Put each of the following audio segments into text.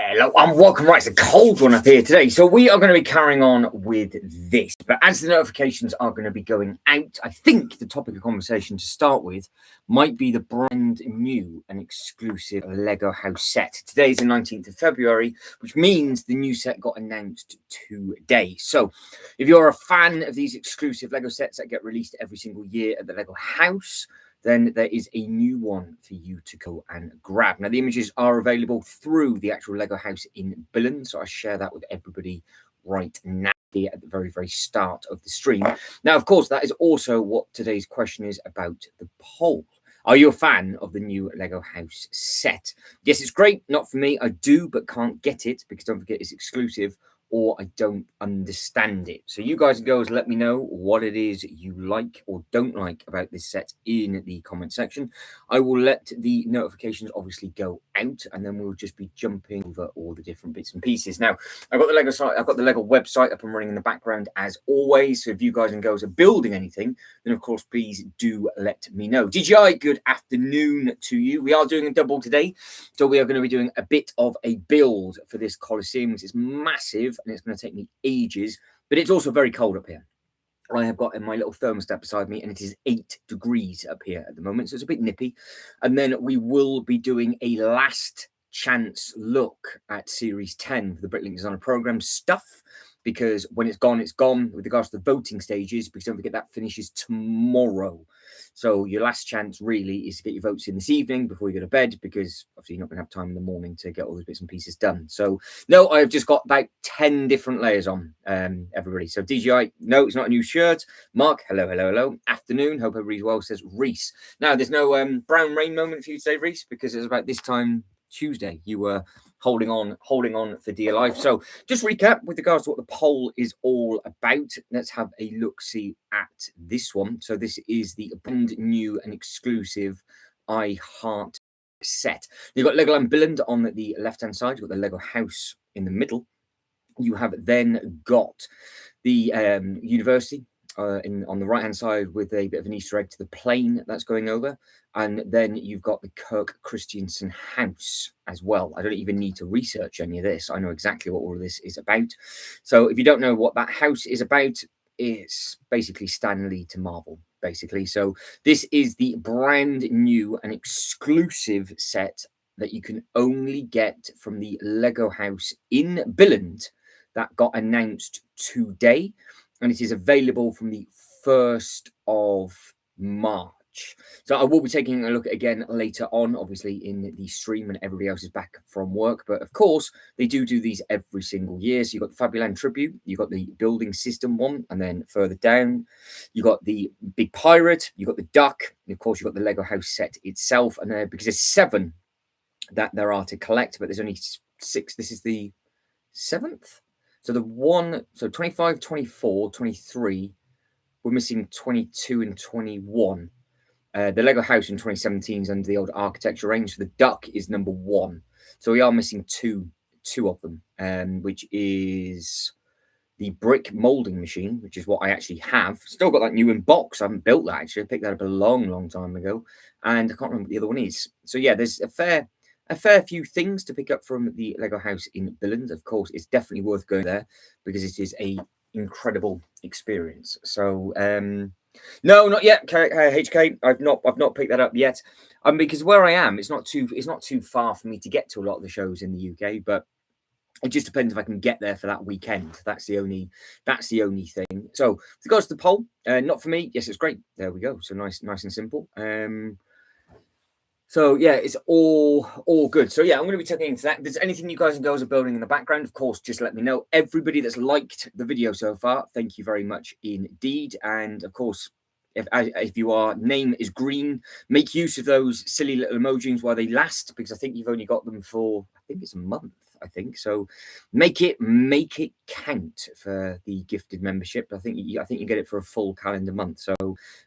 Hello and welcome. Right, it's a cold one up here today. So we are going to be carrying on with this. But as the notifications are going to be going out, I think the topic of conversation to start with might be the brand new and exclusive Lego house set. Today is the 19th of February, which means the new set got announced today. So if you're a fan of these exclusive Lego sets that get released every single year at the Lego house, then there is a new one for you to go and grab. Now, the images are available through the actual Lego house in Billund, so I share that with everybody right now here at the very, very start of the stream. Now, of course, that is also what today's question is about the poll. Are you a fan of the new Lego house set? Yes, it's great. Not for me. I do, but can't get it because don't forget it's exclusive, or I don't understand it. So you guys and girls, let me know what it is you like or don't like about this set in the comment section. I will let the notifications obviously go out, and then we'll just be jumping over all the different bits and pieces. Now, I've got the Lego site, I've got the Lego website up and running in the background as always. So if you guys and girls are building anything, then of course please do let me know. DJI, good afternoon to you. We are doing a double today, so we are going to be doing a bit of a build for this Colosseum, which is massive. And it's going to take me ages, but it's also very cold up here. I have got my little thermostat beside me, and it is 8 degrees up here at the moment, so it's a bit nippy. And then we will be doing a last chance look at Series 10 for the Bricklink Designer Program stuff, because when it's gone with regards to the voting stages, because don't forget that finishes tomorrow. So your last chance really is to get your votes in this evening before you go to bed, because obviously you're not going to have time in the morning to get all those bits and pieces done. So no, I've just got about 10 different layers on, everybody. So DJI, no, it's not a new shirt. Mark, hello. Afternoon, hope everybody's well, says Reese. Now, there's no brown rain moment for you today, Reese, because it's about this time Tuesday you were holding on for dear life. So just recap with regards to what the poll is all about. Let's have a look see at this one. So this is the brand new and exclusive I Heart set. You've got Legoland Billund on the left hand side, you've got the Lego house in the middle. You have then got the university on the right hand side with a bit of an Easter egg to the plane that's going over. And then you've got the Kirk Christiansen house as well. I don't even need to research any of this. I know exactly what all of this is about. So if you don't know what that house is about, it's basically Stan Lee to Marvel, basically. So this is the brand new and exclusive set that you can only get from the Lego house in Billund that got announced today. And it is available from the 1st of March. So I will be taking a look at again later on, obviously in the stream when everybody else is back from work. But of course, they do these every single year. So you've got the Fabuland Tribute, you've got the building system one, and then further down, you've got the Big Pirate, you've got the Duck, and of course, you've got the Lego house set itself. And because there's 7 that there are to collect, but there's only 6. This is the 7th. So the one, so 25, 24, 23, we're missing 22 and 21. The Lego house in 2017 is under the old architecture range. So the Duck is number 1. So we are missing two of them, which is the brick molding machine, which is what I actually have. Still got that new in box. I haven't built that actually. I picked that up a long time ago. And I can't remember what the other one is. So yeah, there's a fair few things to pick up from the Lego house in Billund. Of course, it's definitely worth going there because it is a incredible experience. So no, not yet, HK. I've not picked that up yet. Because where I am, it's not too far for me to get to a lot of the shows in the UK, but it just depends if I can get there for that weekend. That's the only thing. So with regards to the poll, not for me. Yes, it's great. There we go. So nice and simple. So yeah, it's all good. So yeah, I'm going to be taking into that. If there's anything you guys and girls are building in the background, of course, just let me know. Everybody that's liked the video so far, thank you very much indeed. And of course, if your name is green, make use of those silly little emojis while they last, because I think you've only got them for, I think it's a month. I think so. Make it count for the gifted membership. I think you get it for a full calendar month. So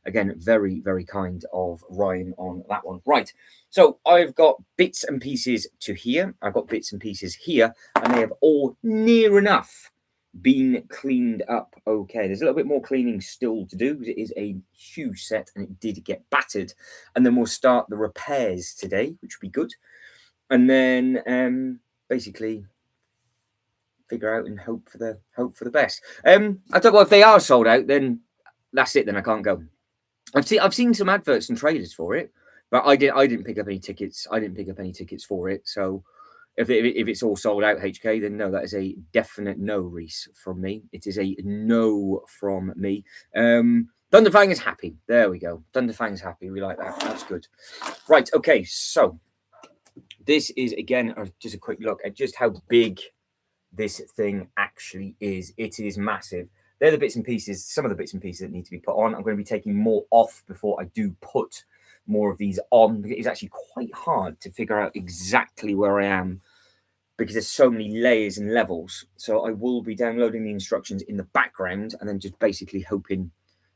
again, very, very kind of Ryan on that one. Right. So I've got bits and pieces to here. I've got bits and pieces here, and they have all near enough been cleaned up. Okay, there's a little bit more cleaning still to do because it is a huge set and it did get battered. And then we'll start the repairs today, which will be good. And then basically figure out and hope for the best. I don't know if they are sold out, then that's it. Then I can't go. I've seen some adverts and trailers for it, but I didn't pick up any tickets. I didn't pick up any tickets for it. So if it's all sold out, HK, then no, that is a definite no, Reese, from me. It is a no from me. Thunderfang is happy. There we go. Thunderfang's happy. We like that. That's good. Right. Okay. So this is again just a quick look at just how big this thing actually is. It is massive. They're the bits and pieces, some of the bits and pieces that need to be put on. I'm going to be taking more off before I do put more of these on. It's actually quite hard to figure out exactly where I am because there's so many layers and levels. So I will be downloading the instructions in the background and then just basically hoping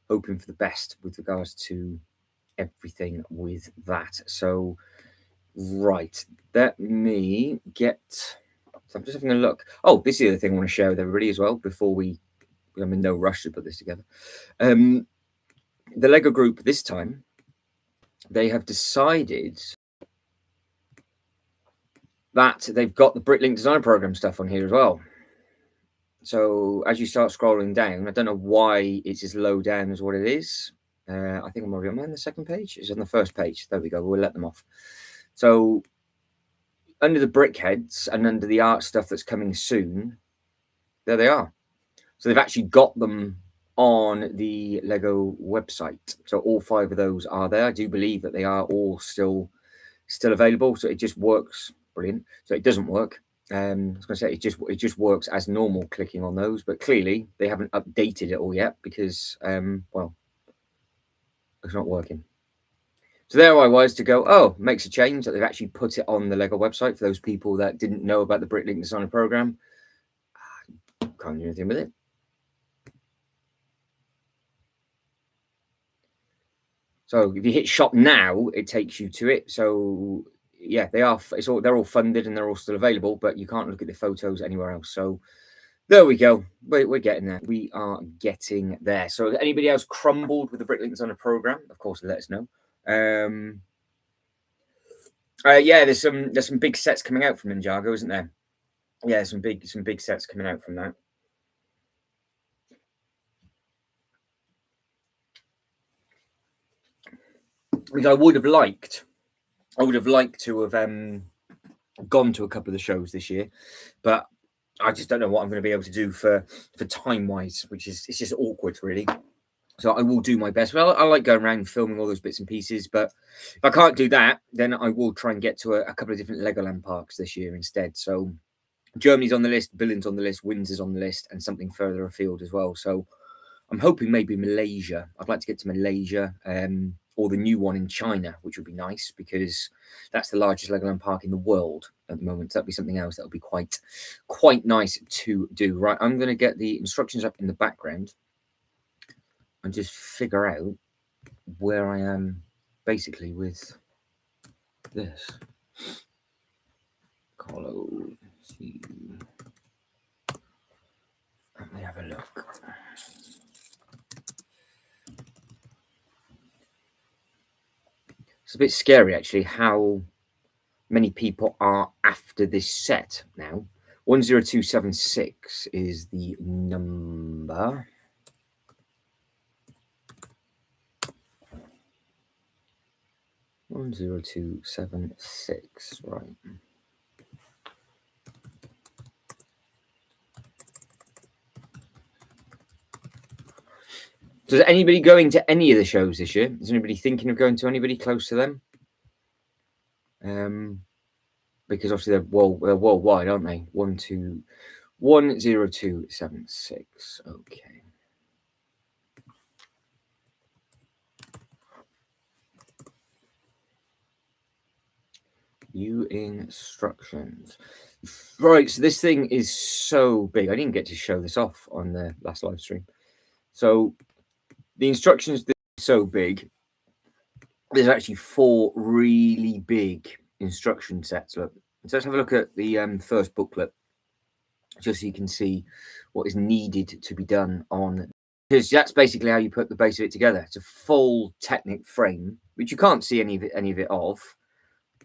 for the best with regards to everything with that. So, right, let me get... So I'm just having a look. Oh, this is the other thing I want to share with everybody as well before I'm in no rush to put this together. The Lego group this time, they have decided that they've got the Bricklink Design Program stuff on here as well. So as you start scrolling down, I don't know why it's as low down as what it is. I think I'm already on the second page. It's on the first page. There we go. We'll let them off. So under the brickheads and under the art stuff that's coming soon, there they are. So they've actually got them on the Lego website. So all 5 of those are there. I do believe that they are all still available. So it just works. Brilliant. So it doesn't work. I was going to say it just works as normal clicking on those, but clearly they haven't updated it all yet because well, it's not working. So there I was to go, oh, makes a change that they've actually put it on the Lego website for those people that didn't know about the Bricklink Designer Program. Can't do anything with it. So if you hit shop now, it takes you to it. So yeah, they're all funded and they're all still available, but you can't look at the photos anywhere else. So there we go. We're getting there. We are getting there. So if anybody else crumbled with the Bricklink Designer Program, of course, let us know. Yeah, there's some big sets coming out from Ninjago, isn't there? Yeah, some big sets coming out from that. Which I would have liked to have gone to a couple of the shows this year, but I just don't know what I'm going to be able to do for time wise, which is it's just awkward, really. So I will do my best. Well, I like going around and filming all those bits and pieces, but if I can't do that, then I will try and get to a couple of different Legoland parks this year instead. So Germany's on the list, Berlin's on the list, Windsor's on the list, and something further afield as well. So I'm hoping maybe Malaysia. I'd like to get to Malaysia, or the new one in China, which would be nice because that's the largest Legoland park in the world at the moment. So that'd be something else that would be quite nice to do. Right, I'm going to get the instructions up in the background and just figure out where I am basically with this. Colosseum. Let me have a look. It's a bit scary, actually, how many people are after this set now. 10276 is the number. One 10276, right. So is anybody going to any of the shows this year? Is anybody thinking of going to anybody close to them? Because obviously they're worldwide, aren't they? 10276. Okay. View instructions. Right, so this thing is so big. I didn't get to show this off on the last live stream. So the instructions are so big. There's actually 4 really big instruction sets. Look, so let's have a look at the first booklet, just so you can see what is needed to be done on. Because that's basically how you put the base of it together. It's a full Technic frame, which you can't see any of it of.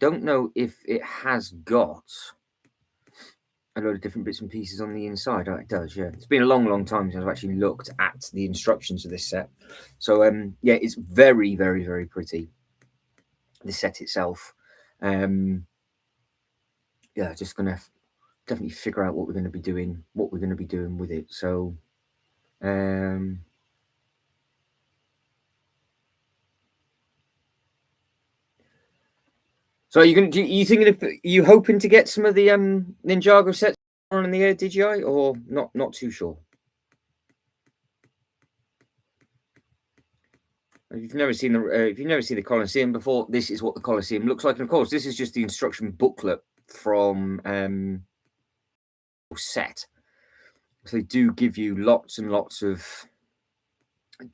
Don't know if it has got a load of different bits and pieces on the inside. Oh, it does, yeah. It's been a long time since I've actually looked at the instructions of this set. So yeah, it's very, very, very pretty. The set itself. Yeah, just gonna definitely figure out what we're going to be doing, with it. So so are you thinking of, you hoping to get some of the Ninjago sets on in the DJI, or not too sure? If you've never seen the Colosseum before, this is what the Colosseum looks like. And of course, this is just the instruction booklet from set. So they do give you lots and lots of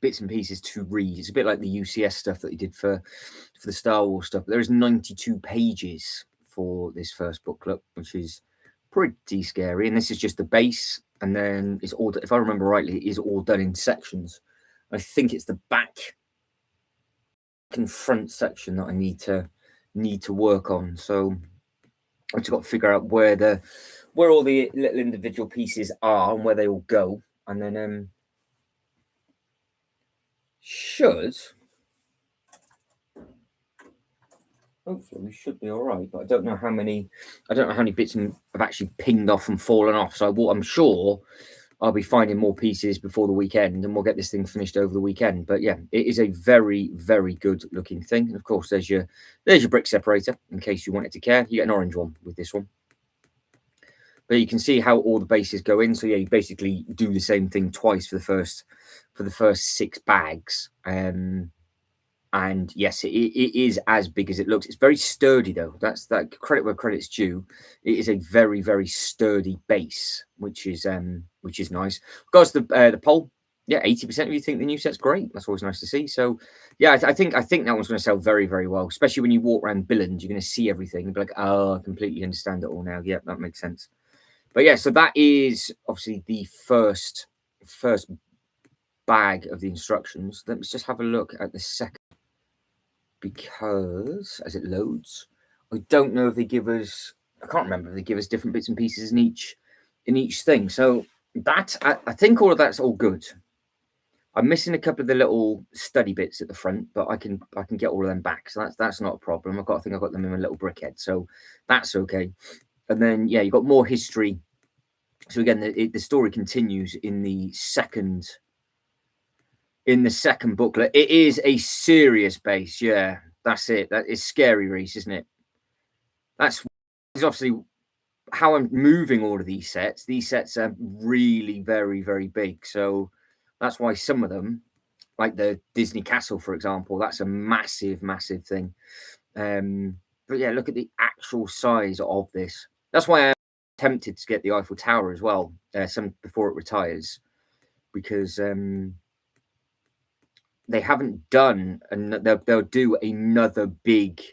bits and pieces to read. It's a bit like the UCS stuff that they did for the Star Wars stuff. There is 92 pages for this first booklet, which is pretty scary. And this is just the base, and then it's all, if I remember rightly, it is all done in sections. I think it's the back and front section that I need to work on. So I've just got to figure out where all the little individual pieces are and where they all go, and then hopefully we should be all right. But I don't know how many bits have actually pinged off and fallen off. So I'm sure I'll be finding more pieces before the weekend, and we'll get this thing finished over the weekend. But yeah, it is a very, very good looking thing. And of course, there's your brick separator in case you wanted to care. You get an orange one with this one. But you can see how all the bases go in. So yeah, you basically do the same thing twice for the first 6 bags. And yes, it is as big as it looks. It's very sturdy though. That's that credit where credit's due. It is a very, very sturdy base, which is nice. Regards to the poll, yeah, 80% of you think the new set's great. That's always nice to see. So yeah, I think that one's going to sell very, very well, especially when you walk around Billund. You're going to see everything and be like, oh, I completely understand it all now. Yeah, that makes sense. But yeah, so that is obviously the first bag of the instructions. Let's just have a look at the second, because as it loads, I don't know if they give us, I can't remember if they give us different bits and pieces in each thing. So that, I think all of that's all good. I'm missing a couple of the little study bits at the front, but I can get all of them back. So that's not a problem. I think I've got them in a little brickhead, so that's okay. And then yeah, you've got more history. So again, the story continues in the second booklet. It is a serious base. Yeah, that's it. That is scary, Reese, isn't it? That's obviously how I'm moving all of these sets. These sets are really very, very big. So that's why some of them, like the Disney Castle, for example, that's a massive, massive thing. But yeah, look at the actual size of this. That's why I'm tempted to get the Eiffel Tower as well, some before it retires, because they haven't done, and they'll do another big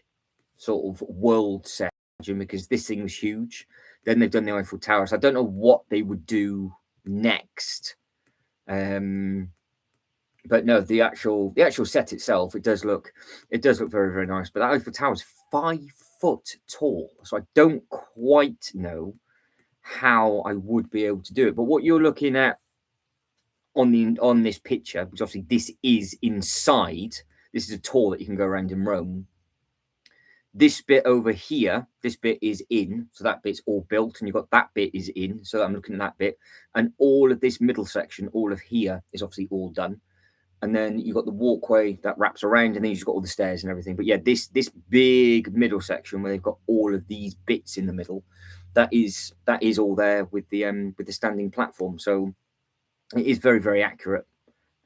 sort of world set, because this thing was huge. Then they've done the Eiffel Tower, so I don't know what they would do next. But no, the actual set itself, it does look very, very nice. But that Eiffel Tower is 5 foot tall, so I don't quite know how I would be able to do it. But what you're looking at on this picture, because obviously this is inside, this is a tour that you can go around in Rome. This bit over here, this bit is in, so that bit's all built, and you've got that bit is in, so I'm looking at that bit, and all of this middle section, all of here is obviously all done. And then you've got the walkway that wraps around, and then you've got all the stairs and everything. But yeah, this big middle section where they've got all of these bits in the middle, that is all there with the standing platform. So it is very, very accurate.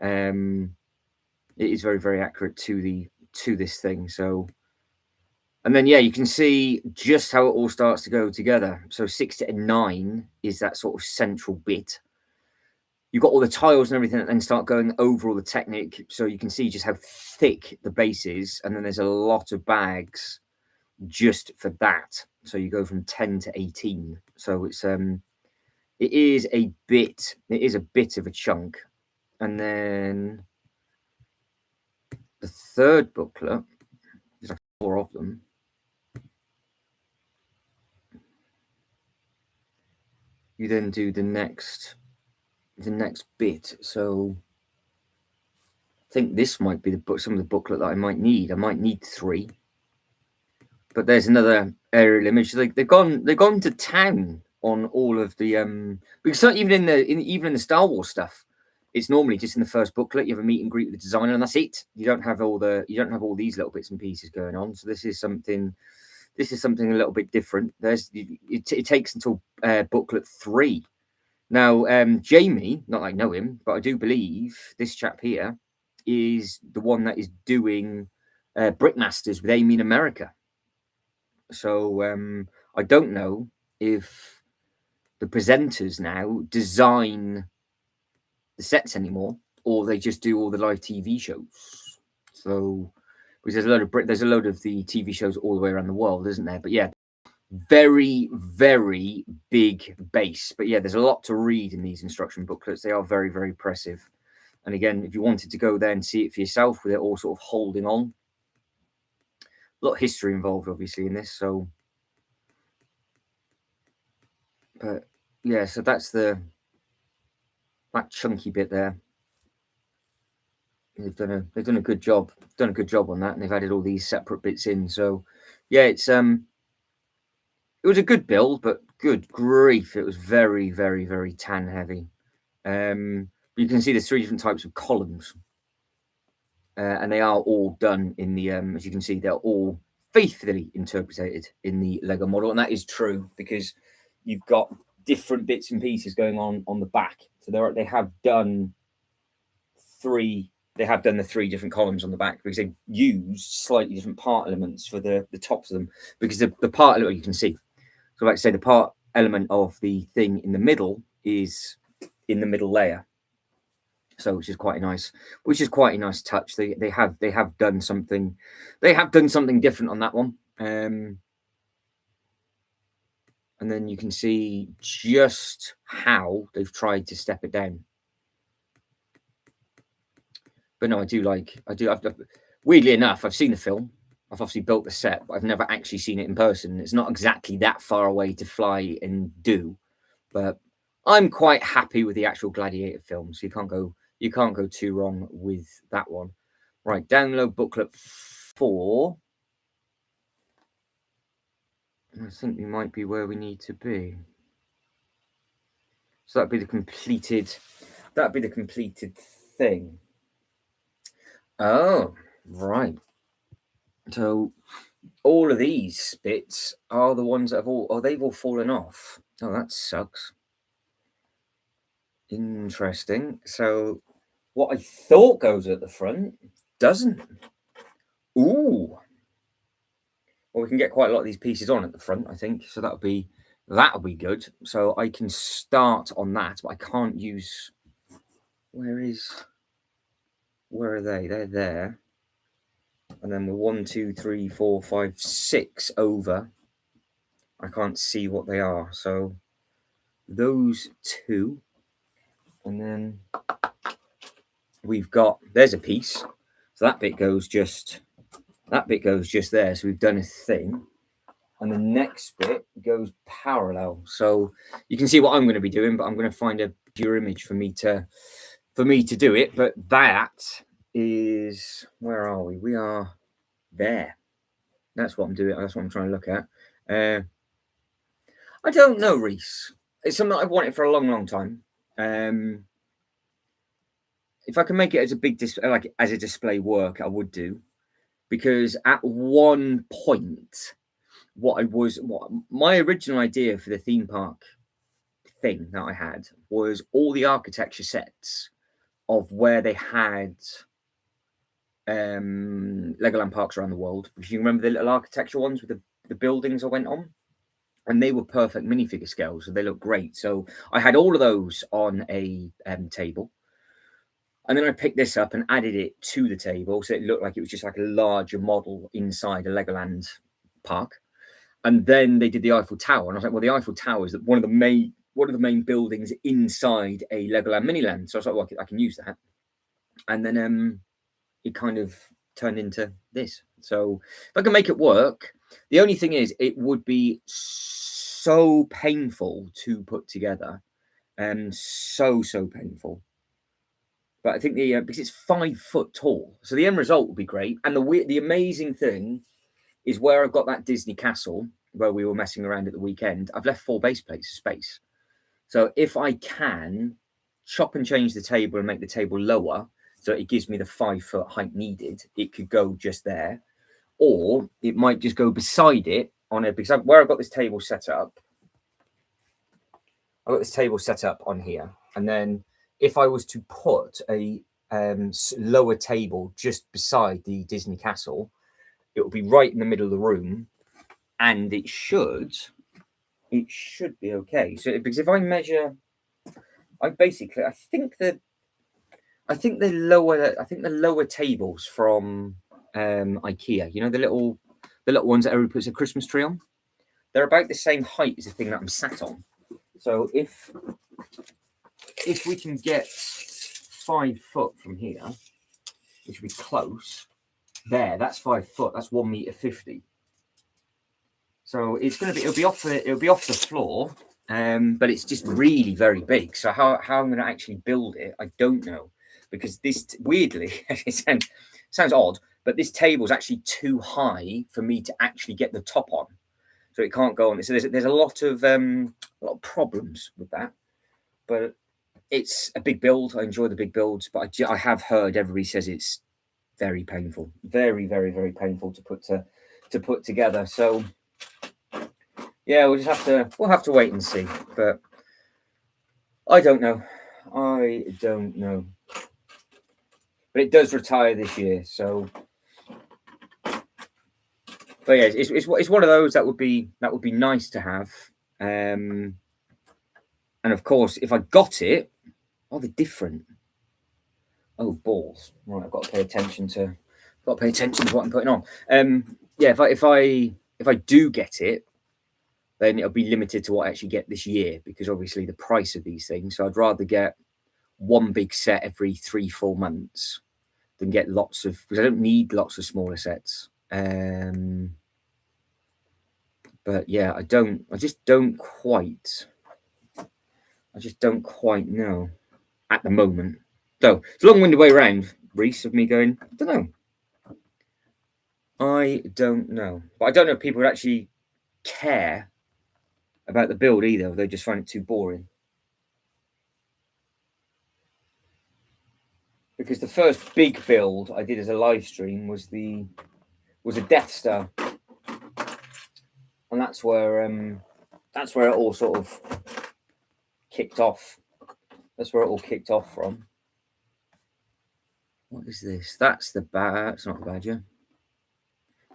It is very, very accurate to this thing. So, and then yeah, you can see just how it all starts to go together. So 6 to 9 is that sort of central bit. You've got all the tiles and everything that then start going over all the technic. So you can see just how thick the base is. And then there's a lot of bags just for that. So you go from 10 to 18. So it is a bit of a chunk. And then the third booklet, there's 4 of them. you then do the next bit. So I think this might be the book, some of the booklet that I might need. I might need 3. But there's another aerial image. They've gone to town on all of the because even in the Star Wars stuff, it's normally just in the first booklet you have a meet and greet with the designer and that's it. You don't have all these little bits and pieces going on. So this is something a little bit different. It takes until booklet 3. Now Jamie, not that I know him, but I do believe this chap here is the one that is doing Brickmasters with Amy in America. So I don't know if the presenters now design the sets anymore, or they just do all the live TV shows. So because there's a load of the TV shows all the way around the world, isn't there? But yeah, very, very big base. But yeah, there's a lot to read in these instruction booklets. They are very, very impressive. And again, if you wanted to go there and see it for yourself, with it all sort of holding on, a lot of history involved, obviously, in this. So, but yeah, so that's that chunky bit there. They've done a good job. Done a good job on that, and they've added all these separate bits in. So, yeah, it was a good build, but good grief, it was very, very, very tan heavy. You can see there's 3 different types of columns, and they are all done in the as you can see, they're all faithfully interpreted in the Lego model, and that is true because you've got different bits and pieces going on the back. So they have done the 3 different columns on the back because they used slightly different part elements for the tops of them, because the part element you can see. So like I say, the part element of the thing in the middle is in the middle layer. So which is quite a nice touch. They have done something different on that one. And then you can see just how they've tried to step it down. But no, weirdly enough, I've seen the film. I've obviously built the set, but I've never actually seen it in person. It's not exactly that far away to fly and do, but I'm quite happy with the actual Gladiator film. So you can't go too wrong with that one. Right, download booklet 4. I think we might be where we need to be. So that'd be the completed thing. Oh, right. So all of these bits are the ones that they've all fallen off. Oh, that sucks. Interesting. So what I thought goes at the front doesn't. Ooh. Well, we can get quite a lot of these pieces on at the front, I think. So that'll be good. So I can start on that, but I can't use. Where are they? They're there. And then we're 1, 2, 3, 4, 5, 6 over. I can't see what they are. So those 2. And then there's a piece. So that bit goes just there. So we've done a thing. And the next bit goes parallel. So you can see what I'm going to be doing, but I'm going to find a pure image for me to do it. But that is, where are we? We are there. That's what I'm doing. That's what I'm trying to look at. I don't know, Reese. It's something that I've wanted for a long, long time. If I can make it as a big display, like as a display work, I would do, because at one point, what my original idea for the theme park thing that I had was all the architecture sets of where they had Legoland parks around the world. If you remember the little architecture ones with the buildings I went on, and they were perfect minifigure scale, so they look great. So I had all of those on a table, and then I picked this up and added it to the table, so it looked like it was just like a larger model inside a Legoland park. And then they did the Eiffel Tower, and I was like, well, the Eiffel Tower is one of the main buildings inside a Legoland Miniland. So I was like, well, I can use that. And then it kind of turned into this. So if I can make it work, The only thing is, it would be so painful to put together, and so painful. But I think because it's 5 foot tall, so the end result will be great. And the amazing thing is where I've got that Disney castle where we were messing around at the weekend. I've left 4 base plates of space, so if I can chop and change the table and make the table lower, so it gives me the 5 foot height needed, it could go just there, or it might just go beside it on it, because where I've got this table set up, I've got this table set up on here, and then if I was to put a lower table just beside the Disney castle, it will be right in the middle of the room, and it should be okay. So because if I measure, I think the lower tables from IKEA, you know, the little ones that everybody puts a Christmas tree on, they're about the same height as the thing that I'm sat on. So if we can get 5 foot from here, which would be close, there, that's 5 foot, that's 1.50 meters. So it'll be off the floor, but it's just really very big. So how I'm going to actually build it, I don't know, because this, weirdly, it sounds odd, but this table is actually too high for me to actually get the top on, so it can't go on. So there's a lot of problems with that, but it's a big build. I enjoy the big builds, but I have heard everybody says it's very painful, very painful to put together. So yeah, we'll have to wait and see. But I don't know. But it does retire this year, so. But yeah, it's one of those that would be nice to have. And of course, if I got it, they're different. Oh, balls! Right, I've got to pay attention to what I'm putting on. Yeah, if I do get it, then it'll be limited to what I actually get this year, because obviously the price of these things. So I'd rather get one big set every 3-4 months than get lots of, because I don't need lots of smaller sets. But yeah, I just don't quite know at the moment. So it's a long-winded way around, Reese, of me going, I don't know. But I don't know if people would actually care about the build either. They just find it too boring. Because the first big build I did as a live stream was a Death Star, and that's where it all sort of kicked off. That's where it all kicked off from. What is this? That's the badger. It's not the badger.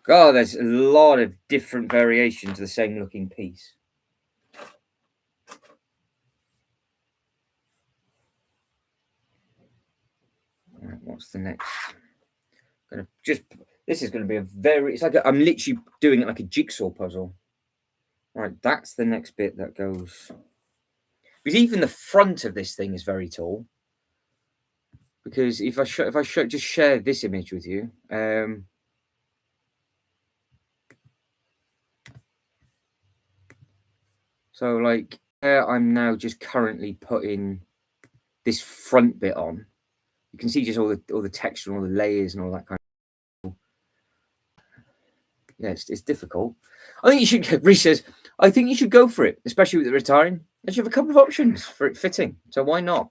God, there's a lot of different variations of the same looking piece. Right, what's the next? This is going to be it's like I'm literally doing it like a jigsaw puzzle. Right, that's the next bit that goes. Because even the front of this thing is very tall. Because if I just share this image with you, so like I'm now just currently putting this front bit on. You can see just all the texture and all the layers and all that kind of. Yeah, it's difficult. I think you should. Reese says, I think you should go for it, especially with the retiring. And you have a couple of options for it fitting. So why not?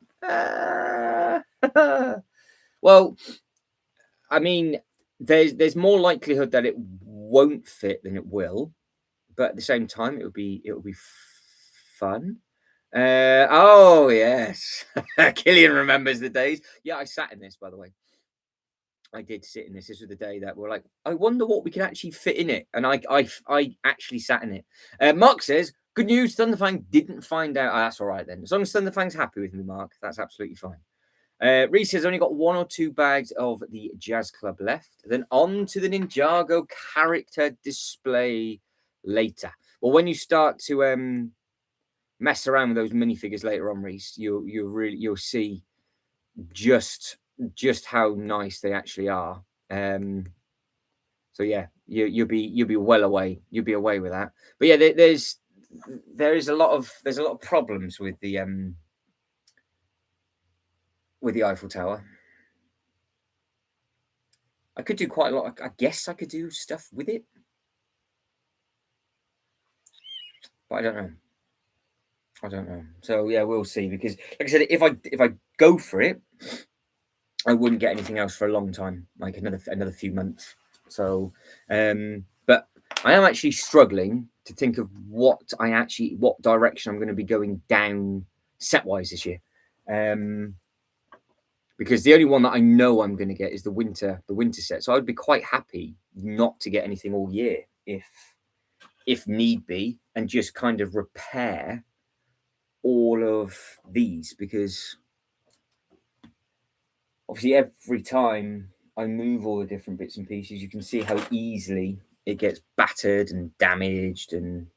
Well, I mean, there's more likelihood that it won't fit than it will, but at the same time, it will be fun. Oh yes, Killian remembers the days. Yeah, I sat in this, by the way. I did sit in this. This was the day that we're like, I wonder what we can actually fit in it, and I actually sat in it. Mark says, good news, Thunderfang didn't find out. Oh, that's all right then. As long as Thunderfang's happy with me, Mark, that's absolutely fine. Reese has only got 1 or 2 bags of the Jazz Club left. Then on to the Ninjago character display later. Well, when you start to mess around with those minifigures later on, Reese, you'll see just how nice they actually are. So yeah, you'll be well away. You'll be away with that. But yeah, there's a lot of problems with the Eiffel Tower. I could do quite a lot. I guess I could do stuff with it, but I don't know. I don't know. So yeah, we'll see. Because like I said, if I go for it, I wouldn't get anything else for a long time, like another few months. So, but I am actually struggling to think of what direction I'm going to be going down set wise this year. Because the only one that I know I'm going to get is the winter set. So I'd be quite happy not to get anything all year if need be, and just kind of repair all of these, because obviously every time I move all the different bits and pieces, you can see how easily it gets battered and damaged and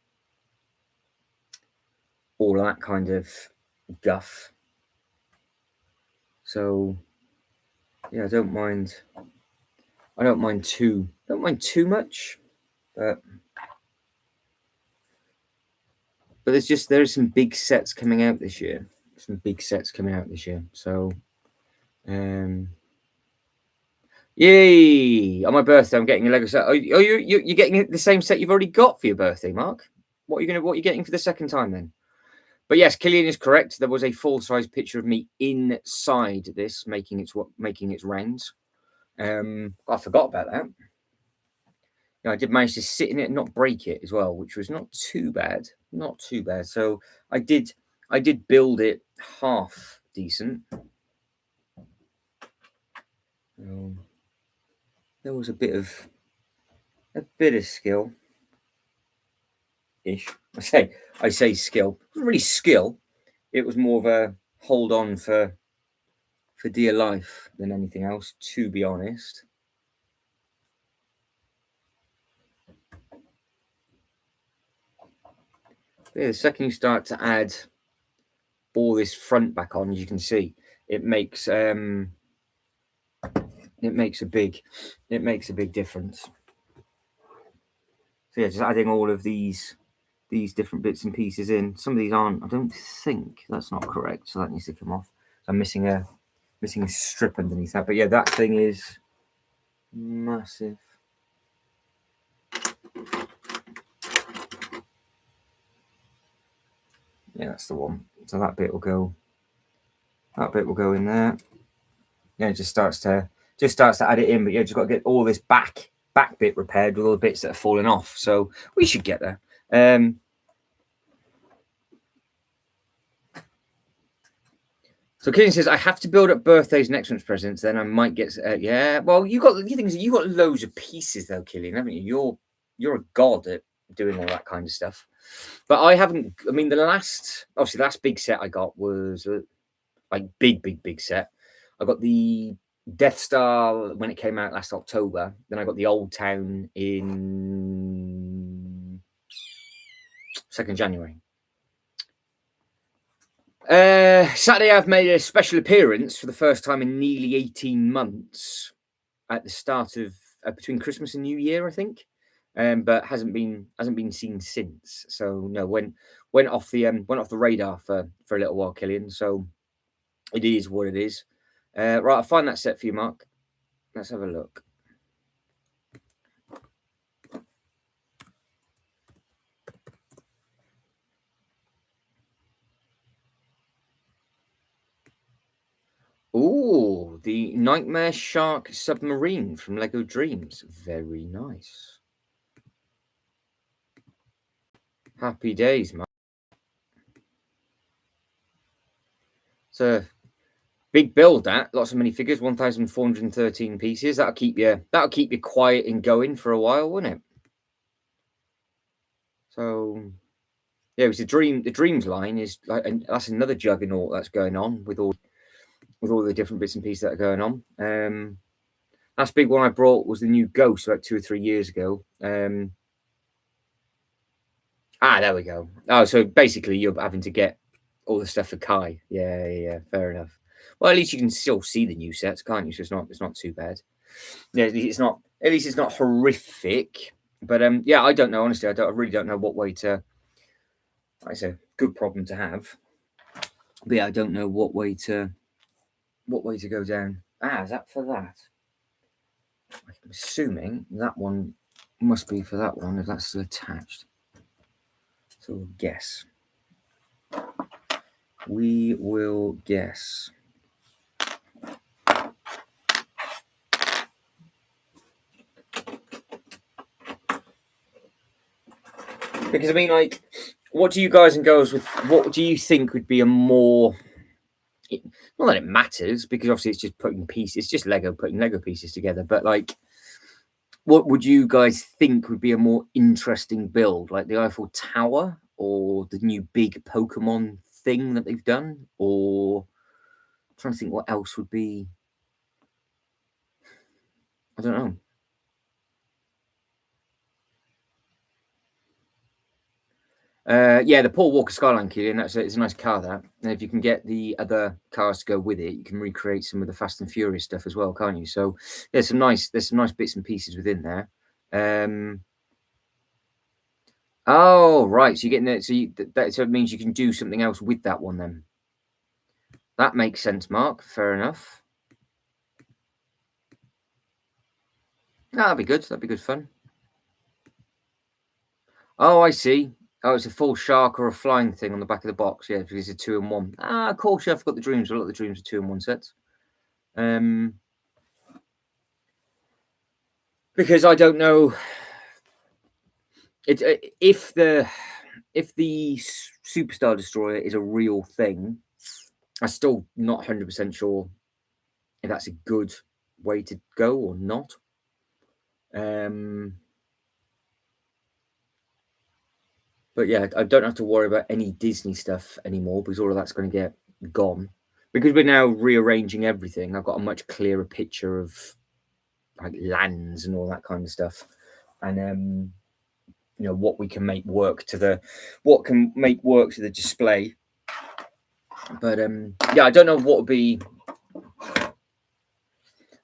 all of that kind of guff. So yeah, I don't mind too much, but there's some big sets coming out this year. So yay! On my birthday, I'm getting a Lego set. You're getting the same set you've already got for your birthday, Mark? What are you getting for the second time then? But yes, Killian is correct. There was a full-size picture of me inside this, making its rounds. I forgot about that. I did manage to sit in it and not break it as well, which was not too bad. So I did build it half decent. There was a bit of skill ish. I say skill. It wasn't really skill. It was more of a hold on for dear life than anything else, to be honest. Yeah, the second you start to add all this front back on, as you can see, it makes a big difference. So yeah, just adding all of these different bits and pieces in. Some of these aren't. I don't think that's not correct, so that needs to come off. So I'm missing a strip underneath that. But yeah, that thing is massive. Yeah, that's the one. So that bit will go in there. Yeah, it just starts to add it in, but yeah, just got to get all this back bit repaired with all the bits that are falling off. So we should get there. So Killian says, I have to build up birthdays and Xmas presents, then I might get yeah. Well, you got loads of pieces though, Killian, haven't you? You're a god at doing all that kind of stuff. But I haven't. I mean, the last big set I got was like big set. I got the Death Star when it came out last October. Then I got the Old Town in 2nd January. Saturday, I've made a special appearance for the first time in nearly 18 months at the start of between Christmas and New Year, I think. But hasn't been seen since. So no, went off the radar for a little while, Killian. So it is what it is. Right, I'll find that set for you, Mark. Let's have a look. Oh, the Nightmare Shark submarine from Lego Dreams. Very nice. Happy days, Mark. So big build, that lots of minifigures, 1,413 pieces. That'll keep you quiet and going for a while, won't it? So yeah, it was the dreams line is like, and that's another juggernaut that's going on with all the different bits and pieces that are going on. Last big one I brought was the new Ghost about 2 or 3 years ago. There we go. Oh, so basically you're having to get all the stuff for Kai. Yeah, fair enough. Well, at least you can still see the new sets, can't you? So it's not too bad. Yeah, it's not At least it's not horrific. But yeah, I don't know. Honestly, I really don't know what way to. It's a good problem to have. But yeah, I don't know what way to go down. Is that for that? I'm assuming that one must be for that one if that's still attached. So we'll guess. We will guess. Because I mean, like, what do you guys and girls what do you think would be a more, not that it matters, because obviously it's just putting pieces, it's just putting Lego pieces together, but like, what would you guys think would be a more interesting build, like the Eiffel Tower or the new big Pokemon thing that they've done? Or I'm trying to think what else would be, I don't know. Yeah, the Paul Walker Skyline, Keelan. It's a nice car, that. And if you can get the other cars to go with it, you can recreate some of the Fast and Furious stuff as well, can't you? So there's some nice bits and pieces within there. Oh, right. So you're getting it. So it means you can do something else with that one then. That makes sense, Mark. Fair enough. That'd be good. That'd be good fun. Oh, I see. Oh, it's a full shark or a flying thing on the back of the box. Yeah, because it's a 2-in-1. Of course, yeah, I've got the dreams. A lot of the dreams are 2-in-1 sets. Because I don't know if the Superstar Destroyer is a real thing. I'm still not 100% sure if that's a good way to go or not. But yeah, I don't have to worry about any Disney stuff anymore because all of that's going to get gone. Because we're now rearranging everything, I've got a much clearer picture of like lands and all that kind of stuff, and what we can make work to the display. But yeah, I don't know what would be.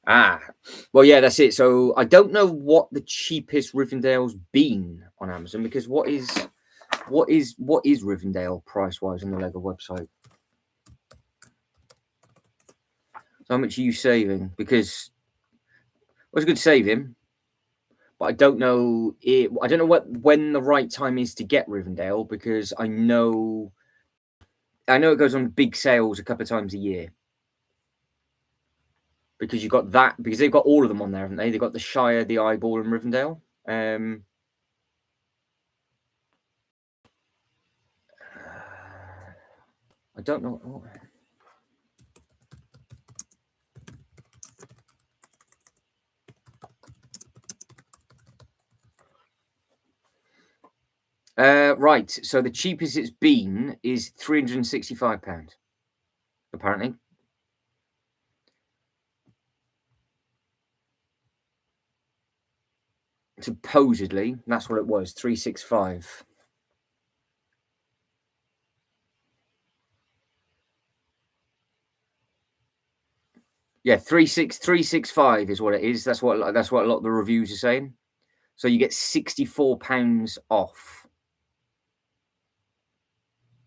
Well, yeah, that's it. So I don't know what the cheapest Rivendell's been on Amazon, because what is Rivendell price wise on the Lego website? So how much are you saving? Because I was good to save him, but I don't know when the right time is to get Rivendell, because I know it goes on big sales a couple of times a year. Because you've got that, because they've got all of them on there, haven't they? They've got the Shire, the Eyeball, and Rivendell. I don't know. Right. So the cheapest it's been is £365, apparently. Supposedly, that's what it was, 365. Yeah, 365 is what it is. That's what a lot of the reviews are saying. So you get £64 off.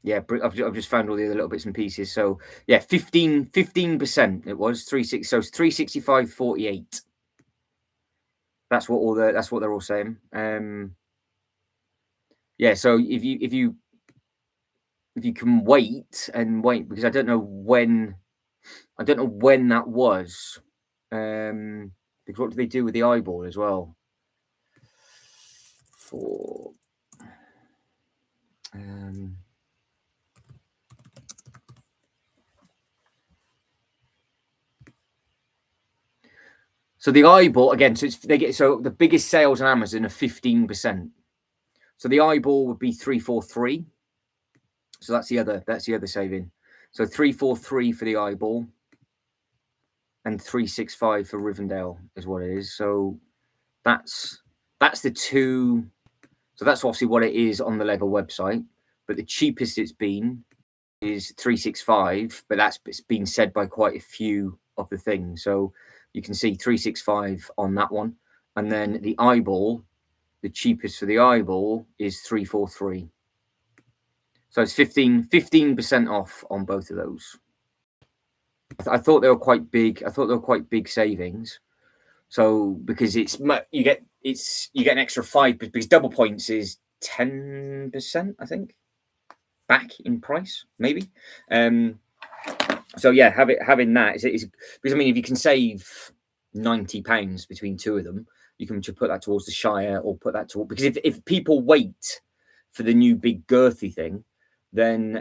Yeah, I've just found all the other little bits and pieces. So yeah, 15% it was 36. So it's 365.48. That's what they're all saying. Yeah, so if you can wait, because I don't know when that was. Because what do they do with the Eyeball as well? So the Eyeball again. So the biggest sales on Amazon are 15%. So the Eyeball would be 343. So that's the other saving. So 343 for the Eyeball, and 365 for Rivendell is what it is. So that's the two. So that's obviously what it is on the Lego website. But the cheapest it's been is 365. But it's been said by quite a few of the things. So you can see 365 on that one. and then the eyeball, the cheapest for the eyeball is 343. So it's 15% off on both of those. I thought they were quite big. I thought they were quite big savings. So because you get an extra 5 because double points is 10%, I think, back in price, maybe. So yeah, having that is because I mean, if you can save £90 between two of them, you can just put that towards the Shire or put that towards, because if people wait for the new big girthy thing, then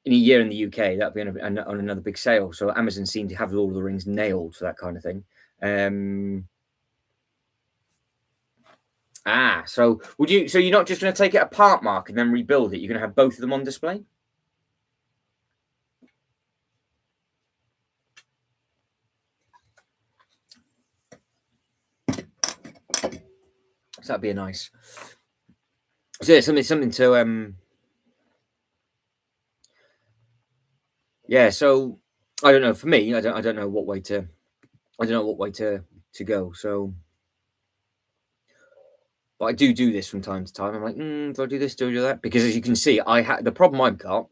in a year in the UK, that'll be on another big sale. So Amazon seem to have Lord of the Rings nailed for that kind of thing. So would you? So you're not just going to take it apart, Mark, and then rebuild it? You're going to have both of them on display? So that'd be a nice. So yeah, something to yeah. So I don't know. For me, I don't know what way to. I don't know what way to go. So, but I do this from time to time. I'm like, do I do this? Do I do that? Because as you can see, the problem I've got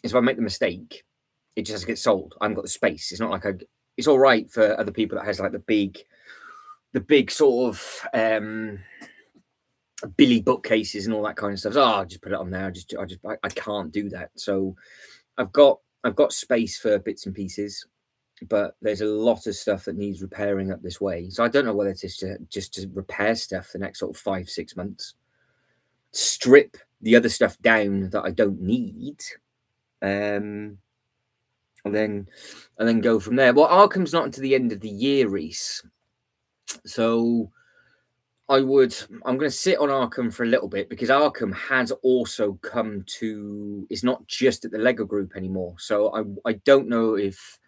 is if I make the mistake, it just has to get sold. I haven't got the space. It's not like it's all right for other people that has like the big sort of Billy bookcases and all that kind of stuff. So, I'll just put it on there. I can't do that. So I've got space for bits and pieces, but there's a lot of stuff that needs repairing up this way. So I don't know whether it's just to repair stuff the next sort of 5-6 months, strip the other stuff down that I don't need, and then go from there. Well, Arkham's not until the end of the year, Reese. So I'm going to sit on Arkham for a little bit, because Arkham has also come to, it's not just at the Lego Group anymore. So I don't know if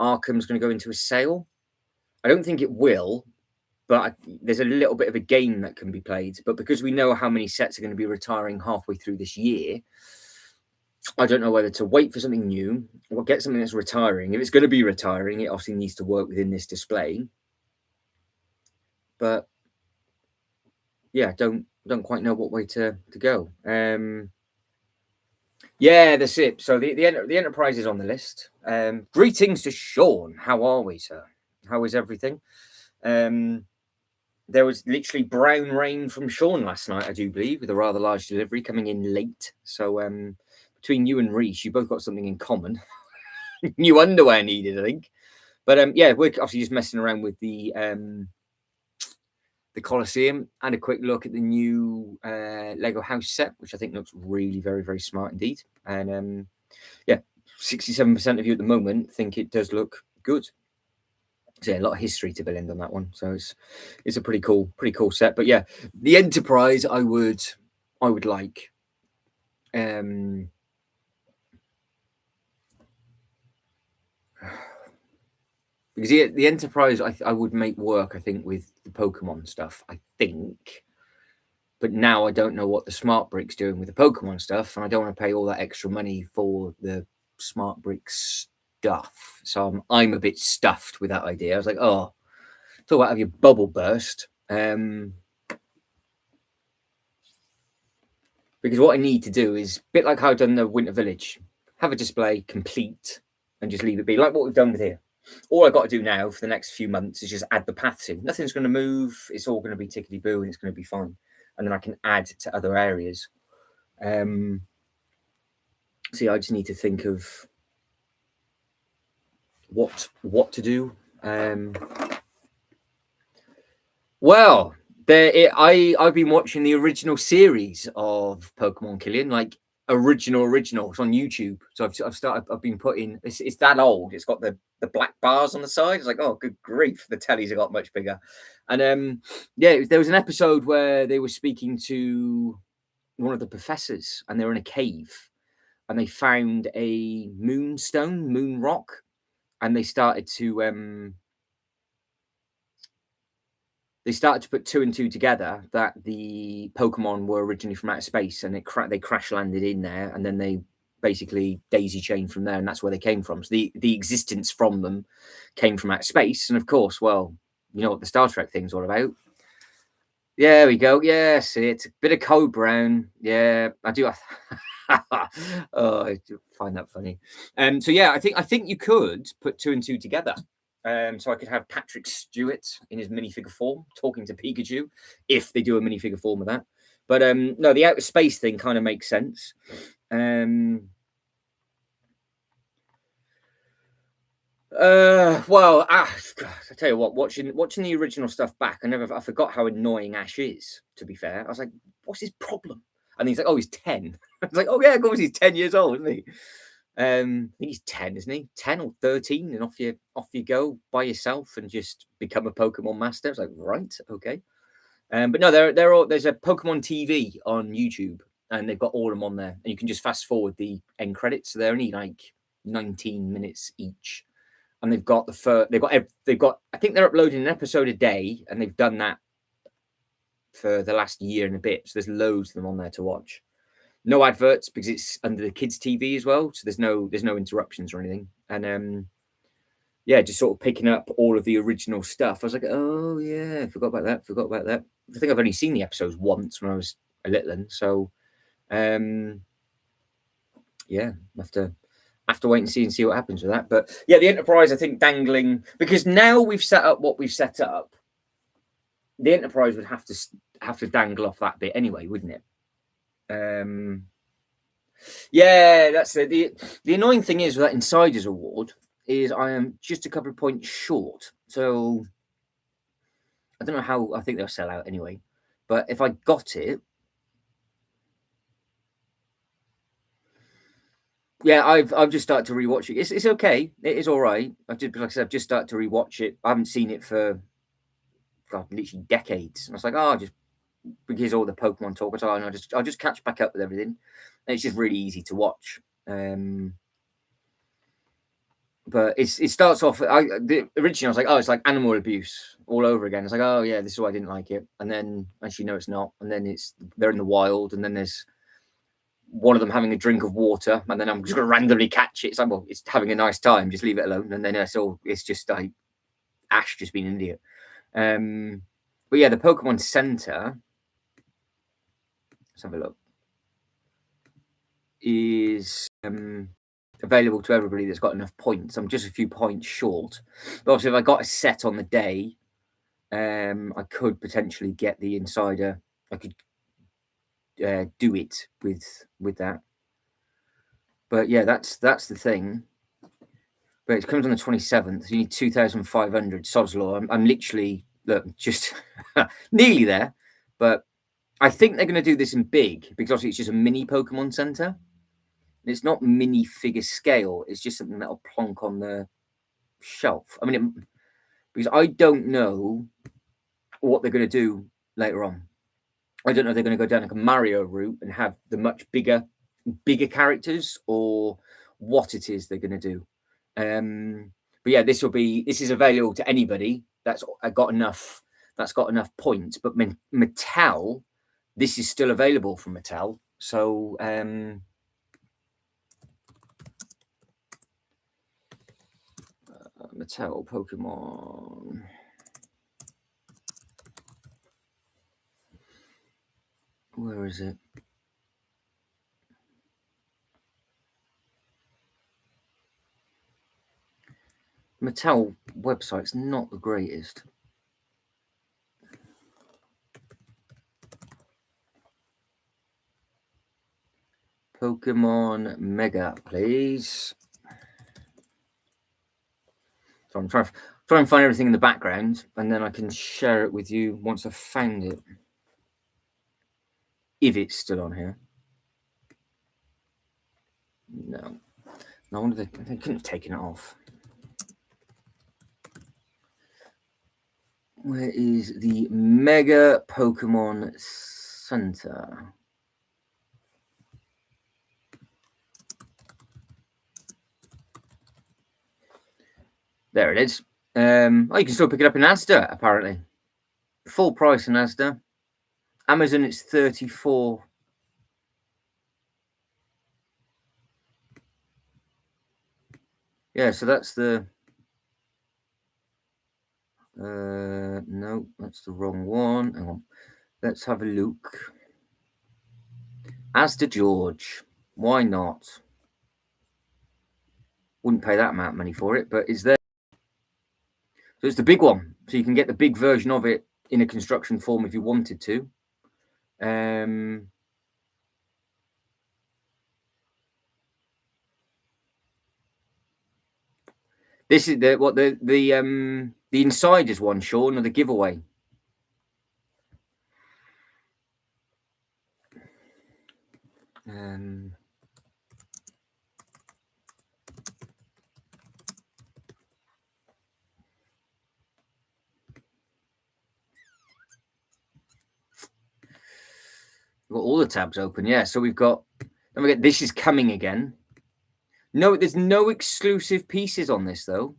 Arkham's going to go into a sale. I don't think it will, but there's a little bit of a game that can be played. But because we know how many sets are going to be retiring halfway through this year, I don't know whether to wait for something new or get something that's retiring. If it's going to be retiring, it obviously needs to work within this display. But yeah, don't quite know what way to go. Yeah, that's it. So the Enterprise is on the list. Greetings to Sean. How are we, sir? How is everything? There was literally brown rain from Sean last night, I do believe, with a rather large delivery coming in late. So between you and Reese, you both got something in common. New underwear needed, I think. But yeah, we're obviously just messing around with the Colosseum, and a quick look at the new Lego house set, which I think looks really very, very smart indeed. And yeah, 67% of you at the moment think it does look good. So yeah, a lot of history to blend on that one. So it's a pretty cool set. But yeah, the Enterprise I would like. Because the Enterprise I would make work, I think, with the Pokemon stuff, I think. But now I don't know what the Smart Brick's doing with the Pokemon stuff, and I don't want to pay all that extra money for the Smart Brick stuff. So I'm a bit stuffed with that idea. I was like, oh, talk about have your bubble burst. Because what I need to do is a bit like how I've done the Winter Village, have a display complete and just leave it be, like what we've done with here. All I've got to do now for the next few months is just add the paths in. Nothing's going to move. It's all going to be tickety-boo, and it's going to be fine. And then I can add to other areas. See, I just need to think of what to do. Well, I've been watching the original series of Pokemon Killian, like original. It's on YouTube. So I've been putting. It's that old. It's got the black bars on the side. It's like, oh, good grief, the tellies have got much bigger. And yeah, there was an episode where they were speaking to one of the professors, and they were in a cave, and they found a moon rock, and they started to put two and two together, that the Pokemon were originally from outer space, and they crash landed in there, and then they basically daisy chained from there, and that's where they came from. So the existence from them came from outer space, and of course, well, You know what the Star Trek thing's all about. There we go. Yes, it's a bit of Code Brown. Yeah, I do. Oh, I do find that funny. So yeah, I think you could put two and two together. So I could have Patrick Stewart in his minifigure form talking to Pikachu, if they do a minifigure form of that. But no, the outer space thing kind of makes sense. Well, God, I tell you what, watching the original stuff back, I forgot how annoying Ash is. To be fair, I was like, what's his problem? And he's like, oh, he's 10. I was like, oh yeah, of course he's 10 years old, isn't he? I think he's 10, isn't he? 10 or 13, and off you go by yourself and just become a Pokemon master. I was like, right, okay. But no, there's a Pokemon TV on YouTube, and they've got all of them on there, and you can just fast forward the end credits. So they're only like 19 minutes each, and they've got I think they're uploading an episode a day, and they've done that for the last year and a bit. So there's loads of them on there to watch. No adverts because it's under the kids' TV as well, so there's no interruptions or anything. And yeah, just sort of picking up all of the original stuff. I was like, oh yeah, forgot about that. I think I've only seen the episodes once when I was a little, so yeah, have to wait and see what happens with that. But yeah, the Enterprise, I think, dangling, because now we've set up what we've set up. The Enterprise would have to dangle off that bit anyway, wouldn't it? Yeah, that's it. The annoying thing is with that Insiders Award is I am just a couple of points short. So I don't know how. I think they'll sell out anyway. But if I got it, yeah, I've just started to rewatch it. It's okay. It is all right. I've just started to rewatch it. I haven't seen it for literally decades. And I was like, oh, just because all the Pokemon talk, and I'll just catch back up with everything. And it's just really easy to watch. But it starts off. Originally I was like, oh, it's like animal abuse all over again. It's like, oh yeah, this is why I didn't like it. And then actually, no, it's not. And then they're in the wild, and then there's one of them having a drink of water, and then I'm just gonna randomly catch it. It's like, well, it's having a nice time, just leave it alone. And then it's just like Ash just being an idiot. But yeah, the Pokemon Center. Let's have a look. Is available to everybody that's got enough points. I'm just a few points short. But obviously, if I got a set on the day, I could potentially get the Insider. I could do it with that. But yeah, that's the thing. But it comes on the 27th. You need 2,500. Sod's law. I'm literally just nearly there. But I think they're going to do this in big because obviously it's just a mini Pokemon Center. It's not mini figure scale. It's just something that'll plonk on the shelf. I mean, because I don't know what they're going to do later on. I don't know if they're going to go down like a Mario route and have the much bigger characters, or what it is they're going to do. But yeah, this is available to anybody that's got enough points. But Mattel, this is still available from Mattel. So Mattel Pokemon. Where is it? Mattel website's not the greatest. Pokemon Mega, please. So I'm trying and find everything in the background, and then I can share it with you once I've found it. If it's still on here. No. No wonder they couldn't have taken it off. Where is the Mega Pokemon Center? There it is. You can still pick it up in Asda, apparently. Full price in Asda. Amazon, it's 34. Yeah, so that's the That's the wrong one. Hang on. Let's have a look. Asda George. Why not? Wouldn't pay that amount of money for it, but it's there. So it's the big one. So you can get the big version of it in a construction form if you wanted to. This is the insiders one, Sean, or the giveaway. We've got all the tabs open, yeah. So we've got. Don't forget, this is coming again. No, there's no exclusive pieces on this though.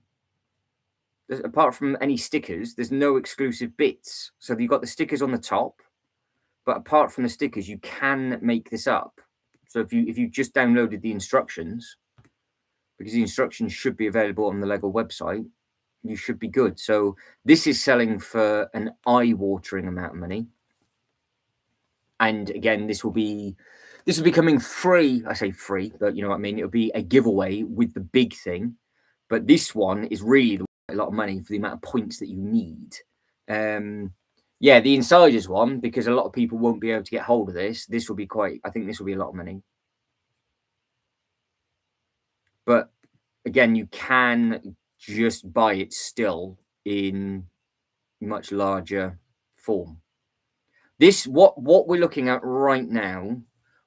Apart from any stickers, there's no exclusive bits. So you've got the stickers on the top, but apart from the stickers, you can make this up. So if you just downloaded the instructions, because the instructions should be available on the Lego website, you should be good. So this is selling for an eye-watering amount of money. And again, this will be coming free. I say free, but you know what I mean. It'll be a giveaway with the big thing. But this one is really a lot of money for the amount of points that you need. Yeah, the insiders one, because a lot of people won't be able to get hold of this. This will be I think this will be a lot of money. But again, you can just buy it still in much larger form. This, what we're looking at right now,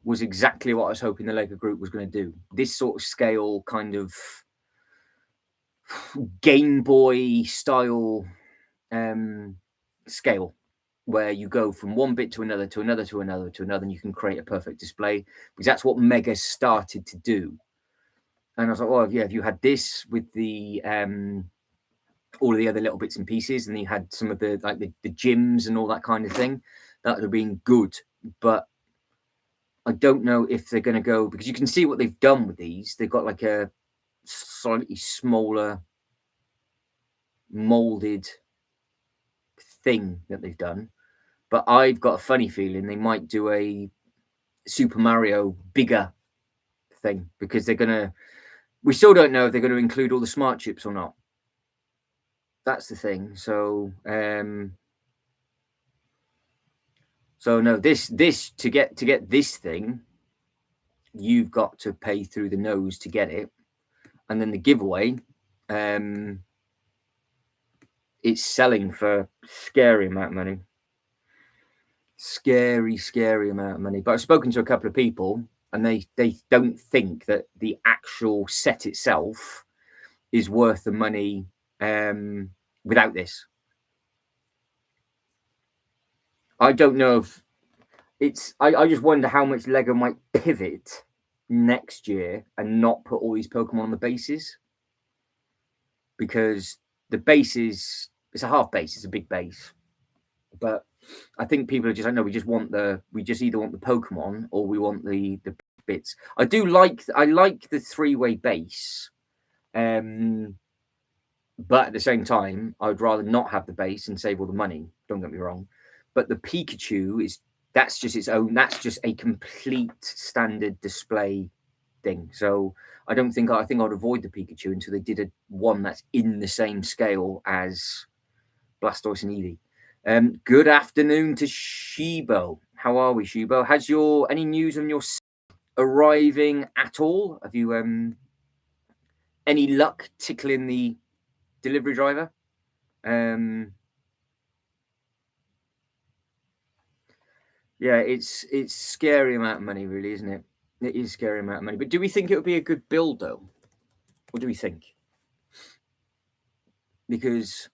was exactly what I was hoping the Lego group was going to do. This sort of scale, kind of Game Boy style scale, where you go from one bit to another, to another, to another, to another, and you can create a perfect display, because that's what Mega started to do. And I was like, oh yeah, if you had this with the all of the other little bits and pieces, and you had some of the like the gyms and all that kind of thing, that would have been good. But I don't know if they're going to go, because you can see what they've done with these. They've got like a slightly smaller molded thing that they've done. But I've got a funny feeling they might do a Super Mario bigger thing, because they're going to, we still don't know if they're going to include all the smart chips or not. That's the thing. So, so no, this to get this thing, you've got to pay through the nose to get it. And then the giveaway, it's selling for a scary amount of money. Scary amount of money. But I've spoken to a couple of people, and they don't think that the actual set itself is worth the money without this. I don't know if it's. I just wonder how much Lego might pivot next year and not put all these Pokemon on the bases, because the bases, it's a half base, it's a big base, but I think people are just like, no, we just either want the Pokemon or we want the bits. I like the 3-way base, but at the same time, I would rather not have the base and save all the money. Don't get me wrong, but the Pikachu that's just its own. That's just a complete standard display thing. So I think I'd avoid the Pikachu until they did one that's in the same scale as Blastoise and Eevee. Good afternoon to Shibo. How are we, Shibo? Has any news on your arriving at all? Have you any luck tickling the delivery driver? Yeah, it's scary amount of money, really, isn't it? It is scary amount of money. But do we think it would be a good build, though? What do we think? Because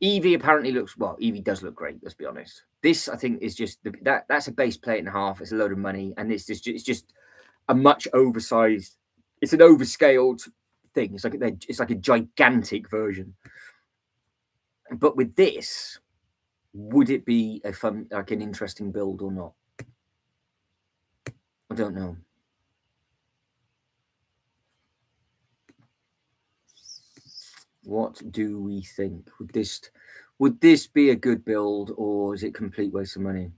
Eevee apparently Eevee does look great, let's be honest. This, I think, is just that's a base plate and a half. It's a load of money, and it's just a much oversized. It's an overscaled thing. It's like a gigantic version. But with this, would it be a fun, like an interesting build or not? I don't know. What do we think? Would this be a good build, or is it complete waste of money?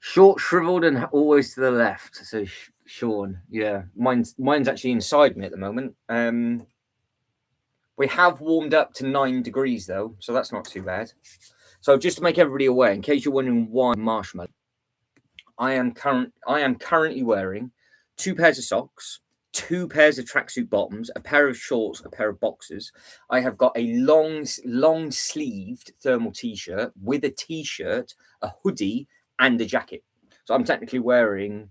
Short, shriveled, and always to the left. So Sean, yeah, mine's actually inside me at the moment. We have warmed up to 9 degrees though, so that's not too bad. So just to make everybody aware, in case you're wondering why marshmallow, I am currently wearing 2 pairs of socks, 2 pairs of tracksuit bottoms, a pair of shorts, a pair of boxers. I have got a long sleeved thermal t-shirt with a t-shirt, a hoodie, and a jacket. So I'm technically wearing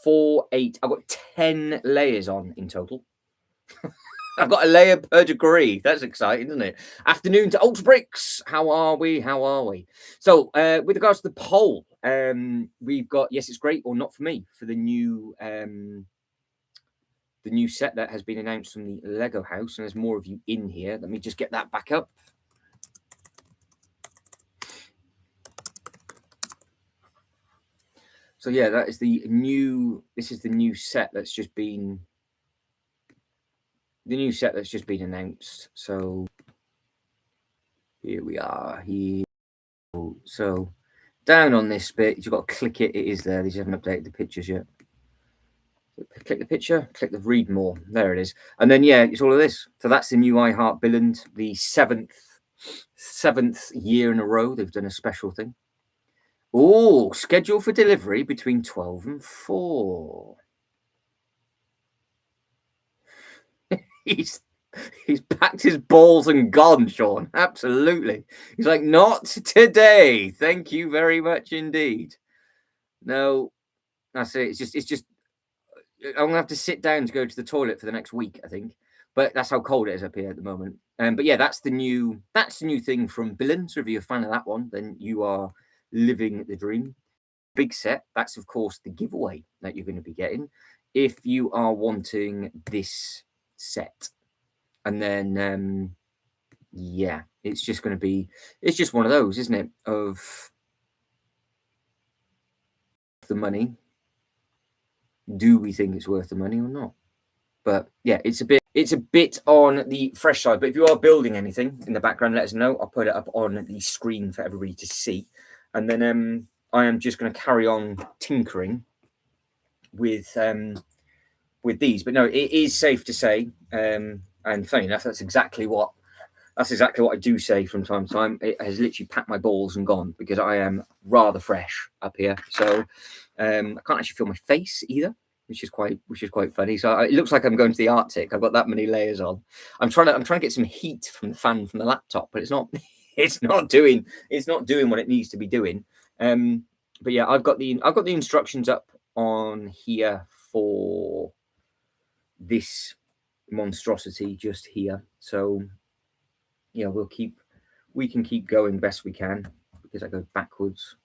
4, 8. I've got 10 layers on in total. I've got a layer per degree. That's exciting, isn't it? Afternoon to Ultra Bricks. How are we? How are we? So, with regards to the poll, we've got yes, it's great or not for me for the new set that has been announced from the Lego house, and there's more of you in here. Let me just get that back up. So yeah, that is the new. This is the new set that's just been. The new set that's just been announced. So here we are. Here. So down on this bit, you've got to click it. It is there. They just haven't updated the pictures yet. Click the picture, click the read more. There it is. And then yeah, it's all of this. So that's the new I Heart Billund, the seventh year in a row they've done a special thing. Oh, schedule for delivery between 12 and 4. He's packed his balls and gone, Sean. Absolutely. He's like, not today. Thank you very much indeed. No, that's it. It's just I'm gonna have to sit down to go to the toilet for the next week, I think. But that's how cold it is up here at the moment. But yeah, that's the new thing from Billund. So if you're a fan of that one, then you are living the dream. Big set. That's of course the giveaway that you're going to be getting if you are wanting this set. And then yeah, it's just going to be. It's just one of those, isn't it? Of the money. Do we think it's worth the money or not? But yeah, it's a bit on the fresh side. But if you are building anything in the background, let us know. I'll put it up on the screen for everybody to see. And then I am just going to carry on tinkering with these. But no, it is safe to say, and funny enough, that's exactly what I do say from time to time. It has literally packed my balls and gone because I am rather fresh up here. So I can't actually feel my face either, which is quite funny. So it looks like I'm going to the Arctic. I've got that many layers on. I'm trying to get some heat from the fan from the laptop, but it's not doing what it needs to be doing. But yeah, I've got the instructions up on here for this monstrosity just here. So yeah, we can keep going best we can because I go backwards,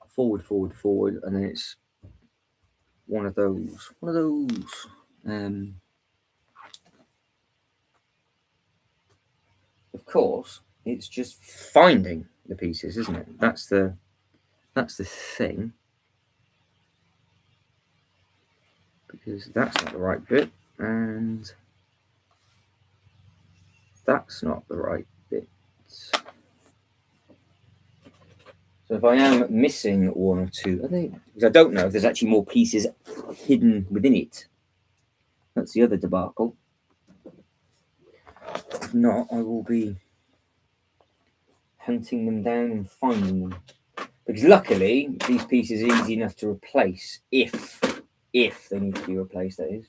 forward, and then it's one of those. Of course, it's just finding the pieces, isn't it? That's the thing. Because that's not the right bit, and that's not the right bit. So if I am missing one or two, because I don't know if there's actually more pieces hidden within it. That's the other debacle. If not, I will be hunting them down and finding them. Because luckily, these pieces are easy enough to replace if they need to be replaced, that is.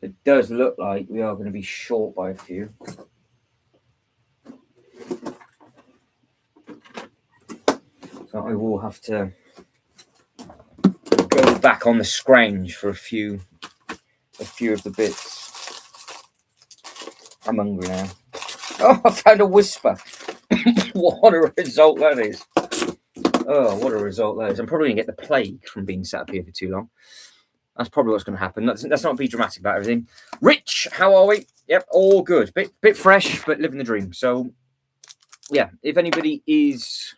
It does look like we are going to be short by a few. So I will have to go back on the scrounge for a few of the bits. I'm hungry now. Oh, I found a whisper. What a result that is. Oh, what a result that is. I'm probably going to get the plague from being sat up here for too long. That's probably what's going to happen. Let's not be dramatic about everything. Rich, how are we? Yep, all good. Bit fresh, but living the dream. So, yeah, if anybody is...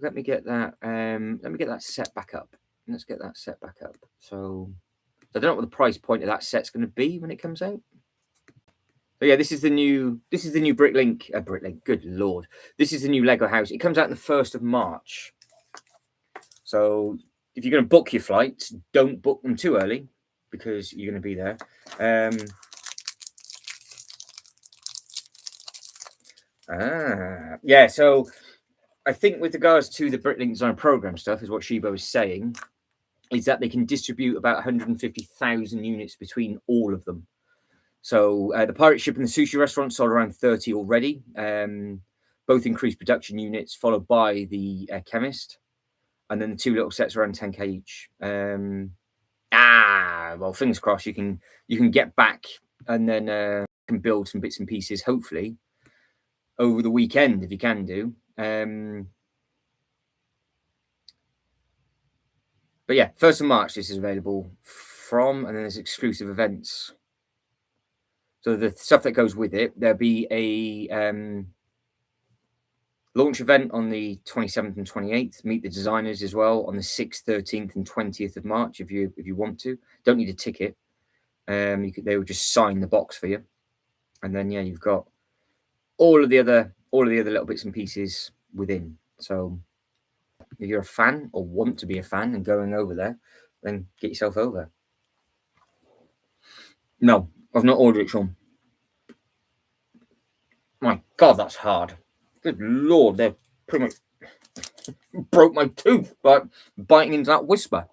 Let me get that set back up. Let's get that set back up. So I don't know what the price point of that set's going to be when it comes out. So yeah, this is the new Bricklink. Bricklink, good lord! This is the new Lego house. It comes out on the 1st of March. So if you're going to book your flights, don't book them too early because you're going to be there. Yeah. So I think with regards to the Bricklink Design Program stuff, is what Shibo is saying, is that they can distribute about 150,000 units between all of them. So the pirate ship and the sushi restaurant sold around 30 already. Both increased production units, followed by the chemist, and then the two little sets around 10k each. Well, fingers crossed you can get back and then can build some bits and pieces, hopefully over the weekend if you can do. But yeah, 1st of March this is available from, and then there's exclusive events. So the stuff that goes with it, there'll be a launch event on the 27th and 28th. Meet the designers as well on the 6th, 13th, and 20th of March if you want to. Don't need a ticket. They will just sign the box for you, and then yeah, you've got all of the other little bits and pieces within. So if you're a fan or want to be a fan and going over there, then get yourself over. No, I've not ordered it, Sean. My God, that's hard. Good Lord, they're pretty much broke my tooth by biting into that whisper.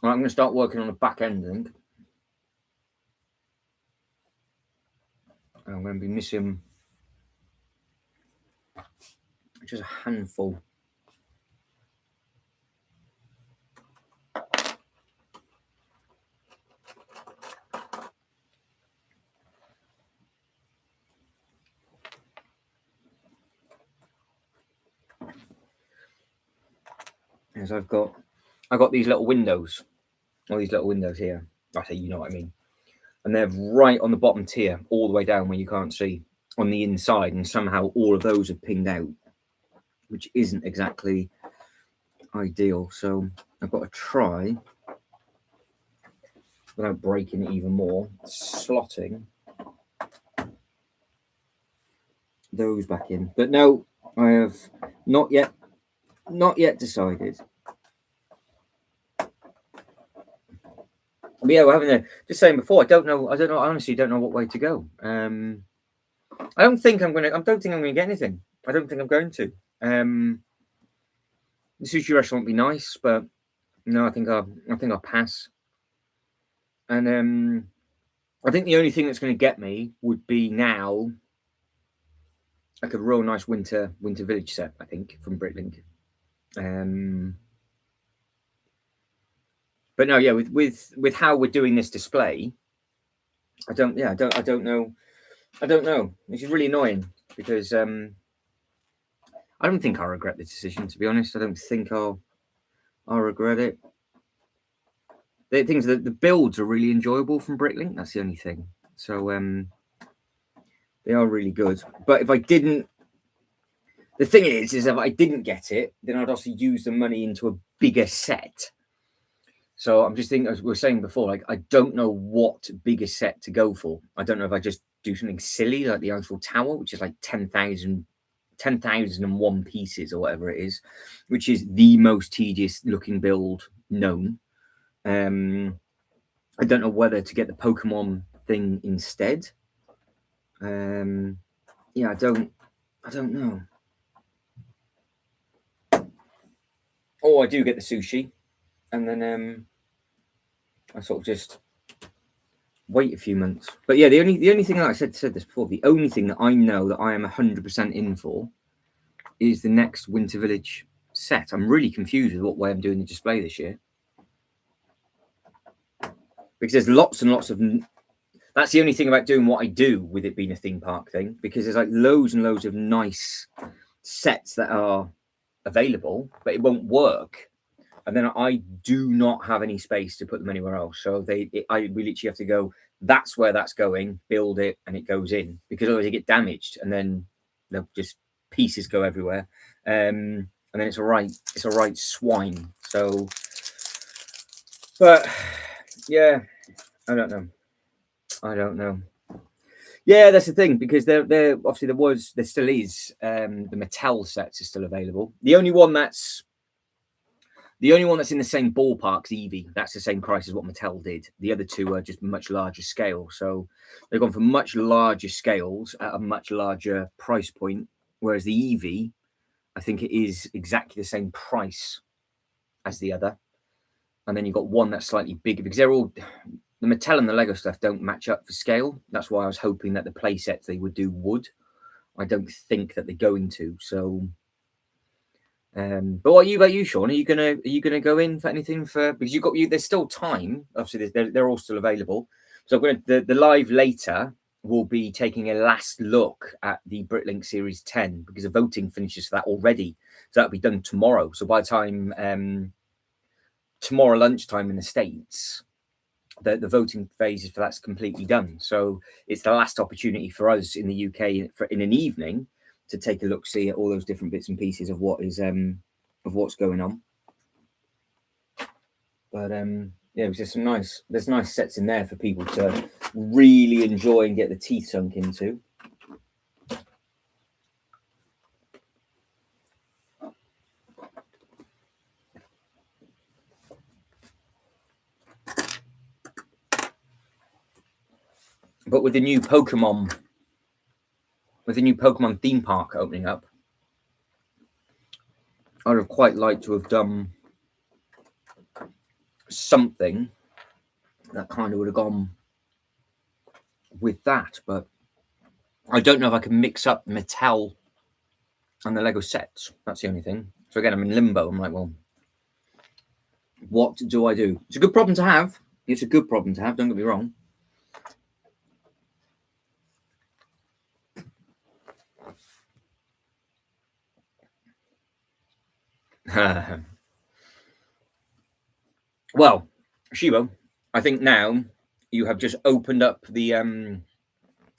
I'm going to start working on the back end, I think. I'm going to be missing just a handful. As I've got these little windows, all these little windows here. I say, you know what I mean. And they're right on the bottom tier, all the way down where you can't see on the inside. And somehow all of those are pinged out, which isn't exactly ideal. So I've got to try, without breaking it even more, slotting those back in. But no, I have not yet decided. But yeah, we're having just saying before. I don't know. I honestly don't know what way to go. I don't think I'm gonna get anything. I don't think I'm going to. The sushi restaurant would be nice, but no, I think I'll pass. And I think the only thing that's going to get me would be now like a real nice winter village set. I think from Bricklink. But no, yeah, with how we're doing this display, I don't know. Which is really annoying because I don't think I'll regret the decision. To be honest, I don't think I'll regret it. The builds are really enjoyable from Bricklink. That's the only thing. So they are really good. But if I didn't, the thing is if I didn't get it, then I'd also use the money into a bigger set. So I'm just thinking, as we were saying before, like I don't know what bigger set to go for. I don't know if I just do something silly like the Eiffel Tower, which is like 10,001 pieces or whatever it is, which is the most tedious looking build known. I don't know whether to get the Pokemon thing instead. Yeah, I don't know. Or I do get the sushi, and then I sort of just wait a few months. But yeah, the only thing that I said this before, the only thing that I know that I am 100% in for is the next Winter Village set. I'm really confused with what way I'm doing the display this year. Because there's lots and lots of... That's the only thing about doing what I do with it being a theme park thing, because there's like loads and loads of nice sets that are available, but it won't work. And then I do not have any space to put them anywhere else. So we literally have to go, that's where that's going, build it, and it goes in. Because otherwise it get damaged. And then they'll just pieces go everywhere. And then it's all right swine. So, but yeah, I don't know. Yeah, that's the thing, because there obviously there still is the Mattel sets are still available. The only one that's in the same ballpark is Eevee. That's the same price as what Mattel did. The other two are just much larger scale. So they've gone for much larger scales at a much larger price point. Whereas the Eevee, I think it is exactly the same price as the other. And then you've got one that's slightly bigger, because they're all, the Mattel and the Lego stuff don't match up for scale. That's why I was hoping that the play sets they would do would. I don't think that they're going to. So, but what about you, Sean? Are you gonna go in for anything because there's still time. Obviously, they're all still available. So the live later will be taking a last look at the Britlink Series 10, because the voting finishes for that already. So that'll be done tomorrow. So by the time tomorrow lunchtime in the States, the voting phase for that's completely done. So it's the last opportunity for us in the UK in an evening to take a look, see at all those different bits and pieces of what is of what's going on. But yeah, there's nice sets in there for people to really enjoy and get the teeth sunk into. But with the new Pokemon theme park opening up, I'd have quite liked to have done something that kind of would have gone with that, but I don't know if I can mix up Mattel and the Lego sets. That's the only thing. So again, I'm in limbo. I'm like, well, what do I do? It's a good problem to have. Don't get me wrong. Well, Shibo, I think now you have just opened up the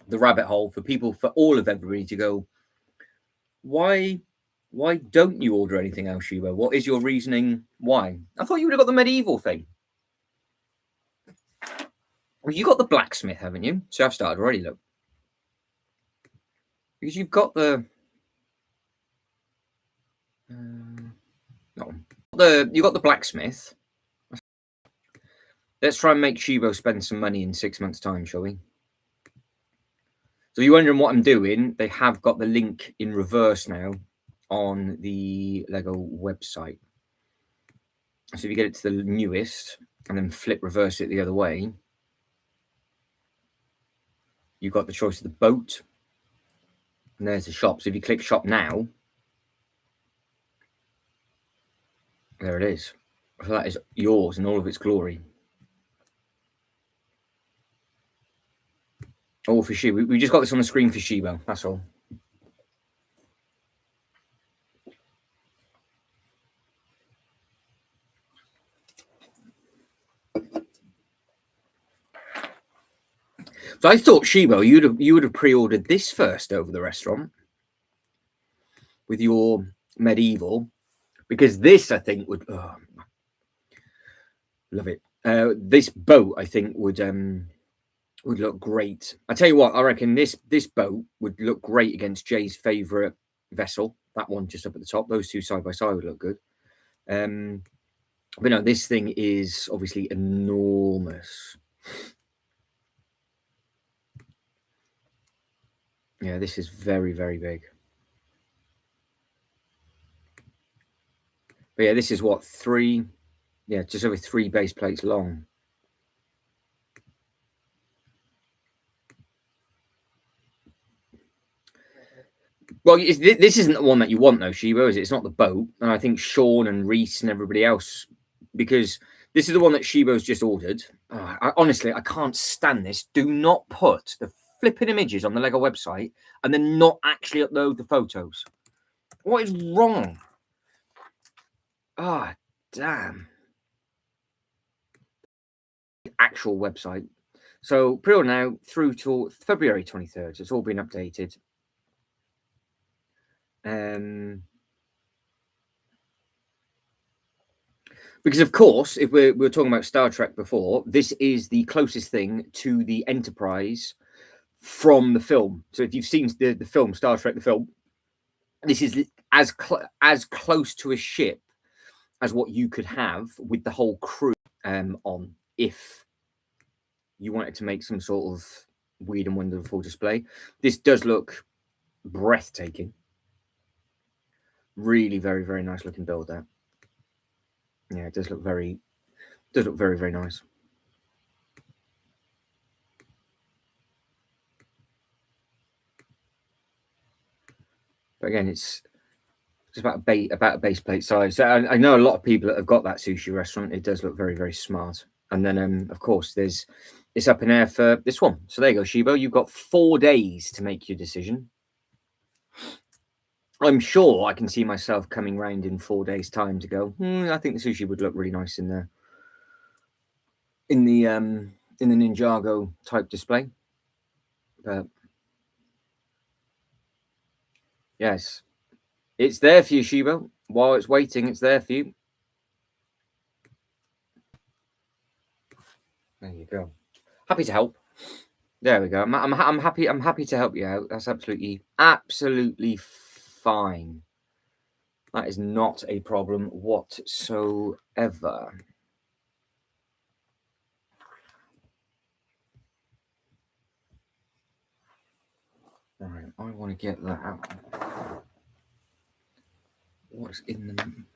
rabbit hole for everybody to go, why don't you order anything else, Shibo? What is your reasoning? Why? I thought you would have got the medieval thing. Well, you got the blacksmith, haven't you? So I've started already, look. Because you've got the you got the blacksmith. Let's try and make Shibo spend some money in 6 months' time, shall we? So you're wondering what I'm doing? They have got the link in reverse now on the Lego website. So if you get it to the newest and then reverse it the other way, you've got the choice of the boat. And there's the shop. So if you click shop now, there it is. So that is yours in all of its glory. All for Shibo. We just got this on the screen for Shibo. That's all. So I thought, Shibo, you would have pre-ordered this first over the restaurant with your medieval, because this, I think, would love it. This boat, I think, would look great. I tell you what, I reckon this boat would look great against Jay's favourite vessel. That one just up at the top. Those two side by side would look good. But no, this thing is obviously enormous. Yeah, this is very, very big. But yeah, this is what, just over 3 base plates long. Well, this isn't the one that you want, though, Shibo, is it? It's not the boat. And I think Sean and Reese and everybody else, because this is the one that Shibo's just ordered. Honestly, I can't stand this. Do not put the flipping images on the Lego website and then not actually upload the photos. What is wrong? Ah, damn. Actual website. So pre-order now through till February 23rd. So it's all been updated. Because of course, if we were talking about Star Trek before, this is the closest thing to the Enterprise from the film. So if you've seen the film Star Trek, the film, this is as close to a ship as what you could have with the whole crew on, if you wanted to make some sort of weird and wonderful display. This does look breathtaking. Really very, very nice looking build there. Yeah, it does look very, very nice. But again, it's just about a base plate size. So I know a lot of people that have got that sushi restaurant. It does look very, very smart. And then, of course, it's up in air for this one. So there you go, Shibo. You've got 4 days to make your decision. I'm sure I can see myself coming round in 4 days' time to go, I think the sushi would look really nice in the Ninjago type display. But yes, it's there for you, Shibo. While it's waiting, it's there for you. There you go. Happy to help. There we go. I'm happy. I'm happy to help you out. That's absolutely fine. That is not a problem whatsoever. Right, I want to get that out. What's in them?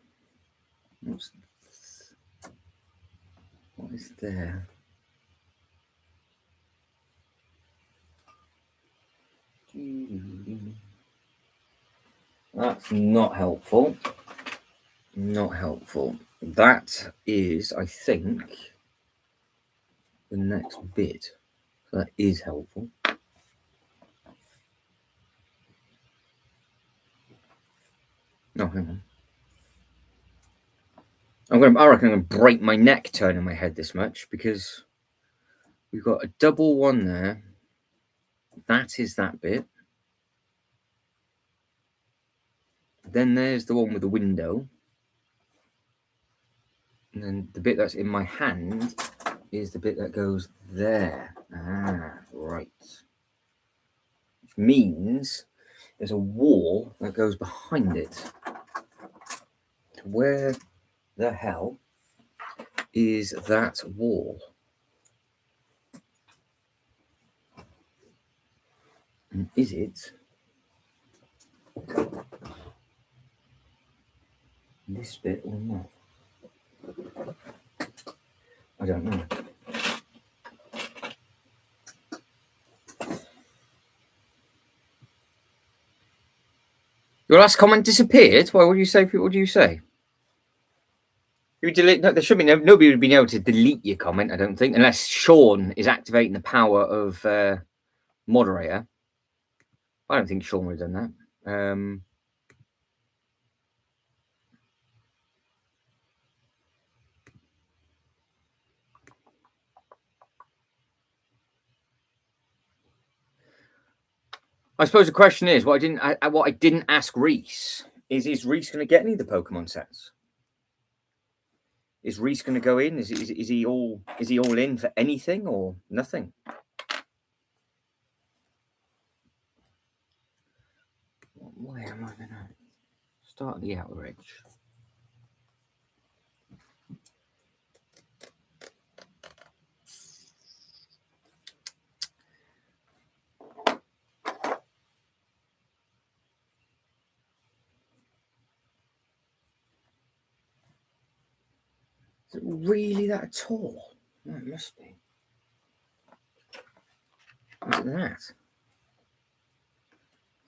What is there? That's not helpful. Not helpful. That is, I think, the next bit. So that is helpful. Oh, hang on. I reckon I'm gonna break my neck turning my head this much, because we've got a double one there. That is that bit. Then there's the one with the window. And then the bit that's in my hand is the bit that goes there. Ah, right. Which means there's a wall that goes behind it. Where the hell is that wall? And is it this bit or not? I don't know. Your last comment disappeared? What do you say? What do you say? You delete? No, there should be nobody would be able to delete your comment. I don't think, unless Sean is activating the power of moderator. I don't think Sean would have done that. I suppose the question is, what I didn't ask Reese is Reese going to get any of the Pokemon sets? Is Reese going to go in? Is he all in for anything or nothing? Where am I going to start at the outer edge? Is it really that tall? No, it must be. Look at that.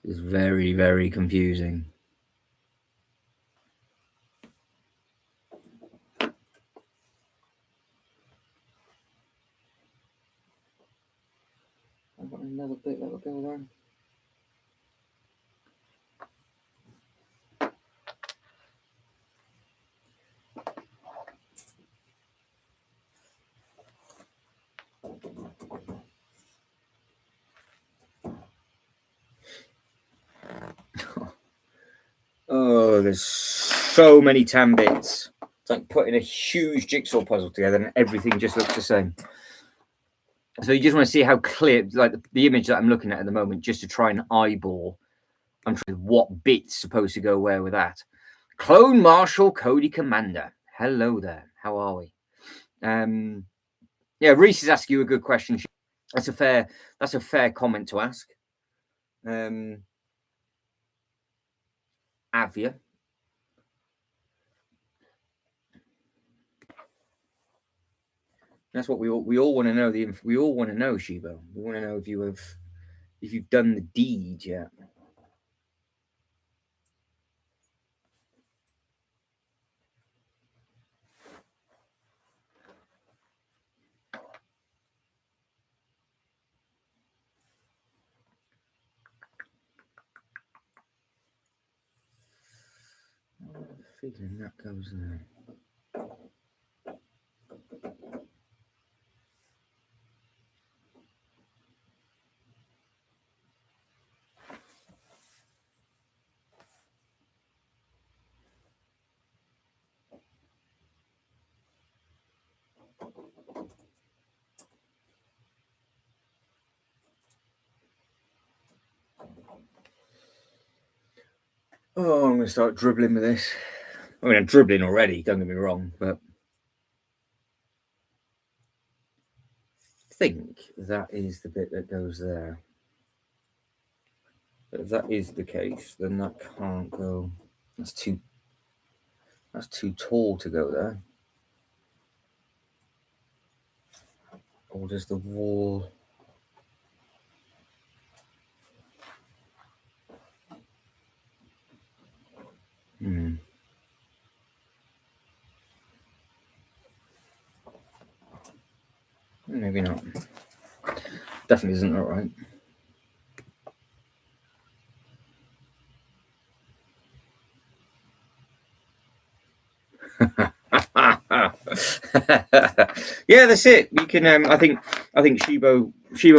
It's very, very confusing. I've got another bit that will go there. Oh, there's so many tan bits. It's like putting a huge jigsaw puzzle together and everything just looks the same. So you just want to see how clear, like the image that I'm looking at the moment, just to try and eyeball. I'm trying what bit's supposed to go where with that. Clone Marshal Cody Commander. Hello there. How are we? Yeah, Reese is asking you a good question. That's a fair comment to ask. Avia. That's what we all want to know. We all want to know, Shibo. We want to know if you've done the deed yet. I have a feeling that goes there. Oh, I'm going to start dribbling with this. I mean, I'm dribbling already, don't get me wrong, but I think that is the bit that goes there. But if that is the case, then that can't go. That's too tall to go there. Or does the wall... Maybe not. Definitely isn't all right. Yeah, that's it. You can. I think Shibo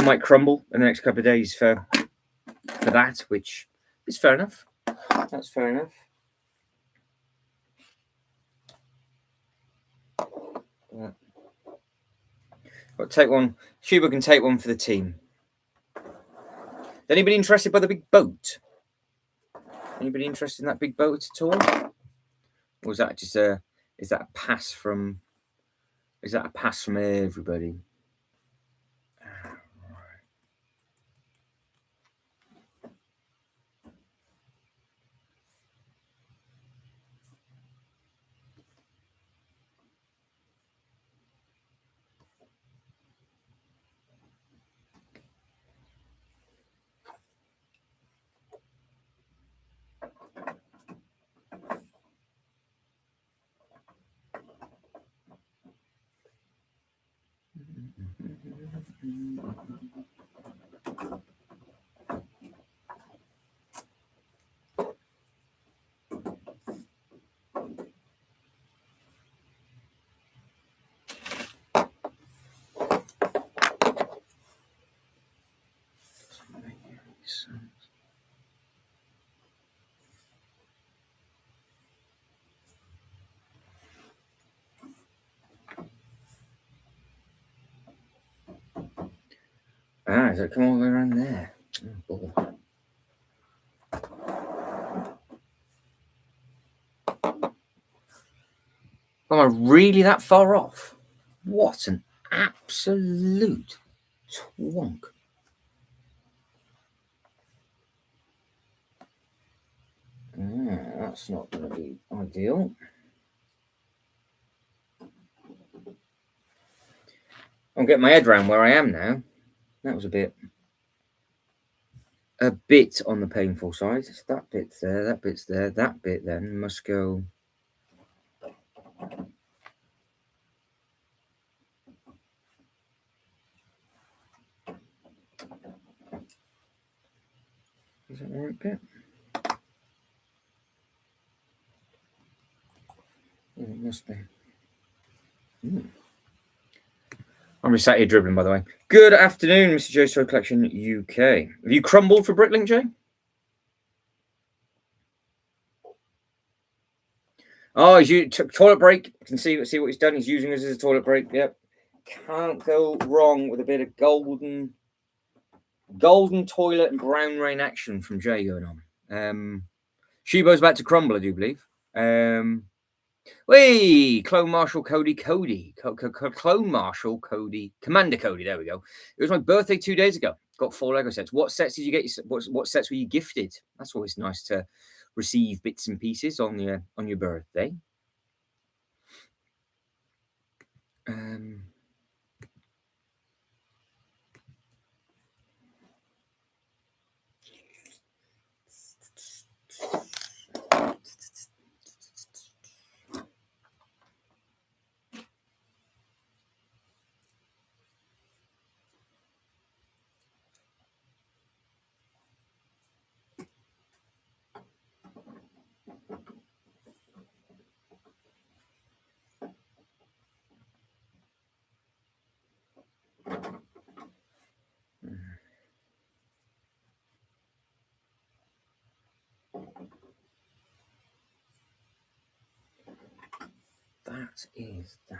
might crumble in the next couple of days for that, which is fair enough. That's fair enough. But take one. Shibo can take one for the team. Anybody interested by the big boat? Anybody interested in that big boat at all? Or is that just is that a pass from everybody? Does it come all the way around there? Oh, am I really that far off? What an absolute twonk. That's not going to be ideal. I'm getting my head around where I am now. That was a bit on the painful side. So that bit's there, that bit's there, that bit then must go. Is that the right bit? Yeah, it must be. I'm just sat here dribbling, by the way. Good afternoon, Mr. J Story Collection UK. Have you crumbled for Bricklink, Jay? Oh, he took toilet break. You can see what he's done. He's using this as a toilet break. Yep. Can't go wrong with a bit of golden toilet and brown rain action from Jay going on. Shibo's about to crumble, I do believe. Clone Marshal Cody, Clone Marshal Cody, Commander Cody. There we go. It was my birthday 2 days ago. Got 4 Lego sets. What sets did you get? What sets were you gifted? That's always nice to receive bits and pieces on your birthday. That is that.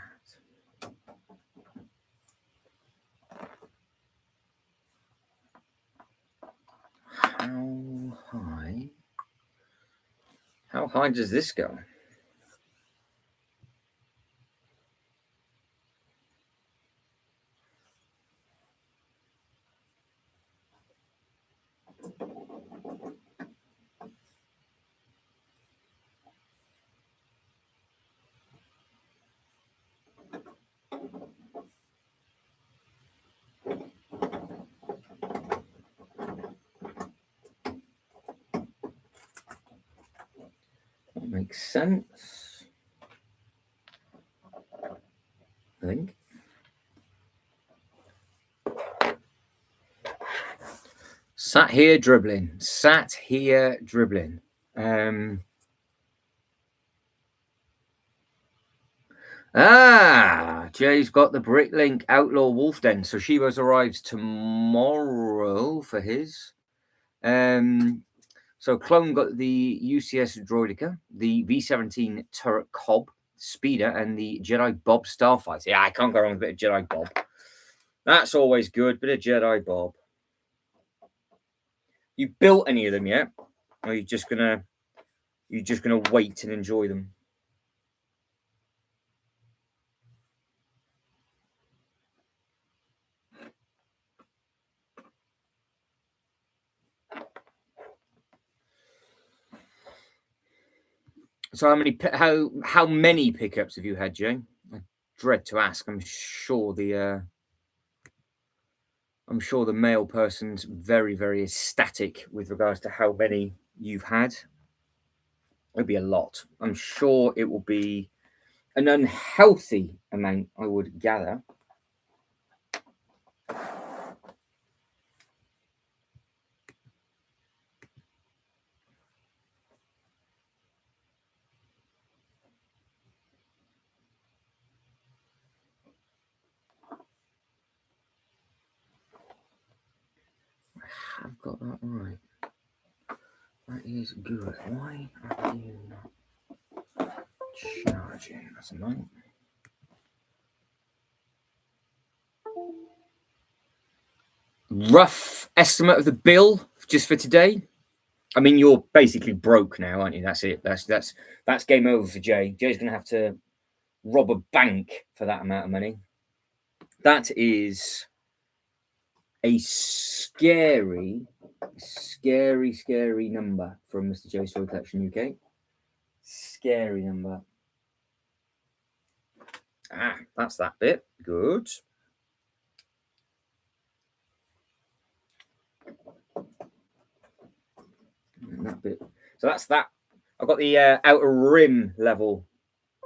How high does this go? That makes sense, I think. Sat here dribbling. Jay's got the Bricklink Outlaw Wolf Den. So Shibo's arrives tomorrow for his. So Clone got the UCS Droidica, the V17 Turret Cobb, Speeder, and the Jedi Bob Starfighter. Yeah, I can't go wrong with a bit of Jedi Bob. That's always good. Bit of Jedi Bob. You built any of them yet? Or are you just gonna wait and enjoy them? So how many pickups have you had, Jay? I dread to ask. I'm sure the male person's very, very ecstatic with regards to how many you've had. It'll be a lot. I'm sure it will be an unhealthy amount, I would gather. I've got that right. That is good. Why are you not charging? That's annoying. Rough estimate of the bill just for today. I mean, you're basically broke now, aren't you? That's it. That's game over for Jay. Jay's gonna have to rob a bank for that amount of money. That is a scary number from Mr. Joe's Toy Collection UK. Scary number. That's that bit. Good. And that bit. So that's that. I've got the outer rim level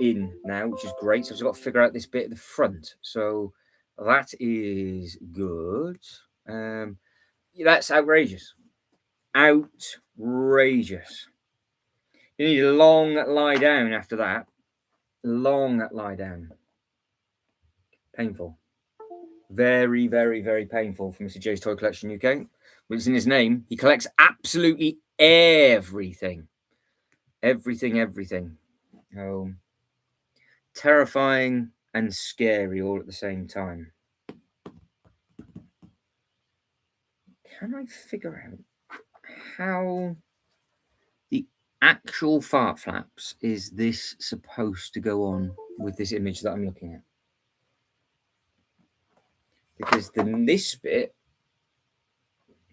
in now, which is great. So I've got to figure out this bit at the front. So that is good. That's outrageous. Outrageous. You need a long lie down after that. Long lie down. Painful. Very, very, very painful for Mr. J's Toy Collection UK. Which is in his name. He collects absolutely everything. Everything. Oh, terrifying and scary all at the same time. Can I figure out how the actual fart flaps is this supposed to go on with this image that I'm looking at? Because then this bit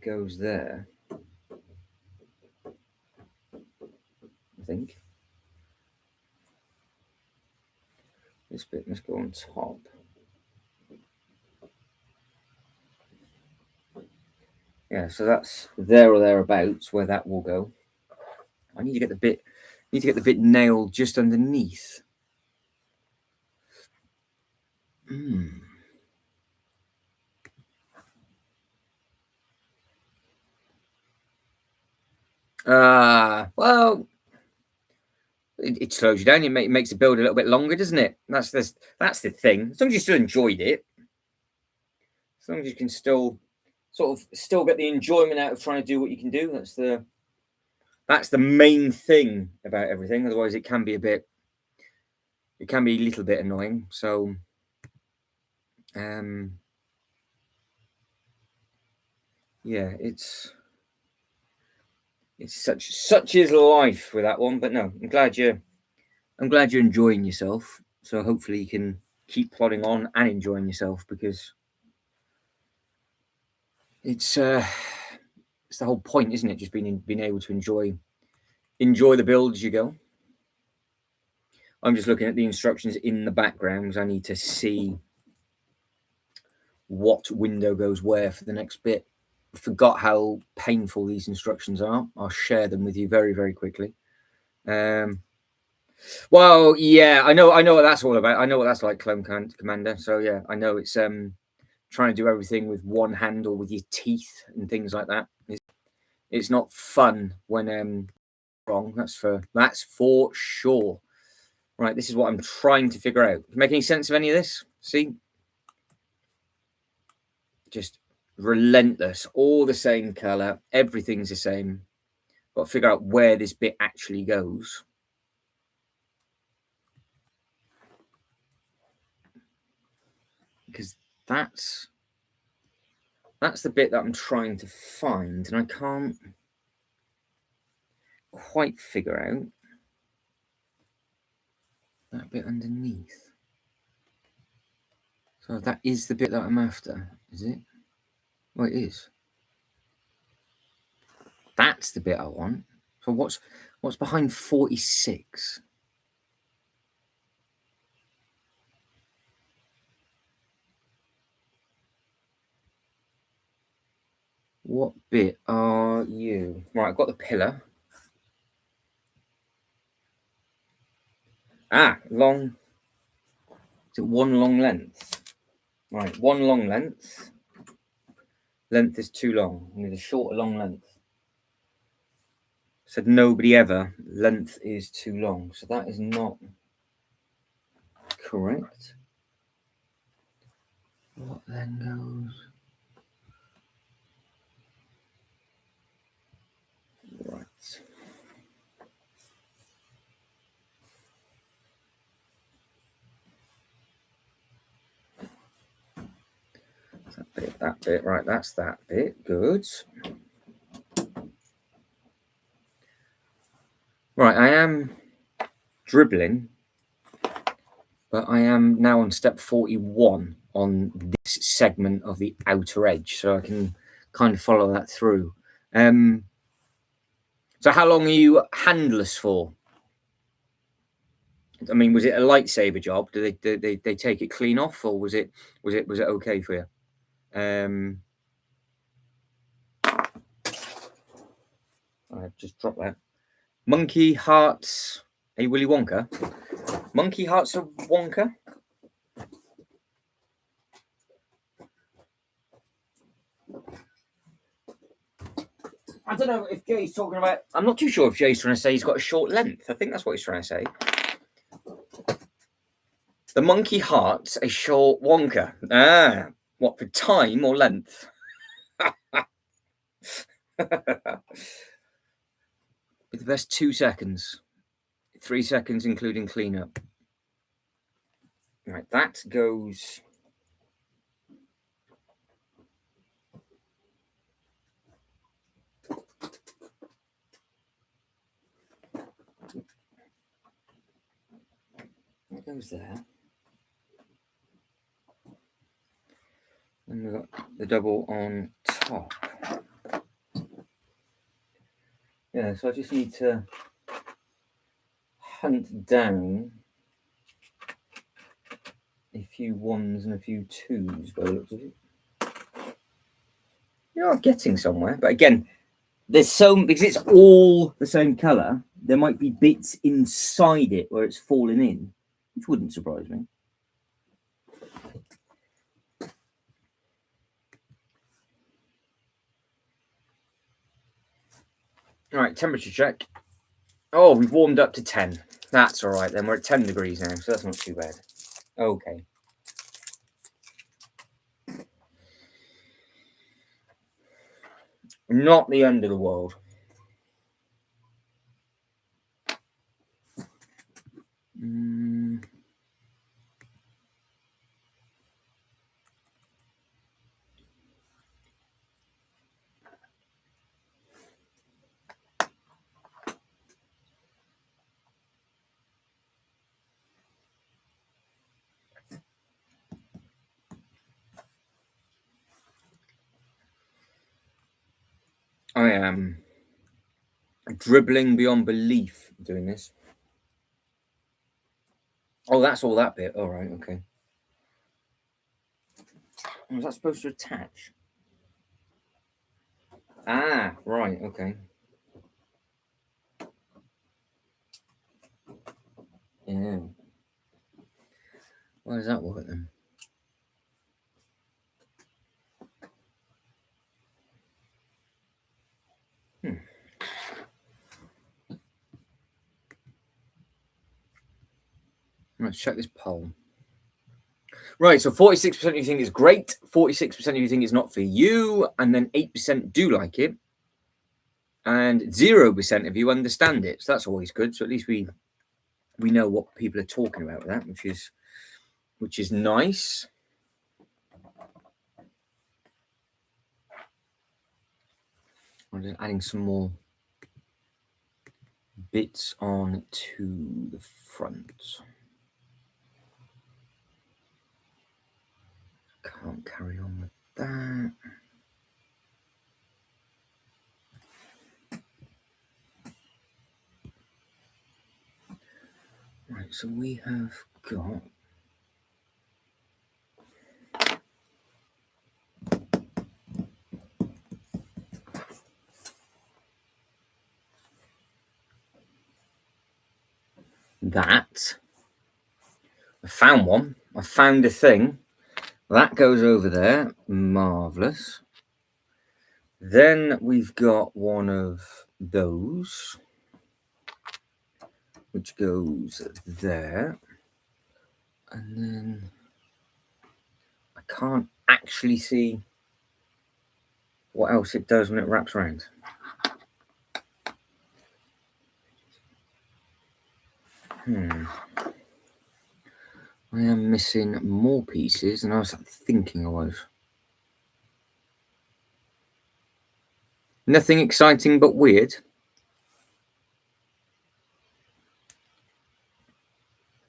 goes there, I think. This bit must go on top. Yeah, so that's there or thereabouts where that will go. I need to get the bit nailed just underneath. Well, it slows you down. It makes the build a little bit longer, doesn't it? That's the thing. As long as you still enjoyed it, as long as you can still still get the enjoyment out of trying to do what you can do. That's the main thing about everything. Otherwise, it can be a little bit annoying. So, yeah, it's such is life with that one. But no, I'm glad you're enjoying yourself. So hopefully you can keep plodding on and enjoying yourself, because it's the whole point, isn't it? Just being able to enjoy the build as you go. I'm just looking at the instructions in the background because I need to see what window goes where for the next bit. I forgot how painful these instructions are. I'll share them with you very, very quickly. Well, yeah, I know what that's all about. I know what that's like, Clone Commander. So yeah, I know it's trying to do everything with one hand or with your teeth and things like that. It's not fun when wrong. That's for sure. Right, this is what I'm trying to figure out. Make any sense of any of this? See, just relentless, all the same color, everything's the same. Got to figure out where this bit actually goes. Because that's the bit that I'm trying to find, and I can't quite figure out that bit underneath. So that is the bit that I'm after, is it? Well, it is. That's the bit I want. So what's behind 46? What bit are you? Right, I've got the pillar. Long. Is it one long length? Right, one long length. Length is too long. I need a short or long length. Said nobody ever. Length is too long. So that is not correct. What then goes? Right. That bit, right, that's that bit. Good. Right, I am dribbling, but I am now on step 41 on this segment of the outer edge, so I can kind of follow that through. So how long are you handless for? I mean, was it a lightsaber job? Did they take it clean off, or was it okay for you? I've just dropped that. Monkey hearts. Are you Willy Wonka? Monkey hearts of Wonka. I don't know if Jay's talking about. I'm not too sure if Jay's trying to say he's got a short length. I think that's what he's trying to say. The monkey heart's a short Wonka. What, for time or length? With the best 2 seconds. 3 seconds, including cleanup. Right, that goes. That goes there. And we've got the double on top. Yeah, so I just need to hunt down a few ones and a few twos by the looks of it. You are getting somewhere, but again, there's because it's all the same colour, there might be bits inside it where it's fallen in, which wouldn't surprise me. All right, temperature check. Oh, we've warmed up to 10. That's all right then. We're at 10 degrees now, so that's not too bad. Okay. Not the end of the world. I am dribbling beyond belief doing this. Oh, that's all that bit. All right, okay. Was that supposed to attach? Ah, right, okay. Yeah. Why does that work then? Let's check this poll. Right, so 46% of you think it's great, 46% of you think it's not for you, and then 8% do like it, and 0% of you understand it. So that's always good. So at least we know what people are talking about with that, which is nice. I'm just adding some more bits on to the front. Can't carry on with that. Right, so we have got that. I found one. I found a thing. That goes over there. Marvellous. Then we've got one of those, which goes there. And then I can't actually see what else it does when it wraps around. I am missing more pieces than I was thinking I was. Nothing exciting but weird.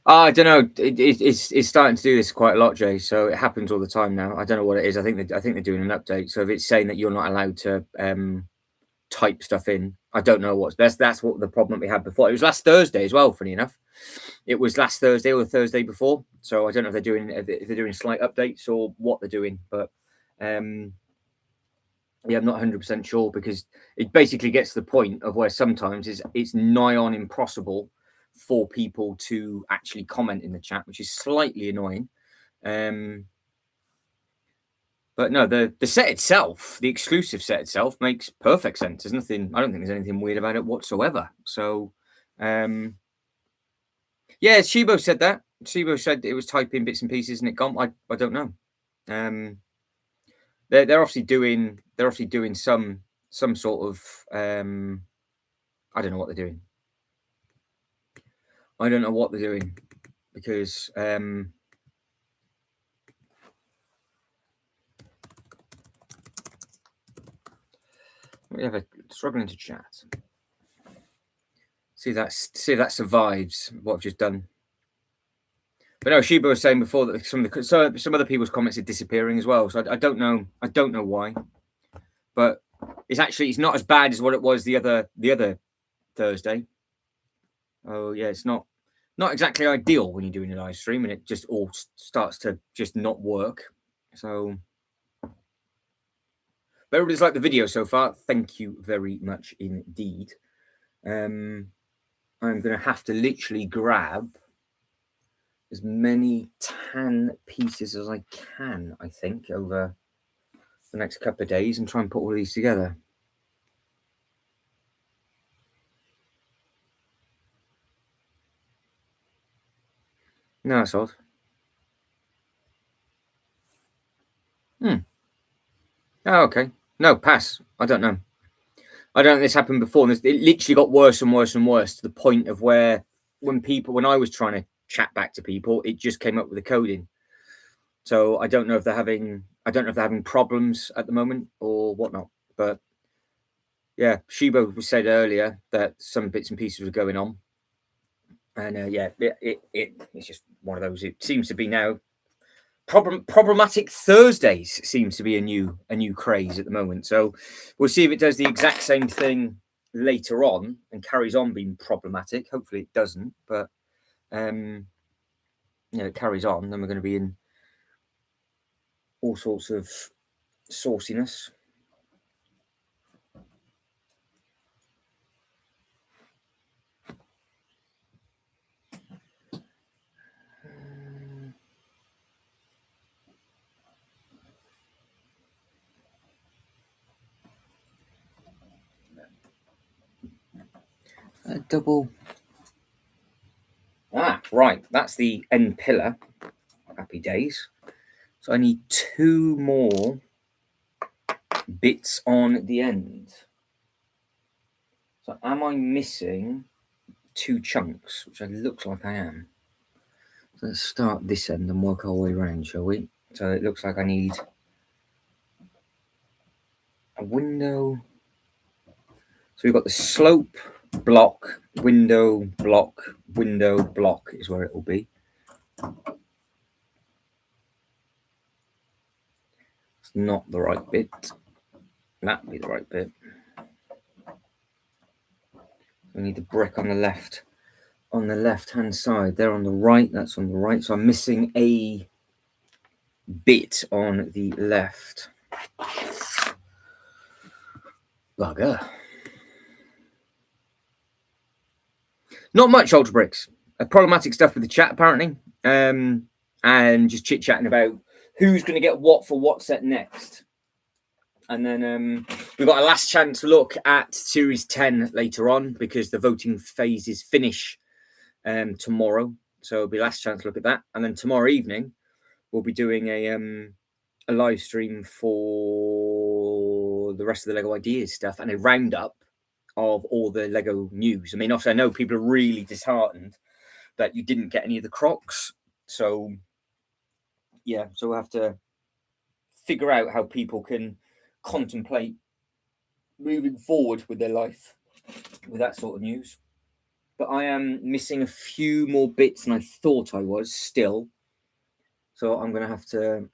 I don't know. It's starting to do this quite a lot, Jay. So it happens all the time now. I don't know what it is. I think they're doing an update. So if it's saying that you're not allowed to type stuff in, I don't know what's best. That's what the problem we had before. It was last Thursday as well. Funny enough, it was last Thursday or the Thursday before. So I don't know if they're doing slight updates or what they're doing, but yeah, I'm not 100% sure because it basically gets to the point of where sometimes it's nigh on impossible for people to actually comment in the chat, which is slightly annoying. But no, the set itself, the exclusive set itself, makes perfect sense. There's nothing. I don't think there's anything weird about it whatsoever. So, yeah, Shibo said that. Shibo said it was typing bits and pieces and it gone. I don't know. They're obviously doing some sort of I don't know what they're doing. I don't know what they're doing because we have a struggling to chat. See if that survives what I've just done. But no, Shiba was saying before that some other people's comments are disappearing as well. So I don't know. I don't know why. But it's not as bad as what it was the other Thursday. Oh yeah, it's not exactly ideal when you're doing a live stream and it just all starts to just not work. So, but everybody's liked the video so far. Thank you very much indeed. I'm going to have to literally grab as many tan pieces as I can, I think, over the next couple of days and try and put all of these together. No, that's odd. Oh, okay. No, pass. I don't know. I don't know if this happened before. It literally got worse and worse and worse to the point of where when I was trying to chat back to people, it just came up with the coding. So I don't know if they're having problems at the moment or whatnot. But yeah, Shiba said earlier that some bits and pieces were going on. And it's just one of those. It seems to be now problematic Thursdays seems to be a new craze at the moment. So we'll see if it does the exact same thing later on and carries on being problematic. Hopefully it doesn't, but it carries on. Then we're going to be in all sorts of sauciness. A double. Right. That's the end pillar. Happy days. So I need 2 more bits on the end. So am I missing 2 chunks, which it looks like I am? So let's start this end and work our way around, shall we? So it looks like I need a window. So we've got the slope, block, window, block is where it will be. It's not the right bit. That'll be the right bit. We need the brick on the left hand side. They're on the right. That's on the right. So I'm missing a bit on the left. Bugger. Not much ultra bricks. Problematic stuff with the chat apparently, and just chit chatting about who's going to get what for what set next. And then we've got a last chance look at Series 10 later on because the voting phases finish tomorrow. So it'll be last chance look at that. And then tomorrow evening, we'll be doing a live stream for the rest of the Lego Ideas stuff and a roundup of all the Lego news. I mean, obviously, I know people are really disheartened that you didn't get any of the Crocs. So, yeah, so we'll have to figure out how people can contemplate moving forward with their life with that sort of news. But I am missing a few more bits than I thought I was still. So I'm going to have to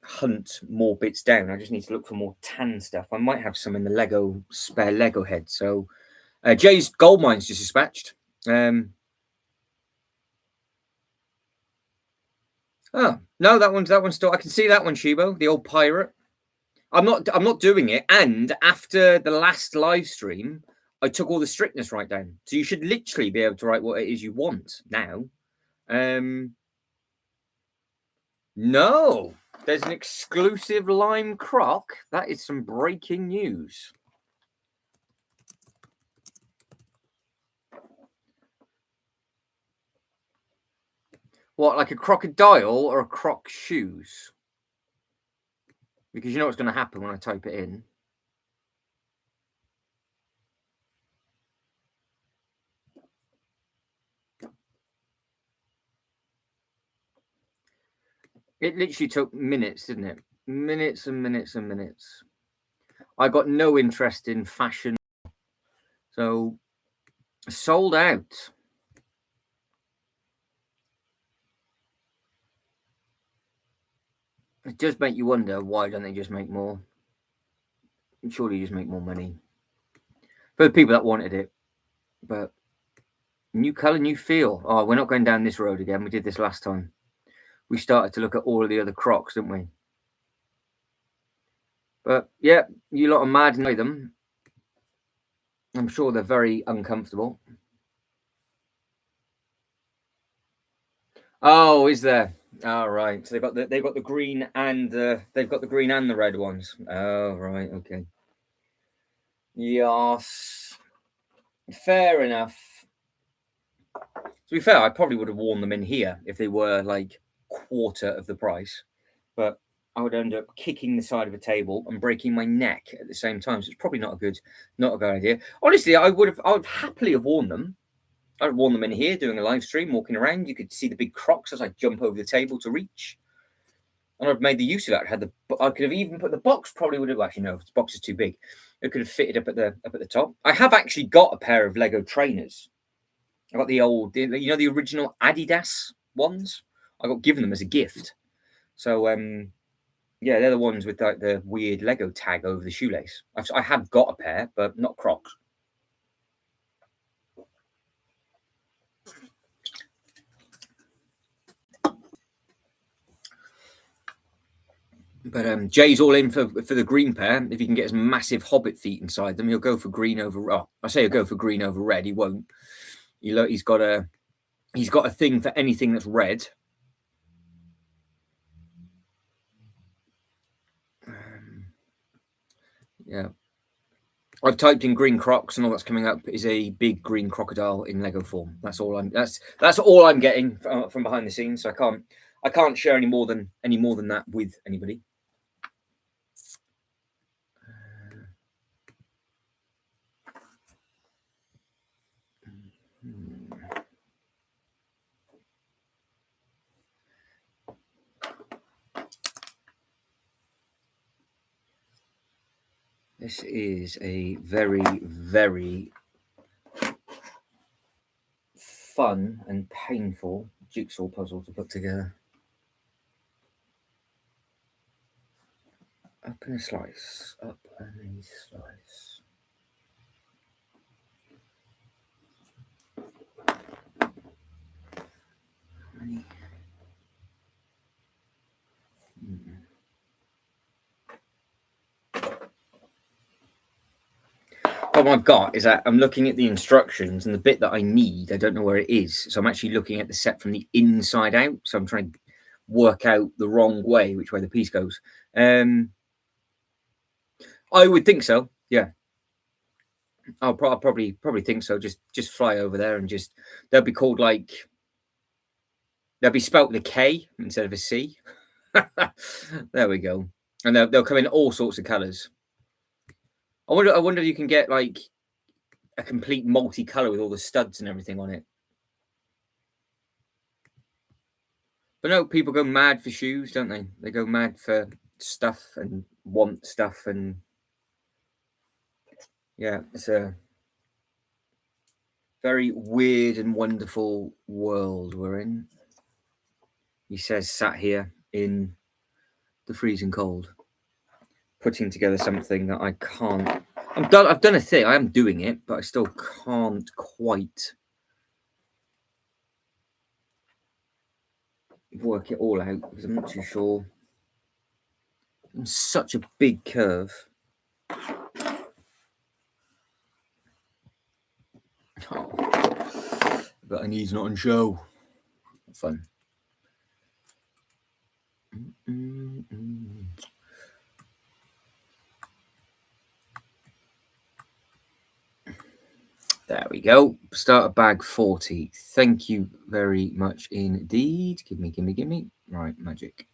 hunt more bits down. I just need to look for more tan stuff. I might have some in the spare Lego head. So Jay's gold mine's just dispatched. Oh no, that one's still. I can see that one, Shibo, the old pirate. I'm not doing it. And after the last live stream, I took all the strictness right down. So you should literally be able to write what it is you want now. No, there's an exclusive lime croc. That is some breaking news. What, like a crocodile or a croc shoes? Because you know what's going to happen when I type it in. It literally took minutes, didn't it? Minutes and minutes and minutes. I got no interest in fashion, so sold out. It does make you wonder, why don't they just make more? Surely just make more money for the people that wanted it. But new colour, new feel. Oh, we're not going down this road again. We did this last time. We started to look at all of the other Crocs, didn't we? But yeah, you lot are mad and know them. I'm sure they're very uncomfortable. Oh, is there? Oh, right. So they've got the green and they've got the green and the red ones. Oh, right. Okay. Yes. Fair enough. To be fair, I probably would have worn them in here if they were like quarter of the price, but I would end up kicking the side of a table and breaking my neck at the same time. So it's probably not a good idea. Honestly, I would happily have worn them. I'd have worn them in here doing a live stream, walking around. You could see the big Crocs as I jump over the table to reach. And I've made the use of that. I could have even put the box. Probably would have. Actually, no, the box is too big. It could have fitted up at the top. I have actually got a pair of Lego trainers. I got the the original Adidas ones. I got given them as a gift. So yeah, they're the ones with like the weird Lego tag over the shoelace. I have got a pair, but not Crocs. But Jay's all in for the green pair. If he can get his massive hobbit feet inside them, he'll go for green over. Oh, I say he'll go for green over red. He won't. He's got a thing for anything that's red. Yeah, I've typed in green Crocs, and all that's coming up is a big green crocodile in Lego form. That's all I'm getting from behind the scenes. So I can't share any more than that with anybody. This is a very, very fun and painful jigsaw puzzle to put together. Up and a slice, up and a slice. What I've got is that I'm looking at the instructions, and the bit that I need, I don't know where it is. So I'm actually looking at the set from the inside out. So I'm trying to work out the wrong way, which way the piece goes. I would think so. Yeah. I'll probably think so. Just fly over there and they'll be called like they'll be spelt with a K instead of a C. There we go. And they'll come in all sorts of colours. I wonder if you can get like a complete multicolour with all the studs and everything on it. But no, people go mad for shoes, don't they? They go mad for stuff and want stuff, and yeah, it's a very weird and wonderful world we're in. He says, sat here in the freezing cold, putting together something that I can't. I've done a thing. I am doing it, but I still can't quite work it all out because I'm not too sure. It's such a big curve. Oh, but my knee's not on show. Fun. There we go. Starter bag 40. Thank you very much indeed. Give me. Right, magic.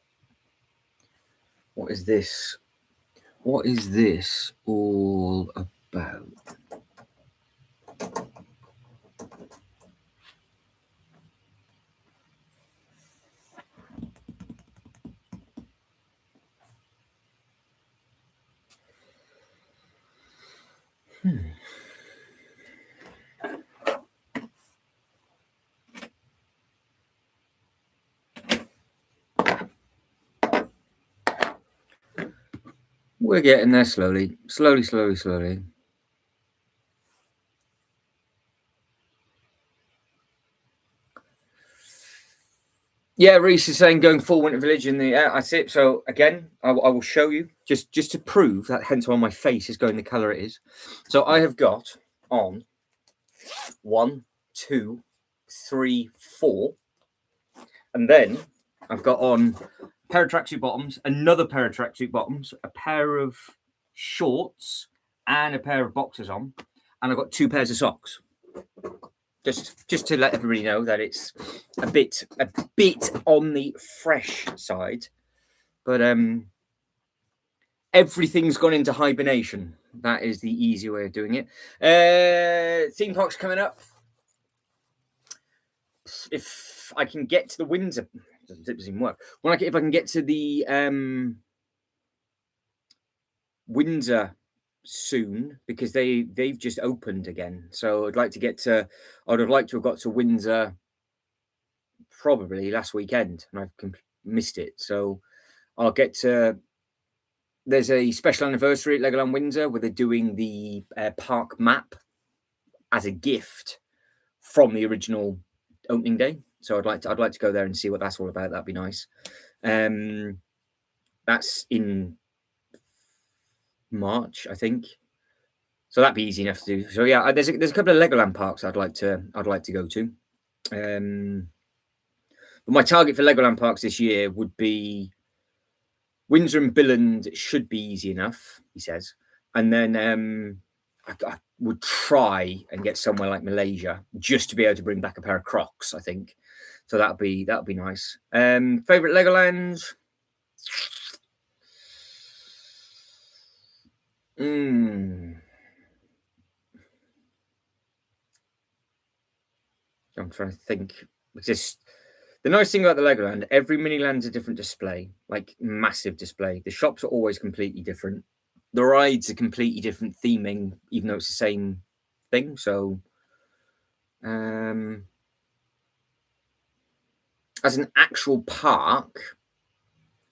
What is this? What is this all about? We're getting there slowly. Slowly. Yeah, Reese is saying going full Winter Village in the that's it. So again, I will show you just to prove that. Hence why my face is going the color it is. So I have got on 1, 2, 3, 4, and then I've got on a pair of tracksuit bottoms, another pair of tracksuit bottoms, a pair of shorts, and a pair of boxers on, and I've got 2 pairs of socks. Just to let everybody know that it's a bit on the fresh side, but everything's gone into hibernation. That is the easy way of doing it. Theme parks coming up. If I can get to the Windsor, it doesn't even work. If I can get to the Windsor soon, because they've just opened again. So I'd have liked to have got to Windsor probably last weekend, and I've missed it. So I'll get to. There's a special anniversary at Legoland Windsor where they're doing the park map as a gift from the original opening day. So I'd like to go there and see what that's all about. That'd be nice. That's in March, I think. So that'd be easy enough to do. So yeah, there's a couple of Legoland parks I'd like to go to. But my target for Legoland parks this year would be Windsor and Billund. Should be easy enough, he says, and then I would try and get somewhere like Malaysia just to be able to bring back a pair of Crocs. I think so. That'd be nice. Favorite Legoland. I'm trying to think. Just the nice thing about the Legoland, every mini land's a different display, like massive display. The shops are always completely different. The rides are completely different theming, even though it's the same thing. So, as an actual park,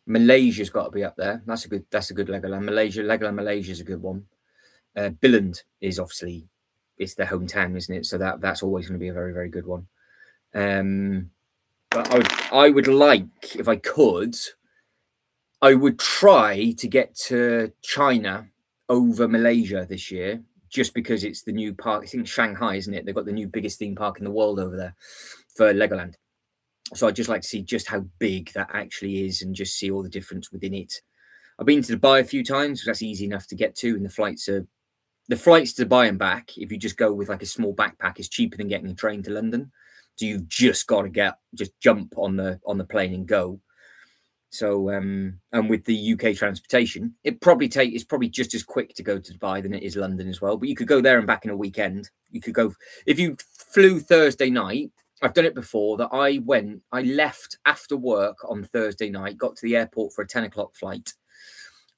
Malaysia's got to be up there. That's a good Legoland. Legoland Malaysia is a good one. Billund is obviously it's their hometown, isn't it? So that's always going to be a very, very good one. But I would like, if I could, I would try to get to China over Malaysia this year, just because it's the new park. I think Shanghai, isn't it? They've got the new biggest theme park in the world over there for Legoland. So I'd just like to see just how big that actually is and just see all the difference within it. I've been to Dubai a few times, so that's easy enough to get to, and the flights to Dubai and back, if you just go with like a small backpack, is cheaper than getting a train to London. So you've just got to jump on the plane and go. So and with the UK transportation, it's probably just as quick to go to Dubai than it is London as well. But you could go there and back in a weekend. You could go if you flew Thursday night. I've done it before. That I left after work on Thursday night, got to the airport for a 10 o'clock flight,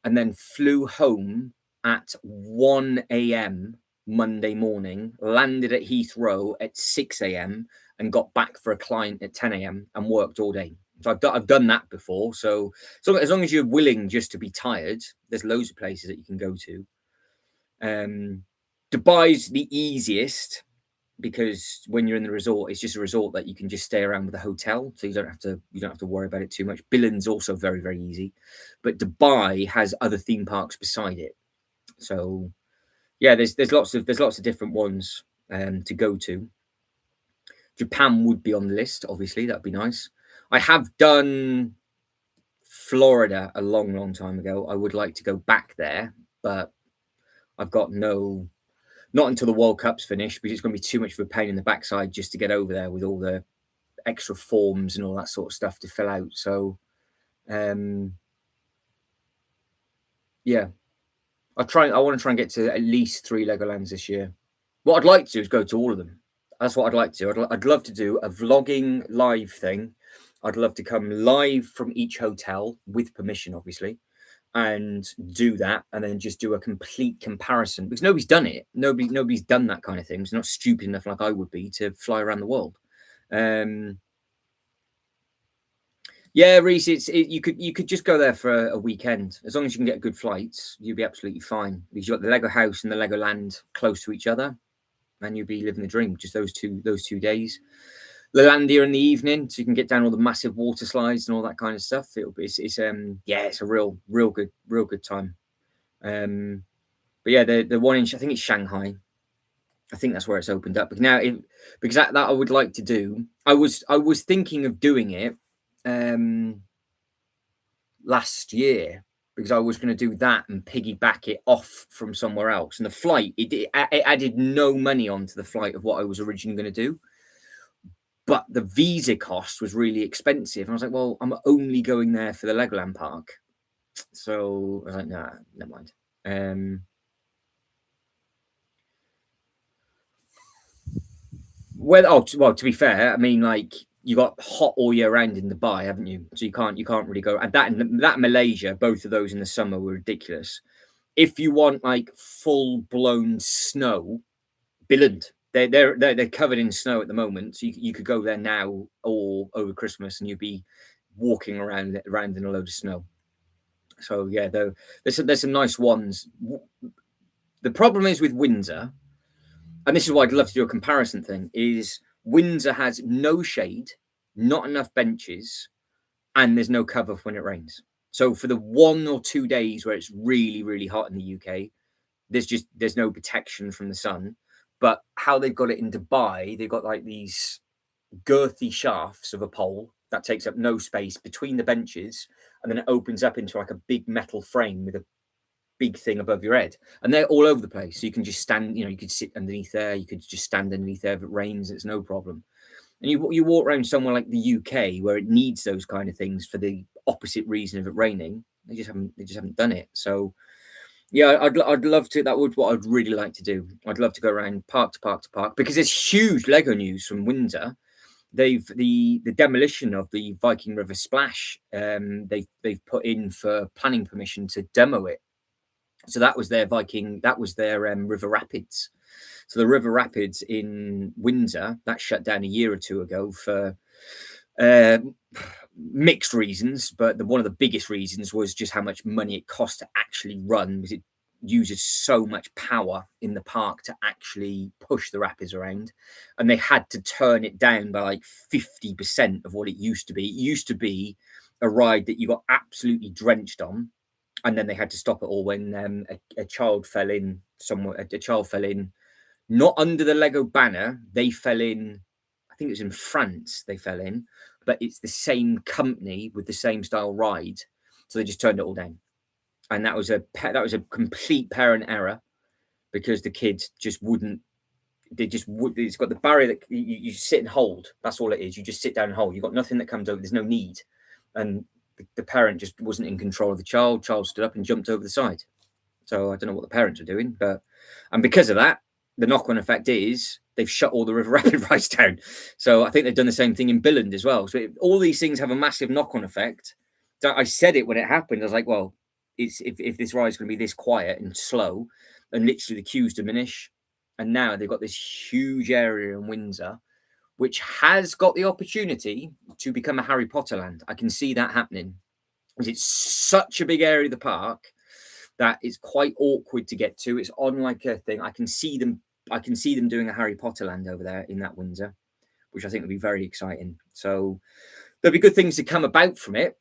and then flew home at 1 a.m. Monday morning, landed at Heathrow at 6 a.m. and got back for a client at 10 a.m. and worked all day. So I've done that before. So as long as you're willing just to be tired, there's loads of places that you can go to. Dubai's the easiest because when you're in the resort, it's just a resort that you can just stay around with a hotel, so you don't have to worry about it too much. Billund's also very, very easy, but Dubai has other theme parks beside it. So yeah, there's lots of different ones to go to. Japan would be on the list, obviously. That'd be nice. I have done Florida a long, long time ago. I would like to go back there, but I've got not until the World Cup's finished, because it's going to be too much of a pain in the backside just to get over there with all the extra forms and all that sort of stuff to fill out. So, yeah, I want to try and get to at least 3 Legolands this year. What I'd like to do is go to all of them. That's what I'd like to do. I'd love to do a vlogging live thing. I'd love to come live from each hotel with permission, obviously. and do that, and then just do a complete comparison, because nobody's done it. Nobody's done that kind of thing. It's not stupid enough, like I would be, to fly around the world. Yeah, Reese, you could just go there for a weekend. As long as you can get good flights, you'll be absolutely fine, because you've got the Lego house and the Lego land close to each other, and you'll be living the dream. Just those 2 days. Lalandia in the evening, so you can get down all the massive water slides and all that kind of stuff. It's a real good time. But yeah, the one in, I think it's Shanghai. I think that's where it's opened up. But now, because that I would like to do. I was thinking of doing it last year, because I was going to do that and piggyback it off from somewhere else. And the flight, it added no money onto the flight of what I was originally going to do. But the visa cost was really expensive. And I was like, well, I'm only going there for the Legoland park. So I was like, nah, never mind. Well, to be fair, I mean, like, you got hot all year round in Dubai, haven't you? So you can't really go. And that Malaysia, both of those in the summer were ridiculous. If you want like full blown snow, Billund. They're covered in snow at the moment, so you could go there now or over Christmas, and you'd be walking around in a load of snow. So yeah, there's some nice ones. The problem is with Windsor, and this is why I'd love to do a comparison thing, is Windsor has no shade, not enough benches, and there's no cover when it rains. So for the 1 or 2 days where it's really, really hot in the UK, there's no protection from the sun. But how they've got it in Dubai, they've got like these girthy shafts of a pole that takes up no space between the benches, and then it opens up into like a big metal frame with a big thing above your head, and they're all over the place. So you can just stand, you could sit underneath there, you could just stand underneath there if it rains, it's no problem. And you walk around somewhere like the UK where it needs those kind of things for the opposite reason of it raining. They just haven't done it. So yeah, I'd love to. That would what I'd really like to do. I'd love to go around park to park to park, because there's huge Lego news from Windsor. They've the demolition of the Viking River Splash. They've put in for planning permission to demo it. So that was their River Rapids. So the River Rapids in Windsor that shut down a year or two ago for mixed reasons, but one of the biggest reasons was just how much money it cost to actually run, because it uses so much power in the park to actually push the rapids around, and they had to turn it down by like 50% of what it used to be. It used to be a ride that you got absolutely drenched on, and then they had to stop it all when a child fell in somewhere. A child fell in, not under the Lego banner. They fell in, I think it was in France they fell in, but it's the same company with the same style ride. So they just turned it all down. And that was a complete parent error, because the kids just wouldn't. It's got the barrier that you sit and hold. That's all it is. You just sit down and hold. You've got nothing that comes over. There's no need. And the parent just wasn't in control of the child. Child stood up and jumped over the side. So I don't know what the parents were doing, and because of that, the knock-on effect is they've shut all the River Rapid rides down. So I think they've done the same thing in Billund as well. So all these things have a massive knock-on effect. So I said it when it happened. I was like, well, if this ride is going to be this quiet and slow, and literally the queues diminish, and now they've got this huge area in Windsor, which has got the opportunity to become a Harry Potter land. I can see that happening, because it's such a big area of the park that it's quite awkward to get to. It's on like a thing. I can see them doing a Harry Potter land over there in that Windsor, which I think would be very exciting. So there'll be good things to come about from it.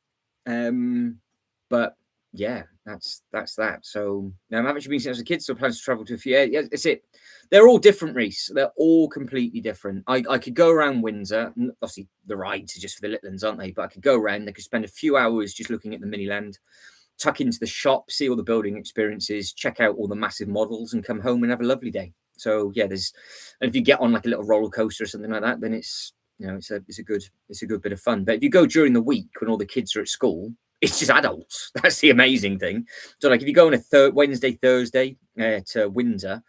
But yeah, that's that. So now I haven't been since I was a kid, so plans to travel to a few. Yeah, that's it. They're all different, Reese. They're all completely different. I could go around Windsor. Obviously, the rides are just for the little ones, aren't they? But I could go around. I could spend a few hours just looking at the mini land, tuck into the shop, see all the building experiences, check out all the massive models, and come home and have a lovely day. So yeah, and if you get on like a little roller coaster or something like that, then it's a good bit of fun. But if you go during the week when all the kids are at school, it's just adults. That's the amazing thing. So like if you go on a Wednesday, Thursday to Windsor,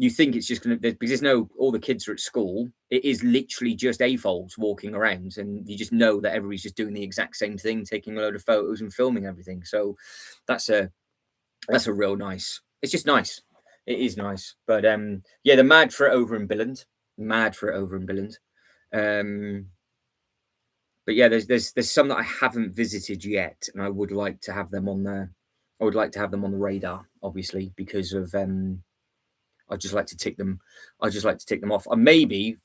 you think it's just going to, because there's no, all the kids are at school. It is literally just AFOLs walking around, and you just know that everybody's just doing the exact same thing, taking a load of photos and filming everything. So that's a real nice. It's just nice. It is nice. But yeah, they're mad for it over in Billund. Mad for it over in Billund. But yeah, there's some that I haven't visited yet, and I would like to have them on the radar, obviously, because of I just like to tick them off. And maybe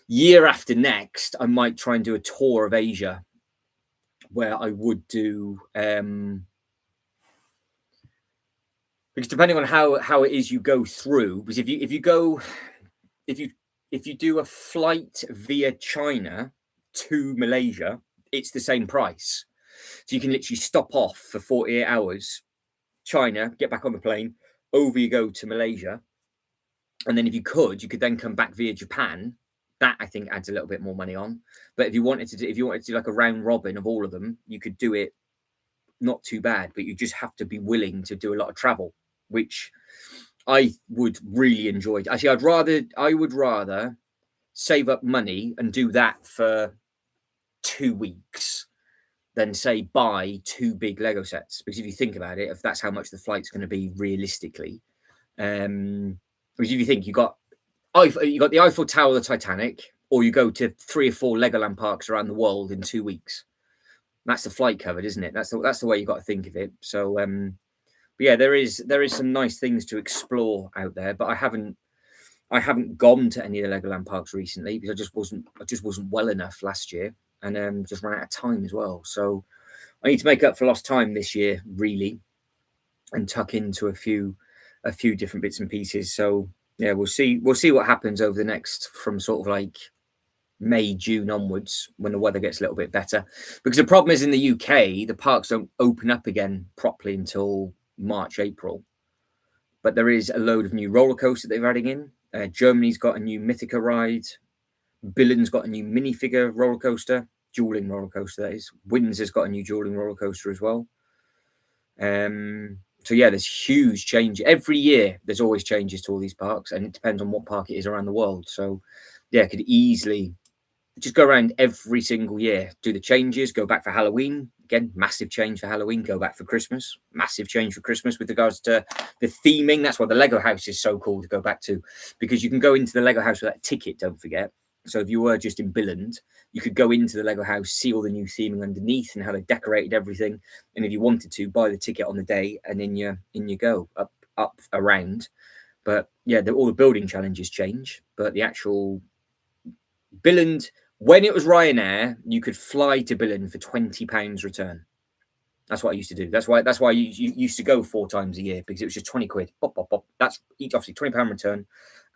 year after next, I might try and do a tour of Asia, where I would do because depending on how it is you go through, because if you do a flight via China to Malaysia, it's the same price. So you can literally stop off for 48 hours, China, get back on the plane, over you go to Malaysia. And then if you could then come back via Japan. That I think adds a little bit more money on. But if you wanted to do like a round robin of all of them, you could do it not too bad, but you just have to be willing to do a lot of travel, which I would really enjoy. Actually, I would rather save up money and do that for 2 weeks than say buy 2 big Lego sets. Because if you think about it, if that's how much the flight's going to be realistically, because if you think you got the Eiffel Tower, the Titanic, or you go to 3 or 4 Legoland parks around the world in 2 weeks, that's the flight covered, isn't it? That's the way you got to think of it. So but yeah, there is some nice things to explore out there, but I haven't gone to any of the Legoland parks recently because I just wasn't well enough last year, and just ran out of time as well. So I need to make up for lost time this year, really, and tuck into a few different bits and pieces. So yeah, we'll see what happens over the next, from sort of like May, June onwards, when the weather gets a little bit better. Because the problem is, in the UK, the parks don't open up again properly until March, April. But there is a load of new roller coasters they're adding in. Germany's got a new Mythica ride. Billund's got a new minifigure roller coaster, dueling roller coaster, that is. Windsor's got a new dueling roller coaster as well. So yeah, there's huge change every year. There's always changes to all these parks, and it depends on what park it is around the world. So yeah, I could easily just go around every single year, do the changes, go back for Halloween. Again, massive change for Halloween. Go back for Christmas, massive change for Christmas with regards to the theming. That's why the Lego house is so cool to go back to, because you can go into the Lego house without a ticket, don't forget. So if you were just in Billund, you could go into the Lego house, see all the new theming underneath and how they decorated everything. And if you wanted to, buy the ticket on the day, and in you go up around. But yeah, all the building challenges change, but the actual Billund, when it was Ryanair, you could fly to Billund for £20 return. That's what I used to do. That's why you used to go 4 times a year, because it was just 20 quid. Pop, pop, pop. That's obviously £20 return.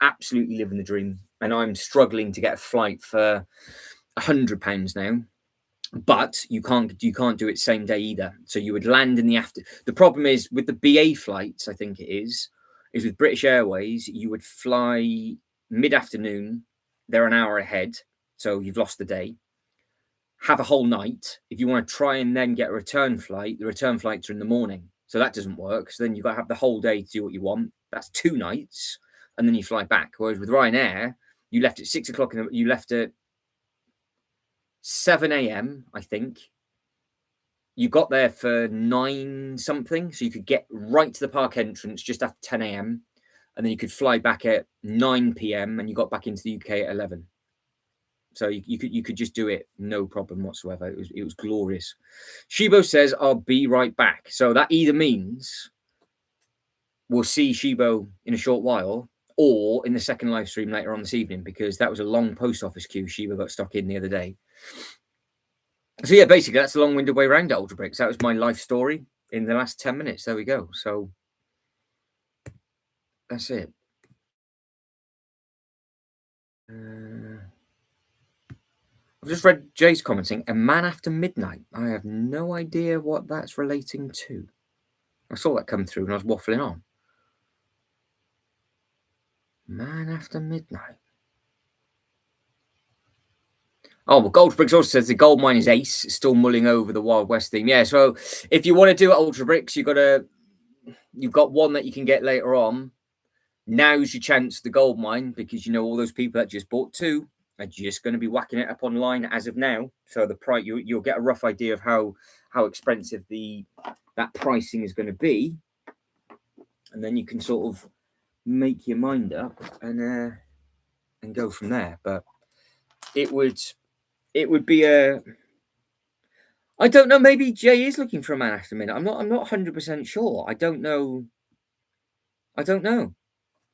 Absolutely living the dream. And I'm struggling to get a flight for £100 now. But you can't do it same day either. So you would land in the after. The problem is with the BA flights, I think it is with British Airways, you would fly mid-afternoon. They're an hour ahead, so you've lost the day. Have a whole night. If you want to try and then get a return flight, the return flights are in the morning. So that doesn't work. So then you've got to have the whole day to do what you want. That's 2 nights, and then you fly back. Whereas with Ryanair, you left at 6 o'clock, you left at 7 a.m, I think. You got there for 9 something, so you could get right to the park entrance just after 10 a.m, and then you could fly back at 9 p.m, and you got back into the UK at 11. So you could just do it, no problem whatsoever. It was glorious. Shibo says, I'll be right back. So that either means we'll see Shibo in a short while, or in the second live stream later on this evening, because that was a long post office queue Shibo got stuck in the other day. So yeah, basically that's a long-winded way around Ultra Bricks. That was my life story in the last 10 minutes. There we go. So that's it. I've just read Jay's commenting, A Man After Midnight. I have no idea what that's relating to. I saw that come through and I was waffling on. Man After Midnight. Oh, well, Ultra Bricks also says the gold mine is ace, still mulling over the Wild West theme. Yeah, so if you want to do it, Ultra Bricks, you've got one that you can get later on. now's your chance, the gold mine, because you know all those people that just bought 2 are just going to be whacking it up online as of now. So the price, you'll get a rough idea of how expensive that pricing is going to be, and then you can sort of make your mind up and go from there. But it would be a, I don't know, maybe Jay is looking for a man after a minute. I'm not 100% sure. I don't know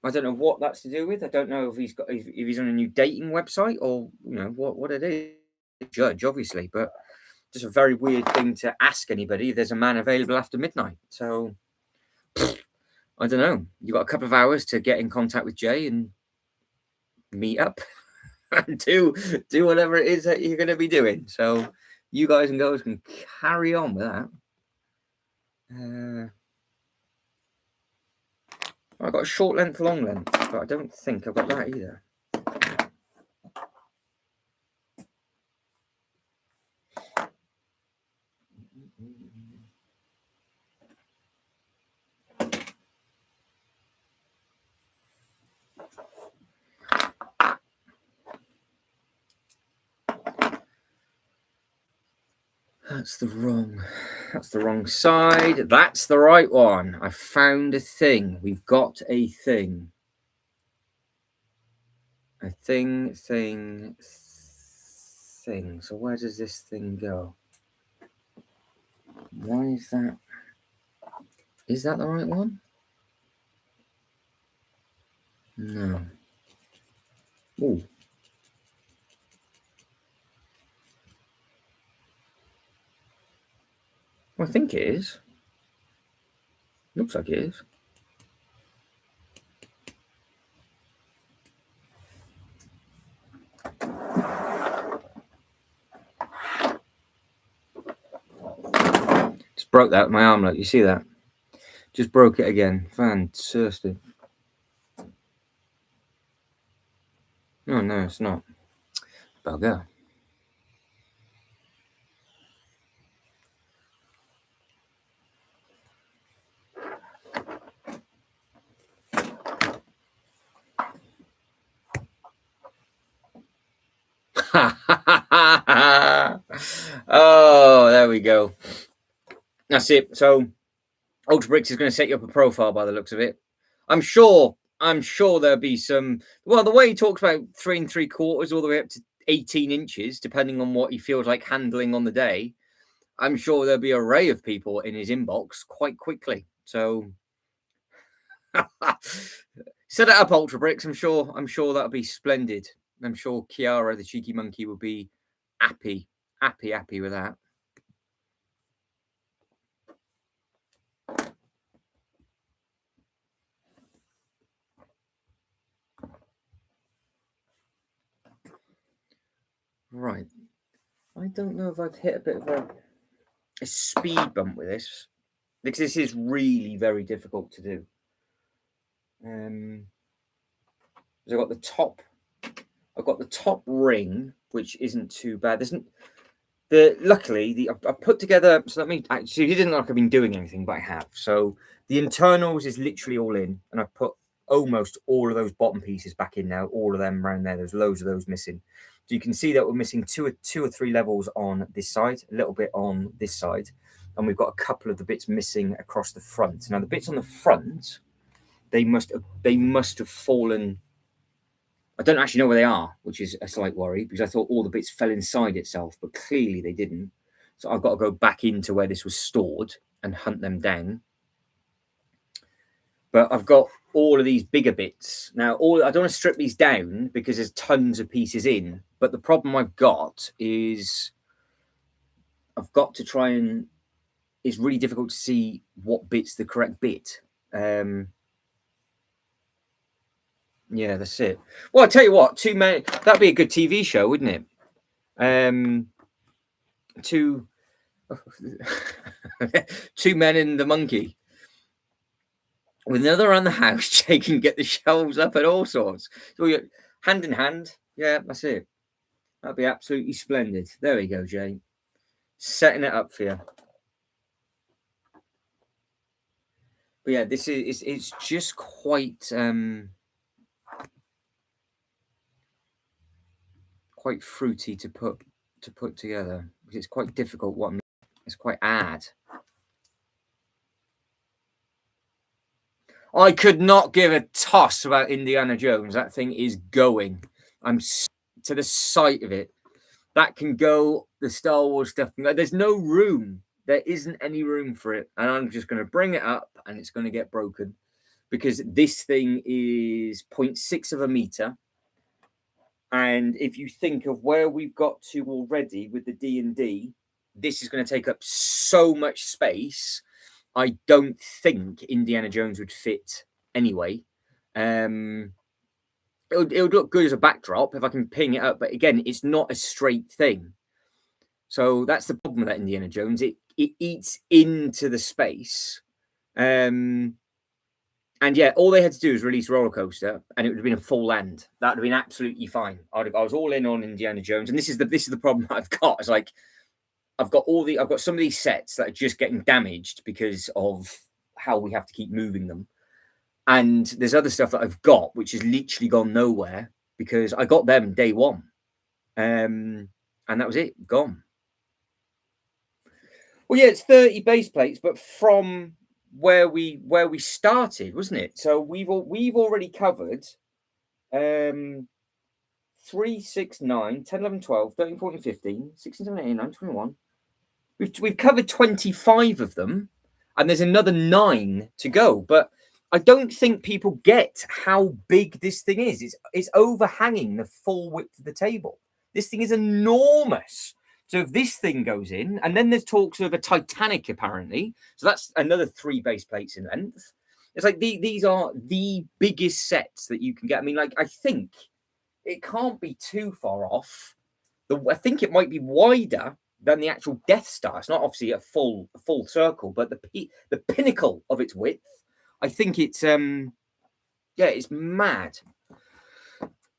what that's to do with. I don't know if he's on a new dating website, or what it is. Judge, obviously, but just a very weird thing to ask anybody. There's a man available after midnight, so I don't know. You got a couple of hours to get in contact with Jay and meet up and do whatever it is that you're going to be doing. So you guys and girls can carry on with that. I've got a short length, long length, but I don't think I've got that either. That's the wrong side. That's the right one. I found a thing. We've got a thing. A thing. So where does this thing go? Why is that? Is that the right one? No. Oh. I think it is. Looks like it is. Just broke that with my arm. Look, you see that? Just broke it again. Fantastic. No, it's not. Bugger. Oh, there we go. That's it. So Ultra Bricks is going to set you up a profile by the looks of it. I'm sure there'll be some. Well, the way he talks about 3 3/4 all the way up to 18 inches, depending on what he feels like handling on the day, I'm sure there'll be an array of people in his inbox quite quickly. So set it up, Ultra Bricks. I'm sure that'll be splendid. I'm sure Kiara, the cheeky monkey, will be happy with that. Right. I don't know if I've hit a bit of a speed bump with this, because this is really very difficult to do. I've got the top ring, which isn't too bad. Luckily, I put together. So let me actually. It didn't look like I've been doing anything, but I have. So the internals is literally all in, and I put almost all of those bottom pieces back in now. All of them around there. There's loads of those missing. So you can see that we're missing two or three levels on this side, a little bit on this side, and we've got a couple of the bits missing across the front. Now the bits on the front, they must have fallen. I don't actually know where they are, which is a slight worry, because I thought all the bits fell inside itself, but clearly they didn't. So I've got to go back into where this was stored and hunt them down. But I've got all of these bigger bits. Now, I don't want to strip these down because there's tons of pieces in. But the problem I've got is I've got to try and... It's really difficult to see what bit's the correct bit. Yeah, that's it. Well, I'll tell you what, that'd be a good TV show, wouldn't it? Two men and the monkey. With another around the house, Jay can get the shelves up and all sorts. So you're hand in hand. Yeah, that's it. That'd be absolutely splendid. There we go, Jay. Setting it up for you. But yeah, this is it's just quite quite fruity to put together, because it's quite difficult. It's quite ad. I could not give a toss about Indiana Jones. That thing is going. I'm to the sight of it. That can go. The Star Wars stuff. There's no room. There isn't any room for it. And I'm just going to bring it up and it's going to get broken, because this thing is 0.6 of a meter. And if you think of where we've got to already with the D&D, this is going to take up so much space. I don't think Indiana Jones would fit anyway. It would look good as a backdrop if I can ping it up, but again, it's not a straight thing. So that's the problem with that Indiana Jones. It eats into the space. And yeah, all they had to do was release Roller Coaster, and it would have been a full end. That would have been absolutely fine. I was all in on Indiana Jones, and this is the problem that I've got. It's like I've got some of these sets that are just getting damaged because of how we have to keep moving them, and there's other stuff that I've got which has literally gone nowhere because I got them day one, and that was it, gone. Well, yeah, it's 30 base plates, but from where we started, wasn't it? So we've already covered 3, 6, 9, 10, 11, 12, 13, 14, 15, 16, 17, 18, 19, 21. We've covered 25 of them, and there's another 9 to go. But I don't think people get how big this thing is. It's overhanging the full width of the table. This thing is enormous. So if this thing goes in, and then there's talks of a Titanic apparently, so that's another 3 base plates in length. It's like these are the biggest sets that you can get. I mean, like, I think it can't be too far off. I think it might be wider than the actual Death Star. It's not obviously a full circle, but the pinnacle of its width, I think it's it's mad.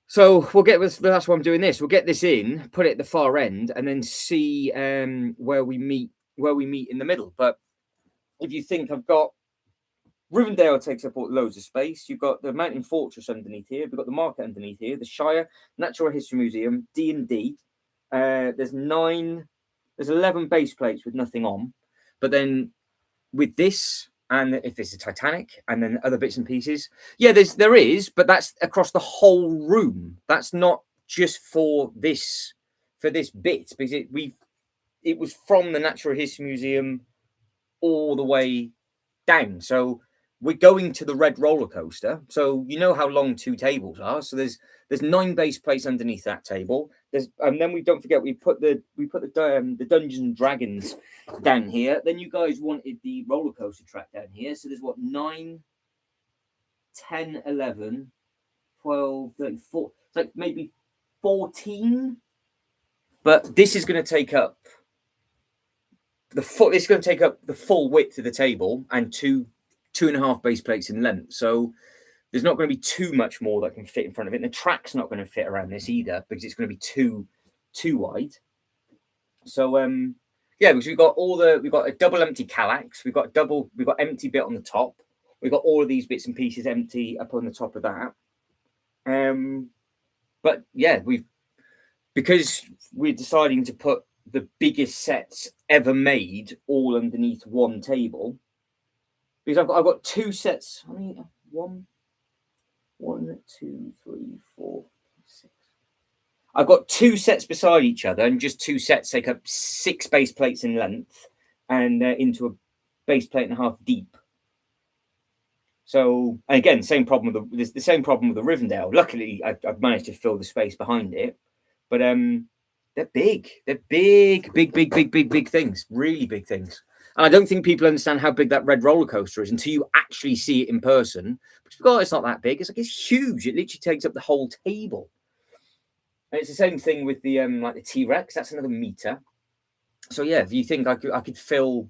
So we'll get with, that's why I'm doing this. We'll get this in, put it at the far end, and then see where we meet in the middle. But if you think I've got Rivendell takes up loads of space. You've got the Mountain Fortress underneath here. We've got the market underneath here. The Shire, Natural History Museum, D&D. There's 11 base plates with nothing on. But then with this, and if it's a Titanic, and then other bits and pieces, yeah, there is, but that's across the whole room. That's not just for this bit, because it was from the Natural History Museum all the way down. So we're going to the red roller coaster. So you know how long 2 tables are. So there's 9 base plates underneath that table. And then we don't forget we put the Dungeons and Dragons down here. Then you guys wanted the roller coaster track down here. So there's 9, 10, 11, 12, 13, 14. It's like maybe 14. But this is going to take up it's going to take up the full width of the table and 2.5 base plates in length. So there's not going to be too much more that can fit in front of it. And the track's not going to fit around this either, because it's going to be too wide. So because we've got a double empty Kallax, we've got empty bit on the top. We've got all of these bits and pieces empty up on the top of that. But yeah, because we're deciding to put the biggest sets ever made all underneath one table, because I've got 2 sets. I mean, 1, 2, 3, 4, 6. I've got 2 sets beside each other, and just 2 sets take up 6 base plates in length and into a base plate and a half deep. So again, same problem with the same problem with the Rivendell. Luckily, I've managed to fill the space behind it, but they're big. They're big things. Really big things. And I don't think people understand how big that red roller coaster is until you actually see it in person. But it's not that big. It's huge. It literally takes up the whole table. And it's the same thing with the the T-Rex. That's another meter. So yeah, if you think I could fill,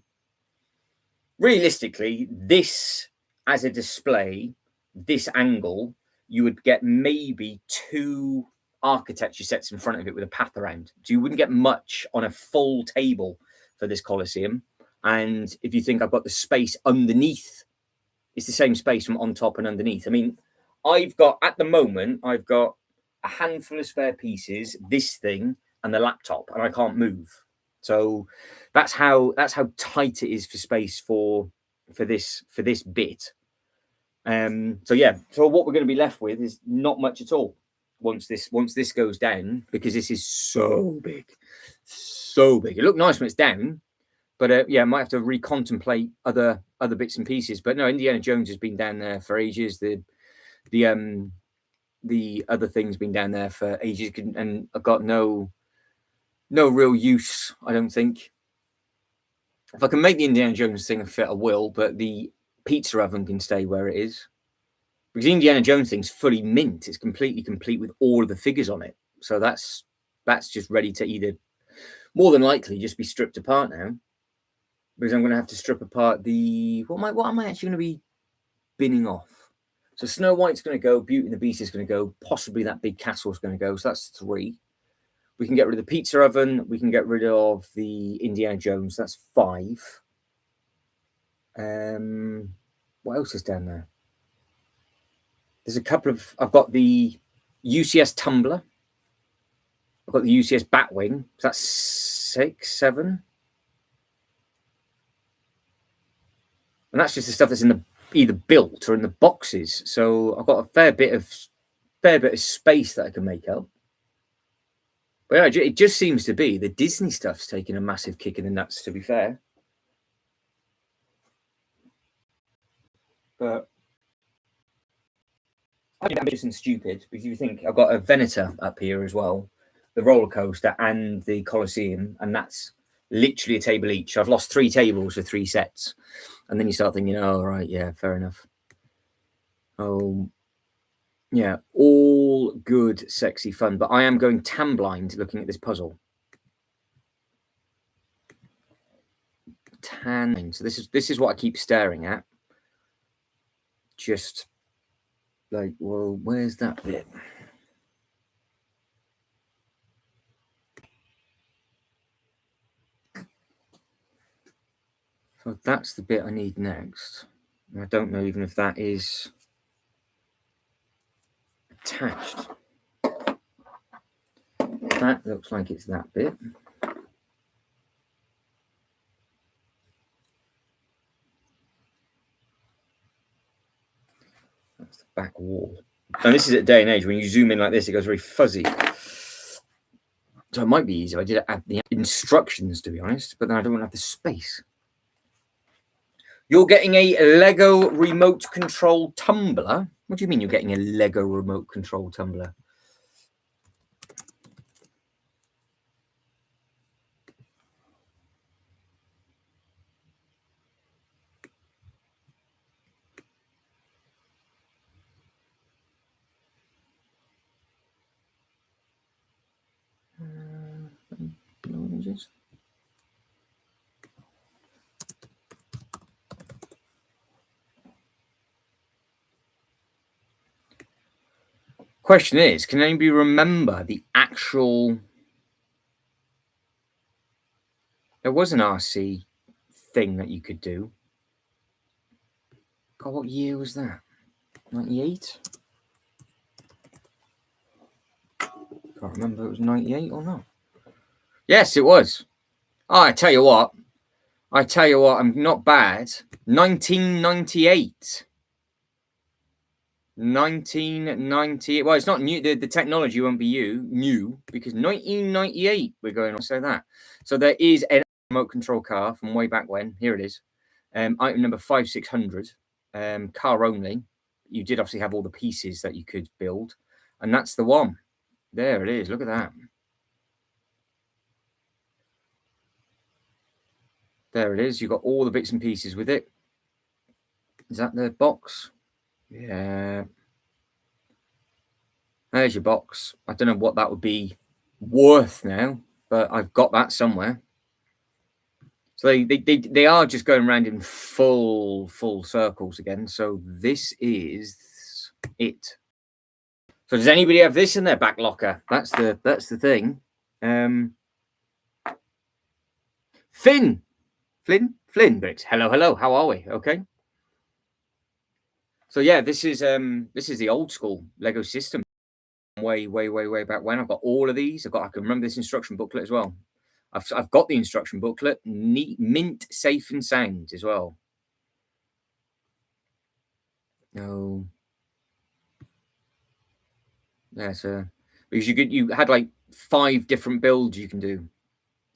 realistically, this as a display, this angle, you would get maybe 2 architecture sets in front of it with a path around. So you wouldn't get much on a full table for this Colosseum. And if you think I've got the space underneath it's the same space from on top and underneath. I mean, at the moment, I've got a handful of spare pieces, this thing, and the laptop, and I can't move. So that's how tight it is for space for this bit. So yeah, so what we're going to be left with is not much at all once this goes down, because this is so big. It looked nice when it's down, but yeah, I might have to recontemplate other bits and pieces. But no, Indiana Jones has been down there for ages. The other thing's been down there for ages, and I've got no real use, I don't think. If I can make the Indiana Jones thing fit, I will, but the pizza oven can stay where it is. Because the Indiana Jones thing's fully mint. It's completely complete with all of the figures on it. So that's just ready to either, more than likely, just be stripped apart now. Because I'm going to have to strip apart what am I actually going to be binning off? So Snow White's going to go, Beauty and the Beast is going to go, possibly that big castle's going to go. So that's 3. We can get rid of the pizza oven. We can get rid of the Indiana Jones. That's 5. What else is down there? There's a couple of... I've got the UCS Tumbler. I've got the UCS Batwing. So that's 6, 7. And that's just the stuff that's in the either built or in the boxes. So I've got a fair bit of space that I can make up. But yeah, it just seems to be the Disney stuff's taking a massive kick in the nuts, to be fair. But I'm ambitious and stupid, because you think I've got a Venator up here as well, the roller coaster and the Colosseum, and that's literally a table each. I've lost 3 tables for 3 sets. And then you start thinking, oh, right, yeah, fair enough. Oh, yeah, all good, sexy fun. But I am going tan blind looking at this puzzle. Tan. So this is what I keep staring at. Just like, well, where's that bit? So that's the bit I need next. I don't know even if that is attached. That looks like it's that bit. That's the back wall. And this is a day and age when you zoom in like this, it goes very fuzzy. So it might be easier. I did add the instructions, to be honest, but then I don't have the space. You're getting a Lego remote control tumbler? What do you mean you're getting a Lego remote control tumbler? Question is, can anybody remember the actual... There was an RC thing that you could do. God, what year was that? 98? Can't remember if it was 98 or not. Yes, it was. Oh, I tell you what, I'm not bad. 1998. 1998. Well, it's not new. The technology won't be new because 1998 we're going on. So that. So there is a remote control car from way back when. Here it is. Item number 5600. Car only. You did obviously have all the pieces that you could build, and that's the one. There it is. Look at that. There it is. You've got all the bits and pieces with it. Is that the box? Yeah. There's your box. I don't know what that would be worth now, but I've got that somewhere. So they are just going around in full circles again. So this is it. So does anybody have this in their back locker? That's the thing. Flynn Briggs. Hello. How are we? Okay. So yeah, this is the old school Lego system. Way back when. I've got all of these. I can remember this instruction booklet as well. I've got the instruction booklet, neat, mint, safe and sound as well. No. Yeah, so because you had like 5 different builds you can do.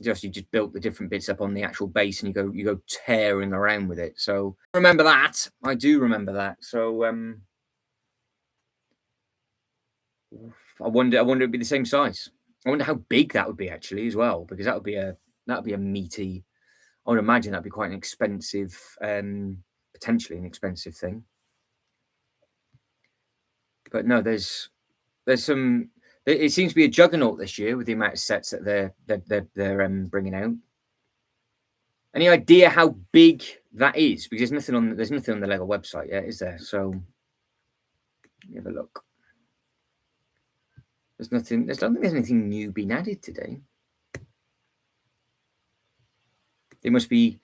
You just built the different bits up on the actual base, and you go tearing around with it. So remember that. I do remember that. So I wonder it'd be the same size. I wonder how big that would be actually as well, because that would be a meaty. I would imagine that'd be quite an expensive, potentially an expensive thing. But no, there's some. It seems to be a juggernaut this year with the amount of sets that they're bringing out. Any idea how big that is? Because there's nothing on the Lego website yet, is there? So have a look. There's nothing. I don't think there's anything new being added today. It must be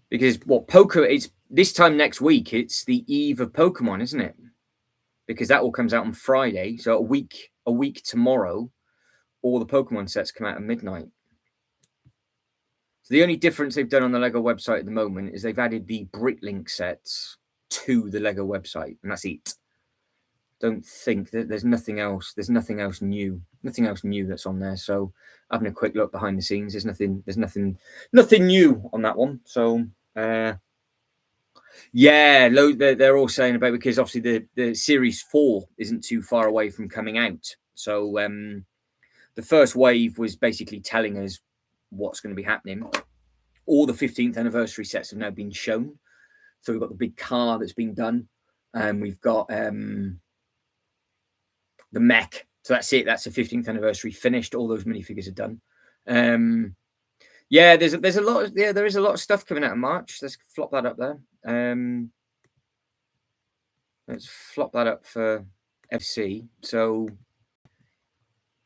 because it's this time next week. It's the eve of Pokemon, isn't it? Because that all comes out on Friday. So a week tomorrow, all the Pokemon sets come out at midnight. So the only difference they've done on the Lego website at the moment is they've added the Bricklink sets to the Lego website, and that's it. Don't think that there's nothing else. There's nothing else new. Nothing else new that's on there. So having a quick look behind the scenes, there's nothing new on that one. So yeah, they're all saying about, because obviously the Series 4 isn't too far away from coming out. So the first wave was basically telling us what's going to be happening. All the 15th anniversary sets have now been shown. So we've got the big car that's been done, and we've got the mech. So that's it. That's the 15th anniversary finished. All those minifigures are done. Yeah, there's a lot. There is a lot of stuff coming out in March. Let's flop that up there. Let's flop that up for FC. So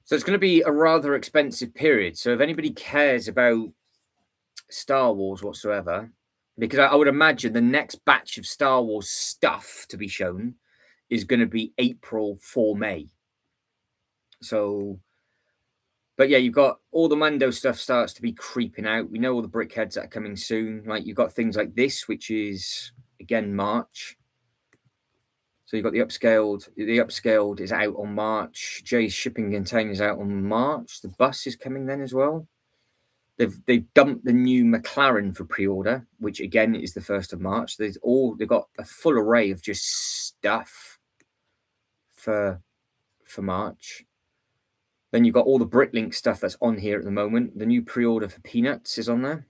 it's going to be a rather expensive period. So if anybody cares about Star Wars whatsoever, because I would imagine the next batch of Star Wars stuff to be shown is going to be April for May. So, but yeah, you've got all the Mando stuff starts to be creeping out. We know all the brickheads that are coming soon. Like you've got things like this, which is again March. So you've got the upscaled. The upscaled is out on March. Jay's shipping container is out on March. The bus is coming then as well. They've dumped the new McLaren for pre-order, which again is the 1st of March. They've got a full array of just stuff for March. Then you've got all the Bricklink stuff that's on here at the moment. The new pre-order for Peanuts is on there.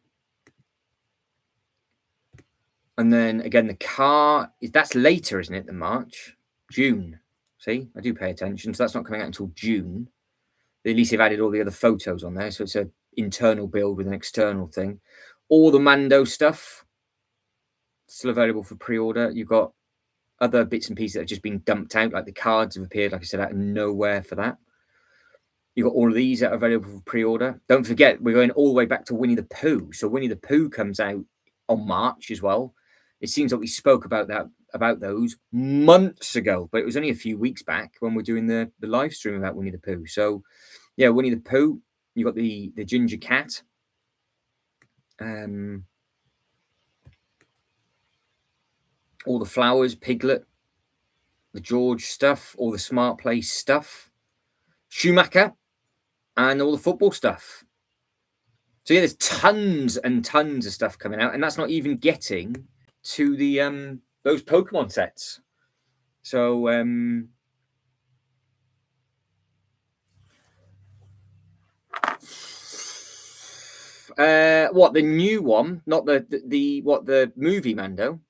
And then again, the car, that's later, isn't it, than March? June. See, I do pay attention. So that's not coming out until June. At least they've added all the other photos on there. So it's an internal build with an external thing. All the Mando stuff still available for pre-order. You've got other bits and pieces that have just been dumped out, like the cards have appeared, like I said, out of nowhere for that. You've got all of these that are available for pre-order. Don't forget, we're going all the way back to Winnie the Pooh. So Winnie the Pooh comes out on March as well. It seems like we spoke about those months ago, but it was only a few weeks back when we're doing the live stream about Winnie the Pooh. So yeah, Winnie the Pooh. You've got the ginger cat. All the flowers, Piglet, the George stuff, all the Smart Place stuff, Schumacher, and all the football stuff. So yeah, there's tons and tons of stuff coming out, and that's not even getting to the those Pokemon sets. So what, the new one, not the movie Mando?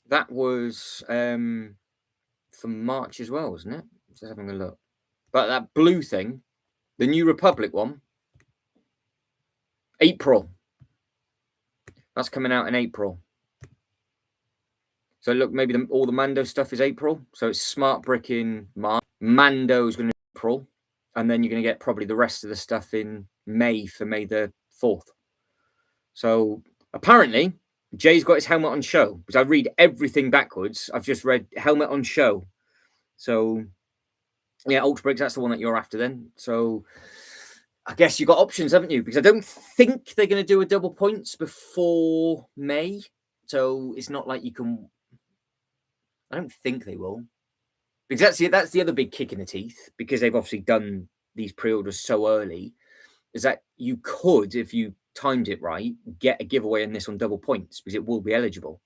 That was for March as well, wasn't it? Just having a look. But that blue thing, the New Republic one, April. That's coming out in April. So look, maybe all the Mando stuff is April. So it's Smart Brick in March. Mando is going to be April. And then you're going to get probably the rest of the stuff in May for May the 4th. So apparently, Jay's got his helmet on show because I read everything backwards. I've just read helmet on show. So yeah, Ultra Bricks, that's the one that you're after then. So I guess you've got options, haven't you? Because I don't think they're going to do a double points before May. So it's not like you can. I don't think they will. Because that's the other big kick in the teeth, because they've obviously done these pre-orders so early, is that you could, if you timed it right, get a giveaway in this on double points, because it will be eligible.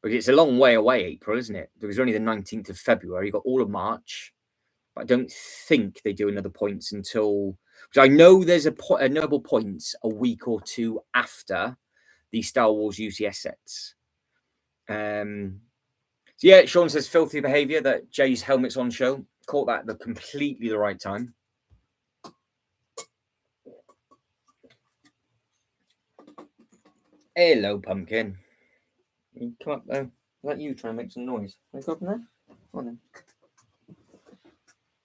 But it's a long way away, April, isn't it? Because only the 19th of February. You've got all of March. But I don't think they do another points until... Because I know there's a double points a week or two after the Star Wars UCS sets. So yeah, Sean says filthy behaviour that Jay's helmet's on show. Caught that at completely the right time. Hello, Pumpkin. You come up there. Is that you trying to make some noise? Can I go up in there? Come on then.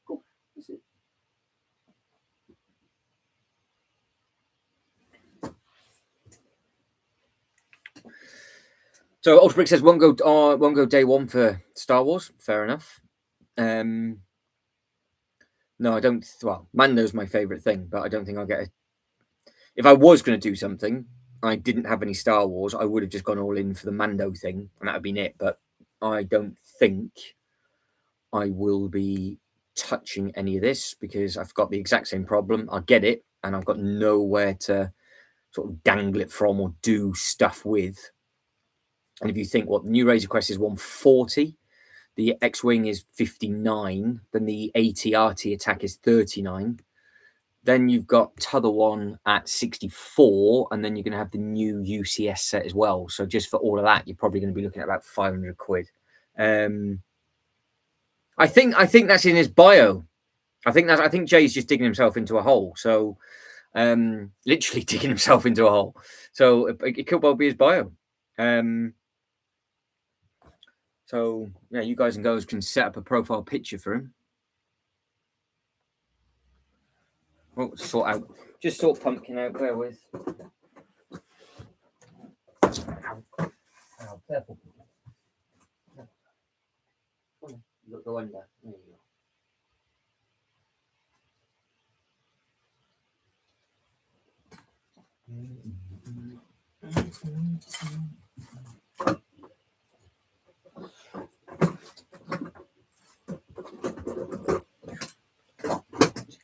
Cool. That's it. So Ultra Brick says won't go day one for Star Wars. Fair enough. No, I don't. Well, Mando's my favourite thing, but I don't think I'll get it. If I was going to do something, I didn't have any Star Wars, I would have just gone all in for the Mando thing, and that would have been it. But I don't think I will be touching any of this because I've got the exact same problem. I get it, and I've got nowhere to sort of dangle it from or do stuff with. And if you think what the new Razor Crest is 140, the X-Wing is 59, then the AT-RT attack is 39. Then you've got t'other one at 64, and then you're going to have the new UCS set as well. So just for all of that, you're probably going to be looking at about 500 quid. I think that's in his bio. I think Jay's just digging himself into a hole. So literally digging himself into a hole. So it could well be his bio. So yeah, you guys and girls can set up a profile picture for him. Oh, just sort Pumpkin out. Bear with. Ow, careful. Go under. There you go.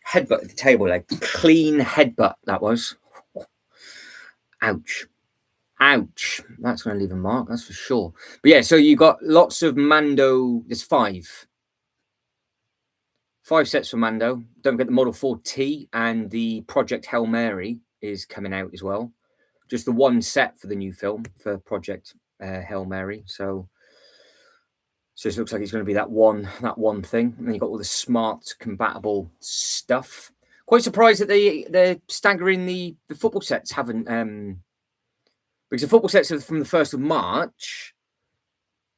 Headbutt at the table, like clean headbutt that was. Ouch. Ouch. That's going to leave a mark, that's for sure. But yeah, so you got lots of Mando. There's five sets for Mando. Don't forget the Model 4T and the Project Hail Mary is coming out as well. Just the one set for the new film for Project Hail Mary. So it looks like it's going to be that one thing. And then you've got all the smart compatible stuff. Quite surprised that they're staggering the football sets haven't because the football sets are from the 1st of March,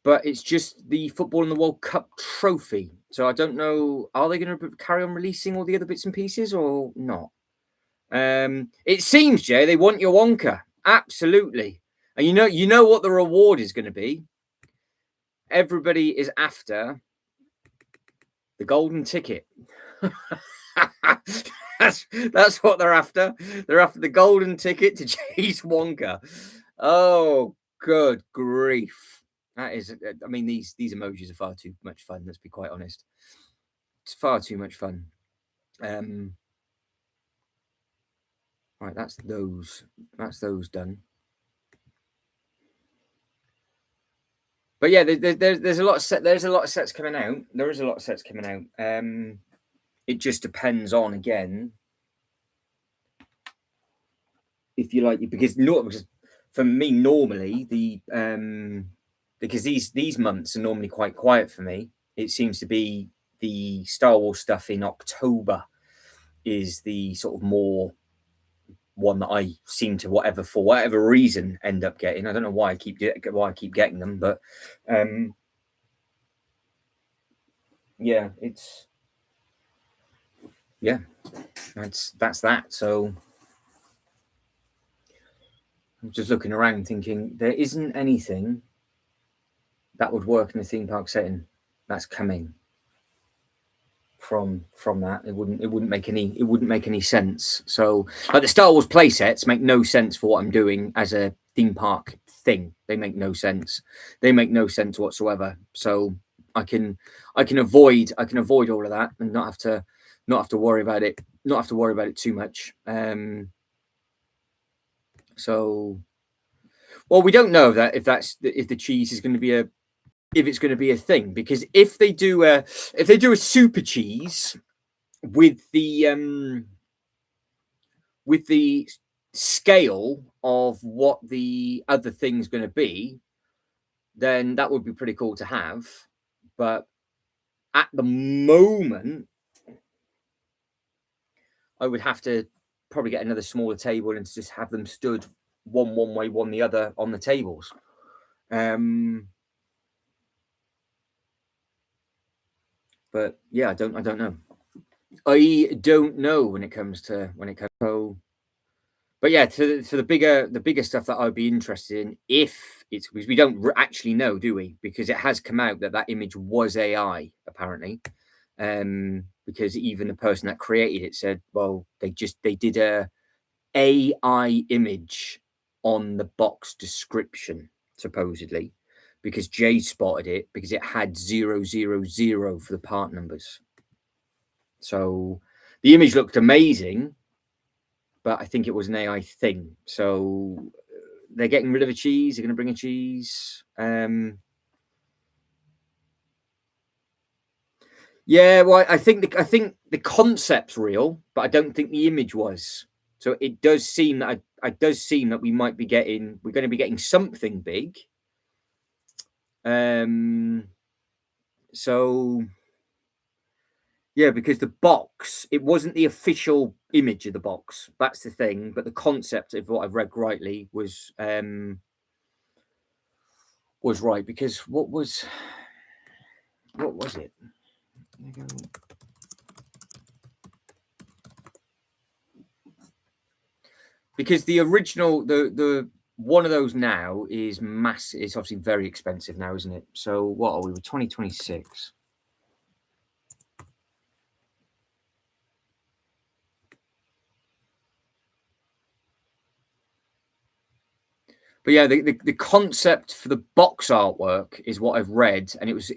but it's just the Football in the World Cup trophy. So I don't know, are they going to carry on releasing all the other bits and pieces or not? It seems, Jay, they want your Wonka. Absolutely. And you know what the reward is going to be? Everybody is after the golden ticket. That's what they're after. They're after the golden ticket to Jay's Wonka. Oh, good grief. That is, I mean, these emojis are far too much fun, let's be quite honest. It's far too much fun. Right, that's those done. But yeah, there's a lot of sets coming out. There is a lot of sets coming out. It just depends on, again, if you like, because for me normally because these months are normally quite quiet for me. It seems to be the Star Wars stuff in October is the sort of more one that I seem to for whatever reason end up getting. I don't know why I keep getting them, but yeah, that's that. So I'm just looking around thinking there isn't anything that would work in a theme park setting that's coming from that. It wouldn't make any sense. So like the Star Wars play sets make no sense for what I'm doing as a theme park thing. They make no sense. They make no sense whatsoever. So I can avoid all of that and not have to worry about it. Not have to worry about it too much. So well, we don't know if the cheese is going to be if it's going to be a thing, because if they do a super cheese with the scale of what the other thing's going to be, then that would be pretty cool to have. But at the moment, I would have to probably get another smaller table and just have them stood one way, one the other on the tables. But yeah, I don't know. I don't know when it comes to so. But yeah, to the bigger stuff that I'd be interested in, if it's, because we don't actually know, do we? Because it has come out that image was AI apparently, because even the person that created it said, well, they did a AI image on the box description supposedly, because Jay spotted it because it had 000 for the part numbers. So the image looked amazing, but I think it was an AI thing. So they're getting rid of a cheese. They're going to bring a cheese. Yeah, well, I think the concept's real, but I don't think the image was. So it does seem that we might be we're going to be getting something big. So yeah, because the box, it wasn't the official image of the box. That's the thing. But the concept, if what I've read rightly, was right. Because what was it? Because the original, the one of those now is massive. It's obviously very expensive now, isn't it? So what are we with 2026? But yeah, the concept for the box artwork is what I've read, and it was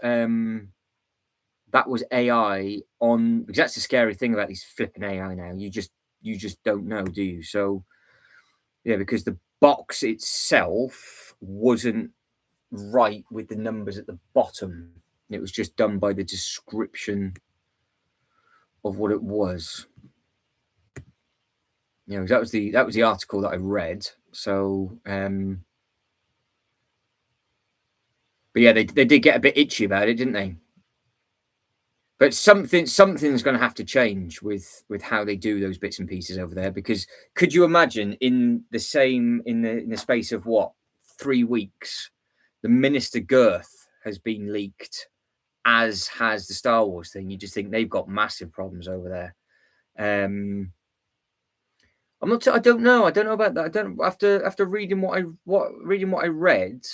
that was AI on, because that's the scary thing about these flipping AI now. You just don't know, do you? So yeah, because the box itself wasn't right with the numbers at the bottom. It was just done by the description of what it was. You know, that was the article that I read. So but yeah, they did get a bit itchy about it, didn't they? But something's going to have to change with how they do those bits and pieces over there. Because could you imagine in the space of what, 3 weeks, the Minister Girth has been leaked, as has the Star Wars thing. You just think they've got massive problems over there. I'm not. I don't know. I don't know about that. I don't. After reading what I read,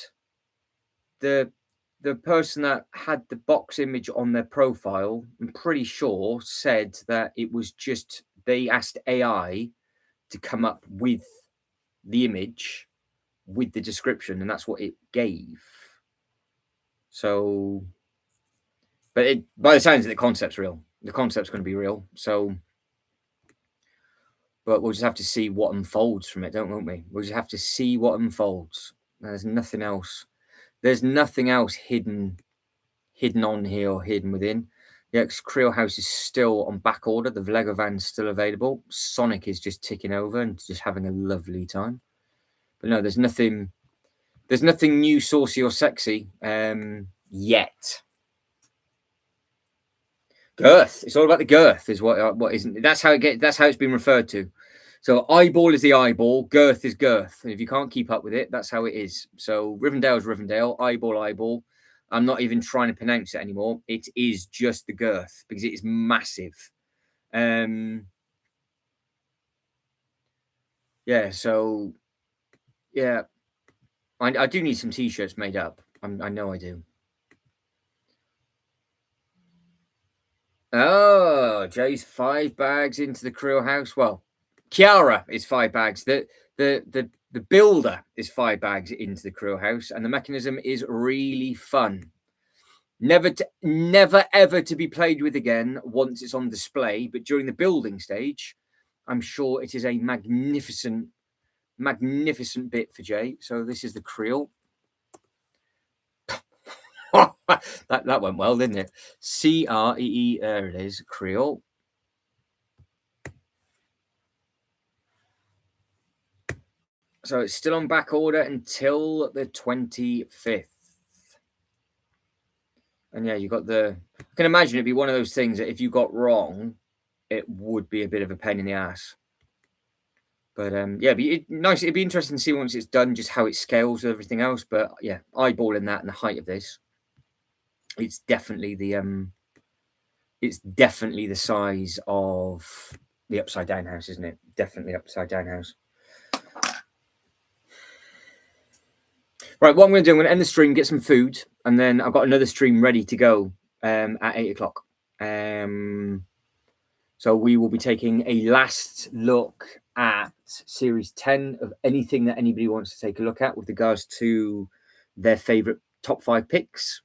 the person that had the box image on their profile, I'm pretty sure, said that it was just they asked AI to come up with the image with the description, and that's what it gave. So, but by the sounds of it, the concept's real. The concept's going to be real. So, but we'll just have to see what unfolds from it, won't we? We'll just have to see what unfolds. There's nothing else. There's nothing else hidden on here or hidden within. The X Creel House is still on back order. The Lego van's still available. Sonic is just ticking over and just having a lovely time. But no, there's nothing new, saucy or sexy yet. Girth. It's all about the girth, is what isn't. That's how it's been referred to. So eyeball is the eyeball, girth is girth. And if you can't keep up with it, that's how it is. So Rivendell's Rivendell, eyeball. I'm not even trying to pronounce it anymore. It is just the girth because it is massive. Yeah, so Yeah. I do need some t-shirts made up. I know I do. Oh, Jay's 5 bags into the Creel house. Well, Kiara is 5 bags. The builder is 5 bags into the Creel house, and the mechanism is really fun. Never ever to be played with again once it's on display, but during the building stage, I'm sure it is a magnificent bit for Jay. So this is the Creel. that went well, didn't it? CREE, there it is, Creel. So it's still on back order until the 25th. And yeah, you got I can imagine it'd be one of those things that if you got wrong, it would be a bit of a pain in the ass. But yeah, nice. It'd be interesting to see once it's done, just how it scales with everything else. But yeah, eyeballing that and the height of this, it's definitely the size of the upside down house, isn't it? Definitely upside down house. Right, what I'm going to do, I'm going to end the stream, get some food, and then I've got another stream ready to go at 8 o'clock. So we will be taking a last look at Series 10 of anything that anybody wants to take a look at with regards to their favourite top 5 picks.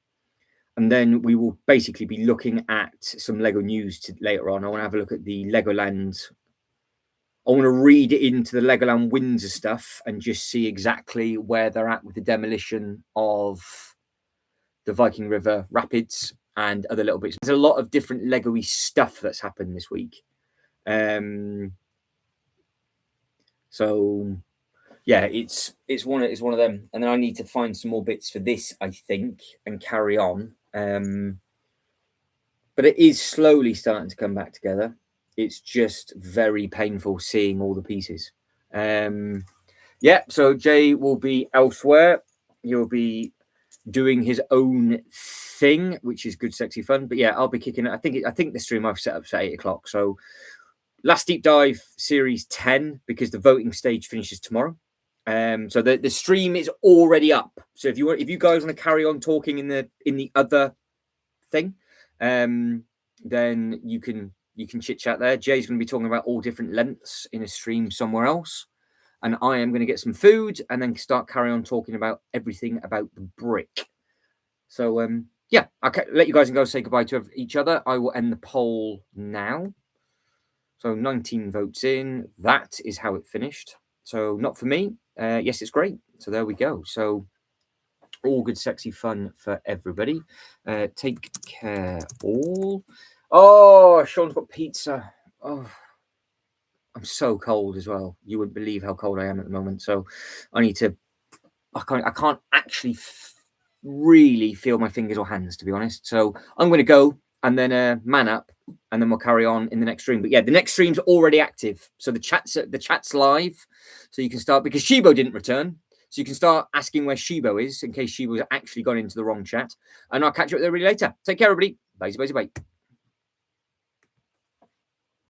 And then we will basically be looking at some Lego news later on. I want to have a look at the Legoland. I want to read into the Legoland Windsor stuff and just see exactly where they're at with the demolition of the Viking River Rapids and other little bits. There's a lot of different Lego-y stuff that's happened this week. So yeah, it's one of them. And then I need to find some more bits for this, I think, and carry on. But it is slowly starting to come back together. It's just very painful seeing all the pieces. Yeah, so Jay will be elsewhere. He'll be doing his own thing, which is good, sexy fun. But yeah, I'll be kicking it. I think the stream I've set up at 8 o'clock. So last deep dive series 10, because the voting stage finishes tomorrow. So the stream is already up. So if you guys want to carry on talking in the other thing, then you can chit chat there. Jay's going to be talking about all different lengths in a stream somewhere else. And I am going to get some food and then start carry on talking about everything about the brick. So, yeah, I'll let you guys go say goodbye to each other. I will end the poll now. So 19 votes in. That is how it finished. So not for me. Yes, it's great. So there we go. So all good, sexy fun for everybody. Take care all. Oh, Sean's got pizza. Oh, I'm so cold as well. You wouldn't believe how cold I am at the moment. So I can't actually really feel my fingers or hands, to be honest. So I'm going to go and then man up, and then we'll carry on in the next stream. But yeah, the next stream's already active. So the chat's live. So you can start, because Shibo didn't return. So you can start asking where Shibo is in case Shibo's actually gone into the wrong chat. And I'll catch you up there really later. Take care, everybody. Bye, bye, bye.